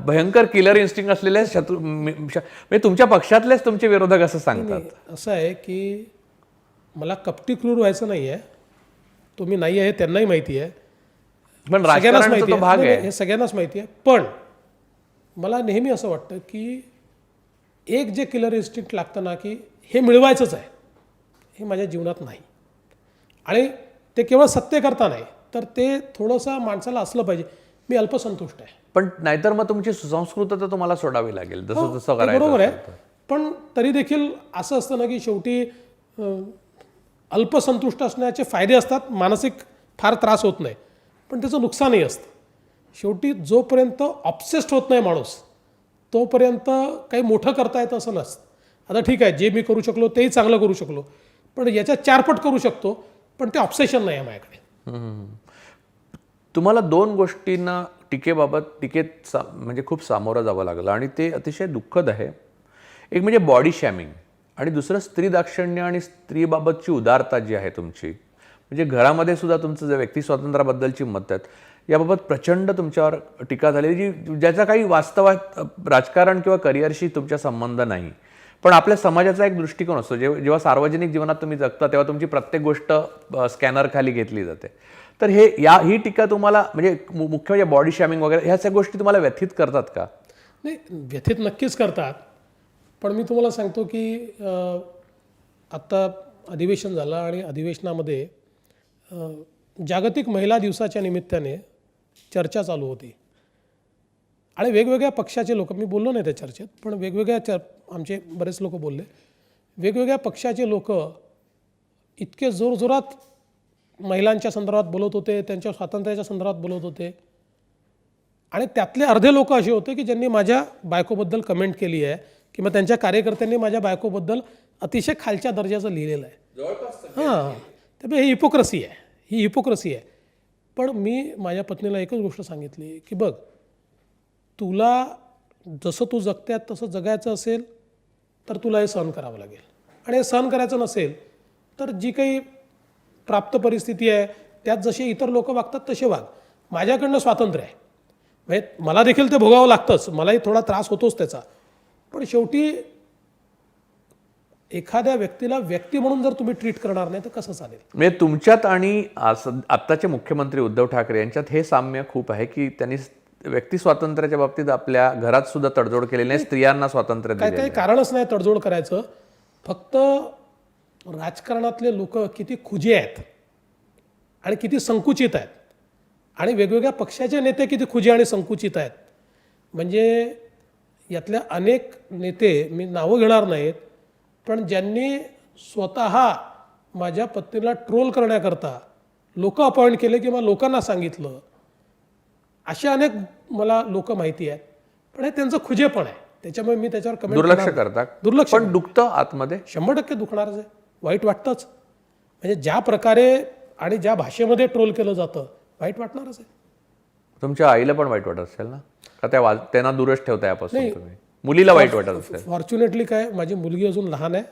भयंकर किलर इन्स्टिंक्ट असलेले शत्रू म्हणजे तुमच्या पक्षातलेच तुमचे विरोधक असं सांगतात. असं आहे की मला कपटी क्रूर व्हायचं नाही आहे. तुम्ही नाही आहे त्यांनाही माहिती आहे, पण सगळ्यांनाच राजकारणाचा माहिती तो आहे. भाग नाही, आहे. नाही, हे सगळ्यांनाच माहिती आहे. पण मला नेहमी असं वाटतं की एक जे किलर इन्स्टिंक्ट लागतं ना, की हे मिळवायचंच आहे, हे माझ्या जीवनात नाही. आणि ते केवळ सत्य करता नाही, तर ते थोडंसं माणसाला असलं पाहिजे. मी अल्पसंतुष्ट आहे. पण नाहीतर मग तुमची सुसंस्कृतता तुम्हाला सोडावी लागेल, जसं तसं ते करायचं बरोबर आहे. असेल तर. पण तरी देखील असं असतं ना की शेवटी अल्पसंतुष्ट असण्याचे फायदे असतात. मानसिक फार त्रास होत नाही, पण त्याचं नुकसानही असतं. शेवटी जोपर्यंत ऑब्सेस्ड होत नाही माणूस, तोपर्यंत काही मोठं करता येतं असं नसतं. आता ठीक आहे, जे मी करू शकलो तेही चांगलं करू शकलो, पण याच्या चारपट करू शकतो, पण ते ऑब्सेशन नाही आहे माझ्याकडे. तुम्हाला दोन गोष्टींना टीकेत म्हणजे खूप सामोरं जावं लागलं आणि ते अतिशय दुःखद आहे. एक म्हणजे बॉडी शॅमिंग आणि दुसरं स्त्री दाक्षिण्य आणि स्त्रीबाबतची उदारता जी आहे तुमची. म्हणजे घरामध्ये सुद्धा तुमचं जे व्यक्ती स्वातंत्र्याबद्दलची मत आहेत याबाबत प्रचंड तुमच्यावर टीका झाली, ज्याचा काही वास्तवात राजकारण किंवा करिअरशी तुमचा संबंध नाही, पण आपल्या समाजाचा एक दृष्टिकोन असतो. जेव्हा सार्वजनिक जीवनात तुम्ही जगता तेव्हा तुमची प्रत्येक गोष्ट स्कॅनर खाली घेतली जाते. तर ही टीका तुम्हाला म्हणजे मुख्य म्हणजे बॉडी शॅमिंग वगैरे ह्या सगळ्या गोष्टी तुम्हाला व्यथित करतात का? नाही, व्यथित नक्कीच करतात. पण मी तुम्हाला सांगतो की आत्ता अधिवेशन झालं आणि अधिवेशनामध्ये जागतिक महिला दिवसाच्या निमित्ताने चर्चा चालू होती. आणि वेगवेगळ्या पक्षाचे लोक, मी बोललो नाही त्या चर्चेत, पण आमचे बरेच लोक बोलले. वेगवेगळ्या पक्षाचे लोक इतके जोरजोरात महिलांच्या संदर्भात बोलत होते, त्यांच्या स्वातंत्र्याच्या संदर्भात बोलत होते. आणि त्यातले अर्धे लोक असे होते की ज्यांनी माझ्या बायकोबद्दल कमेंट केली आहे किंवा त्यांच्या कार्यकर्त्यांनी माझ्या बायकोबद्दल अतिशय खालच्या दर्जाचं लिहिलेलं आहे. हां, त्यामुळे ही हिपोक्रसी आहे. पण मी माझ्या पत्नीला एकच गोष्ट सांगितली की बघ, तुला जसं तू जगत्यात तसं जगायचं असेल तर तुला हे सहन करावं लागेल, आणि हे सहन करायचं नसेल तर जी काही प्राप्त परिस्थिती आहे त्यात जसे इतर लोक वागतात तसे वाग. माझ्याकडनं स्वातंत्र्य आहे, म्हणजे मला देखील ते भोगावं लागतंच, मलाही थोडा त्रास होतोच त्याचा. पण शेवटी एखाद्या व्यक्तीला व्यक्ती म्हणून जर तुम्ही ट्रीट करणार नाही तर कसं चालेल? म्हणजे तुमच्यात आणि आत्ताचे मुख्यमंत्री उद्धव ठाकरे यांच्यात हे साम्य खूप आहे की त्यांनी व्यक्ती स्वातंत्र्याच्या बाबतीत आपल्या घरात सुद्धा तडजोड केलेली नाही, स्त्रियांना स्वातंत्र्य दिलेलं काही आहे. कारणच नाही तडजोड करायचं. फक्त राजकारणातले लोक किती खुजे आहेत आणि किती संकुचित आहेत, आणि वेगवेगळ्या पक्षाचे नेते किती खुजे आणि संकुचित आहेत. म्हणजे यातल्या अनेक नेते, मी नावं घेणार नाहीत, पण ज्यांनी स्वतः माझ्या पत्नीला ट्रोल करण्याकरता लोक अपॉइंट केले किंवा लोकांना सांगितलं, असे अनेक मला लोक माहिती आहेत. पण हे त्यांचं खुजेपण आहे, त्याच्यामुळे मी त्याच्यावर कमेंट दुर्लक्ष करतात. दुर्लक्ष पण दुखतं आतमध्ये, 100% दुखणारच आहे, वाईट वाटतंच. म्हणजे ज्या प्रकारे आणि ज्या भाषेमध्ये ट्रोल केलं जातं, वाईट वाटणारच आहे. तुमच्या आईला पण वाईट वाटत असेल ना, का त्यांना दूरच ठेवता यापासून तुम्ही? मुलीला वाईट वाटत असेल. फॉर्च्युनेटली काय, माझी मुलगी अजून लहान आहे,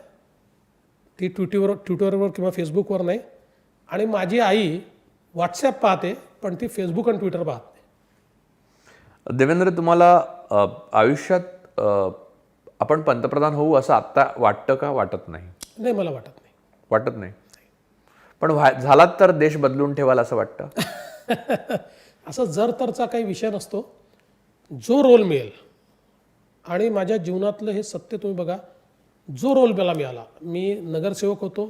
ती ट्विटरवर किंवा फेसबुकवर नाही, आणि माझी आई व्हॉट्सॲप पाहते पण ती फेसबुक आणि ट्विटर पाहत नाही. देवेंद्र, तुम्हाला आयुष्यात आपण पंतप्रधान होऊ असं आत्ता वाटतं का? वाटत नाही? नाही, मला वाटत नाही. वाटत नाही, पण झालात तर देश बदलून ठेवाल असं वाटतं? असं जर तरचा काही विषय नसतो. जो रोल मिळेल, आणि माझ्या जीवनातलं हे सत्य तुम्ही बघा, जो रोल मला मिळाला, मी नगरसेवक होतो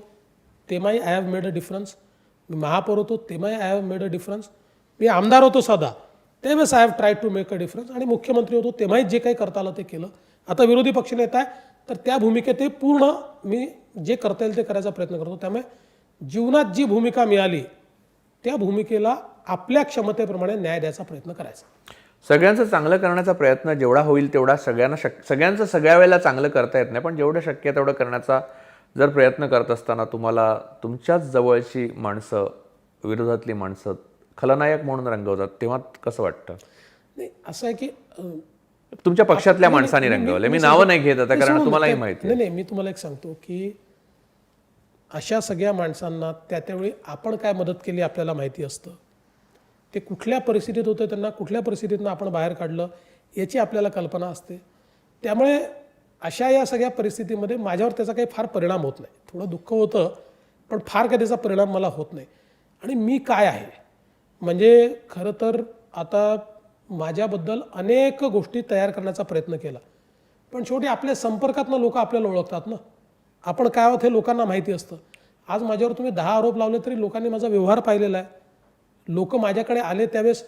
तेव्हाही I have made a difference, मी महापौर होतो तेव्हाही I have made a difference, मी आमदार होतो साधा त्यावेळेस I have try to make a difference, आणि मुख्यमंत्री होतो तेव्हाही जे काही करता आलं ते केलं. आता विरोधी पक्षनेता आहे तर त्या भूमिकेत पूर्ण मी जे करता येईल ते करायचा प्रयत्न करतो. त्यामुळे जीवनात जी भूमिका मिळाली त्या भूमिकेला आपल्या क्षमतेप्रमाणे न्याय द्यायचा प्रयत्न करायचा. सगळ्यांचं चांगलं करण्याचा प्रयत्न जेवढा होईल तेवढा सगळ्यांचं सगळ्या वेळेला चांगलं करता येत नाही, पण जेवढं शक्य आहे तेवढं करण्याचा जर प्रयत्न करत असताना तुम्हाला तुमच्याच जवळची माणसं, विरोधातली माणसं खलनायक म्हणून रंगवतात, तेव्हा कसं वाटतं? नाही, असं आहे की तुमच्या पक्षातल्या माणसांनी रंगवले, मी नावं नाही घेत आता कारण तुम्हालाही माहिती आहे. नाही, मी तुम्हाला एक सांगतो की अशा सगळ्या माणसांना त्यावेळी आपण काय मदत केली आपल्याला माहिती असतं. ते कुठल्या परिस्थितीत होते, त्यांना कुठल्या परिस्थितीतून आपण बाहेर काढलं याची आपल्याला कल्पना असते. त्यामुळे अशा या सगळ्या परिस्थितीमध्ये माझ्यावर त्याचा काही फार परिणाम होत नाही. थोडं दुःख होतं, पण फार काही त्याचा परिणाम मला होत नाही. आणि मी काय आहे म्हणजे खरं तर आता माझ्याबद्दल अनेक गोष्टी तयार करण्याचा प्रयत्न केला, पण शेवटी आपल्या संपर्कातनं लोक आपल्याला ओळखतात ना, आपण काय आहोत हे लोकांना माहिती असतं. आज माझ्यावर तुम्ही 10 आरोप लावले तरी लोकांनी माझा व्यवहार पाहिलेला आहे. लोक माझ्याकडे आले त्यावेळेस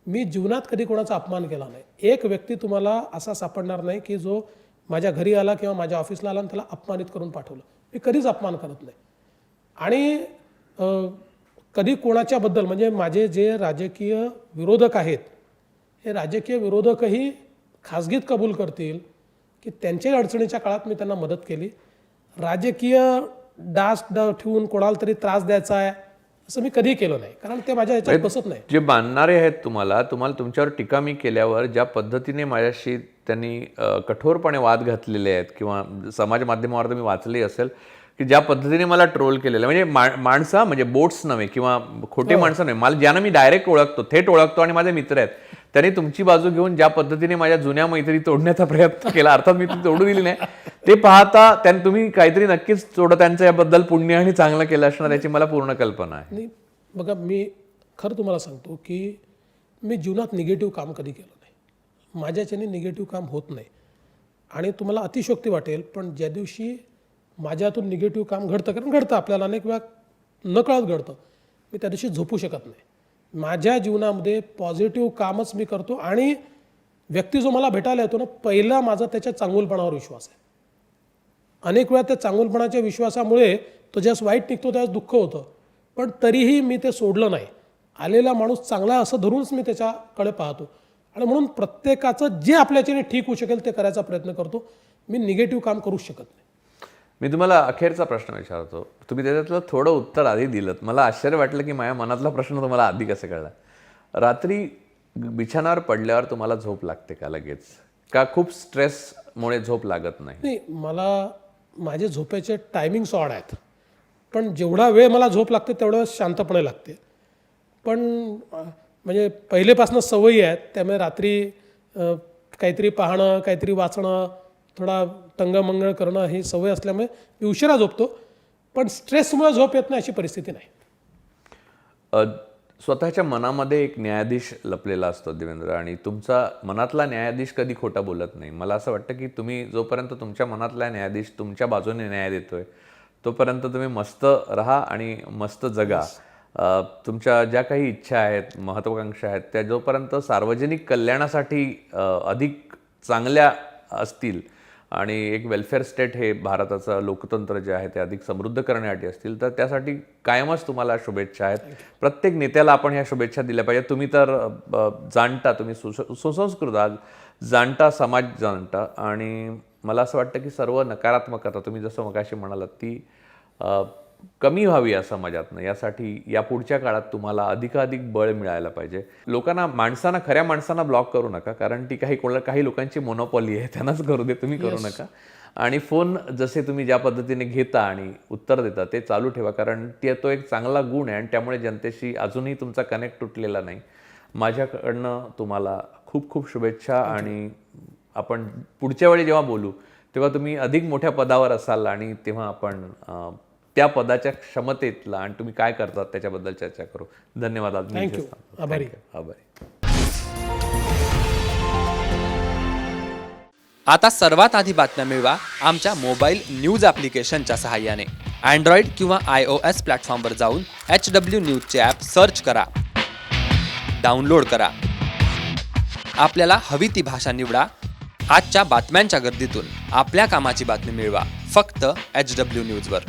मी जीवनात कधी कोणाचा अपमान केला नाही. एक व्यक्ती तुम्हाला असा सापडणार नाही की जो माझ्या घरी आला किंवा माझ्या ऑफिसला आला आणि त्याला अपमानित करून पाठवलं. मी कधीच अपमान करत नाही. आणि कधी कोणाच्याबद्दल म्हणजे माझे जे राजकीय विरोधक आहेत, हे राजकीय विरोधकही खाजगीत कबूल करतील की त्यांच्याही अडचणीच्या काळात मी त्यांना मदत केली. राजकीय डास ठेवून कोणाला तरी त्रास द्यायचा आहे असं मी कधी केलं नाही, कारण ते माझ्या ह्याच्यात बसत नाही. जे बांधणारे आहेत तुम्हाला तुमच्यावर टीका मी केल्यावर ज्या पद्धतीने माझ्याशी त्यांनी कठोरपणे वाद घातलेले आहेत किंवा समाज माध्यमावर मी वाचली असेल की ज्या पद्धतीने मला ट्रोल केलेलं म्हणजे माणसं म्हणजे बोट्स नव्हे किंवा खोटे माणसं नाही, मला ज्यांना मी डायरेक्ट ओळखतो, थेट ओळखतो आणि माझे मित्र आहेत, त्यांनी तुमची बाजू घेऊन ज्या पद्धतीने माझ्या जुन्या मैत्री तोडण्याचा प्रयत्न केला, अर्थात मी ती तोडू दिली नाही, ते पाहता त्यांनी तुम्ही काहीतरी नक्कीच थोडं त्यांच्या याबद्दल पुण्य आणि चांगलं केलं असणार याची मला पूर्ण कल्पना आहे. नाही बघा, मी खरं तुम्हाला सांगतो की मी जीवनात निगेटिव्ह काम कधी केलं नाही. माझ्याच्याने निगेटिव्ह काम होत नाही. आणि तुम्हाला अतिशयोक्ती वाटेल, पण ज्या दिवशी माझ्या हातून निगेटिव्ह काम घडतं, कारण घडतं आपल्याला अनेक वेळा नकळत घडतं, मी त्या दिवशी झोपू शकत नाही. माझ्या जीवनामध्ये पॉझिटिव्ह कामच मी करतो. आणि व्यक्ती जो मला भेटायला येतो ना, पहिला माझा त्याच्या चांगुलपणावर विश्वास आहे. अनेक वेळा त्या चांगुलपणाच्या विश्वासामुळे तो ज्यास वाईट निघतो त्यास दुःख होतं, पण तरीही मी ते सोडलं नाही. आलेला माणूस चांगला असं धरूनच मी त्याच्याकडे पाहतो. आणि म्हणून प्रत्येकाचं जे आपल्याच्याने ठीक होऊ शकेल ते करायचा प्रयत्न करतो. मी निगेटिव्ह काम करूच शकत नाही. मी तुम्हाला अखेरचा प्रश्न विचारतो, तुम्ही त्याच्यातलं थोडं उत्तर आधी दिलं. मला आश्चर्य वाटलं की माझ्या मनातला प्रश्न तुम्हाला आधी कसं कळला. रात्री बिछाणावर पडल्यावर तुम्हाला झोप लागते का लगेच, का खूप स्ट्रेसमुळे झोप लागत नाही? नाही, मला माझे झोपेचे टायमिंग्स ऑड आहेत, पण जेवढा वेळ मला झोप लागते तेवढा वेळ शांतपणे लागते. पण म्हणजे पहिलेपासूनच सवयी आहेत, त्यामुळे रात्री काहीतरी पाहणं, काहीतरी वाचणं, थोडा टंगमंगळ करणं ही सवय असल्यामुळे मी उशिरा झोपतो. पण स्ट्रेसमुळे झोप येत नाही अशी परिस्थिती नाही. स्वतःच्या मनामध्ये एक न्यायाधीश लपलेला असतो देवेंद्र, आणि तुमचा मनातला न्यायाधीश कधी खोटा बोलत नाही. मला असं वाटतं की तुम्ही जोपर्यंत तुमच्या मनातला न्यायाधीश तुमच्या बाजूने न्याय देतोय तोपर्यंत तुम्ही मस्त राहा आणि मस्त जगा. तुमच्या ज्या काही इच्छा आहेत, महत्त्वाकांक्षा आहेत, त्या जोपर्यंत सार्वजनिक कल्याणासाठी अधिक चांगल्या असतील आणि एक वेलफेअर स्टेट हे भारताचं लोकतंत्र जे आहे ते अधिक समृद्ध करण्यासाठी असतील, तर त्यासाठी कायमच तुम्हाला शुभेच्छा आहेत. प्रत्येक नेत्याला आपण ह्या शुभेच्छा दिल्या पाहिजे. तुम्ही तर जाणता, तुम्ही सुसंस्कृत आहात, जाणता, समाज जाणता. आणि मला असं वाटतं की सर्व नकारात्मकता तुम्ही जसं मगाशी म्हणालात ती कमी व्हावी या समाजातनं. यासाठी या पुढच्या काळात तुम्हाला अधिकाधिक बळ मिळायला पाहिजे. लोकांना, खऱ्या माणसांना ब्लॉक करू नका, कारण ती काही लोकांची मोनोपॉली आहे, त्यांनाच करू दे, तुम्ही करू नका. आणि फोन जसे तुम्ही ज्या पद्धतीने घेता आणि उत्तर देता ते चालू ठेवा, कारण तो एक चांगला गुण आहे आणि त्यामुळे जनतेशी अजूनही तुमचा कनेक्ट तुटलेला नाही. माझ्याकडनं तुम्हाला खूप खूप शुभेच्छा. आणि आपण पुढच्या वेळी जेव्हा बोलू तेव्हा तुम्ही अधिक मोठ्या पदावर असाल आणि तेव्हा आपण त्या पदाच्या क्षमतेतला आणि तुम्ही काय करतात त्याच्याबद्दल चर्चा करू. धन्यवाद. थँक्यू. आभारी. आता सर्वात आधी बातम्या मिळवा आमच्या मोबाईल न्यूज ॲप्लिकेशनच्या सहाय्याने. अँड्रॉइड किंवा iOS प्लॅटफॉर्मवर जाऊन HW न्यूजचे ॲप सर्च करा, डाउनलोड करा. आपल्याला हवी ती भाषा निवडा. आजच्या बातम्यांच्या गर्दीतून आपल्या कामाची बातमी मिळवा फक्त HW न्यूजवर.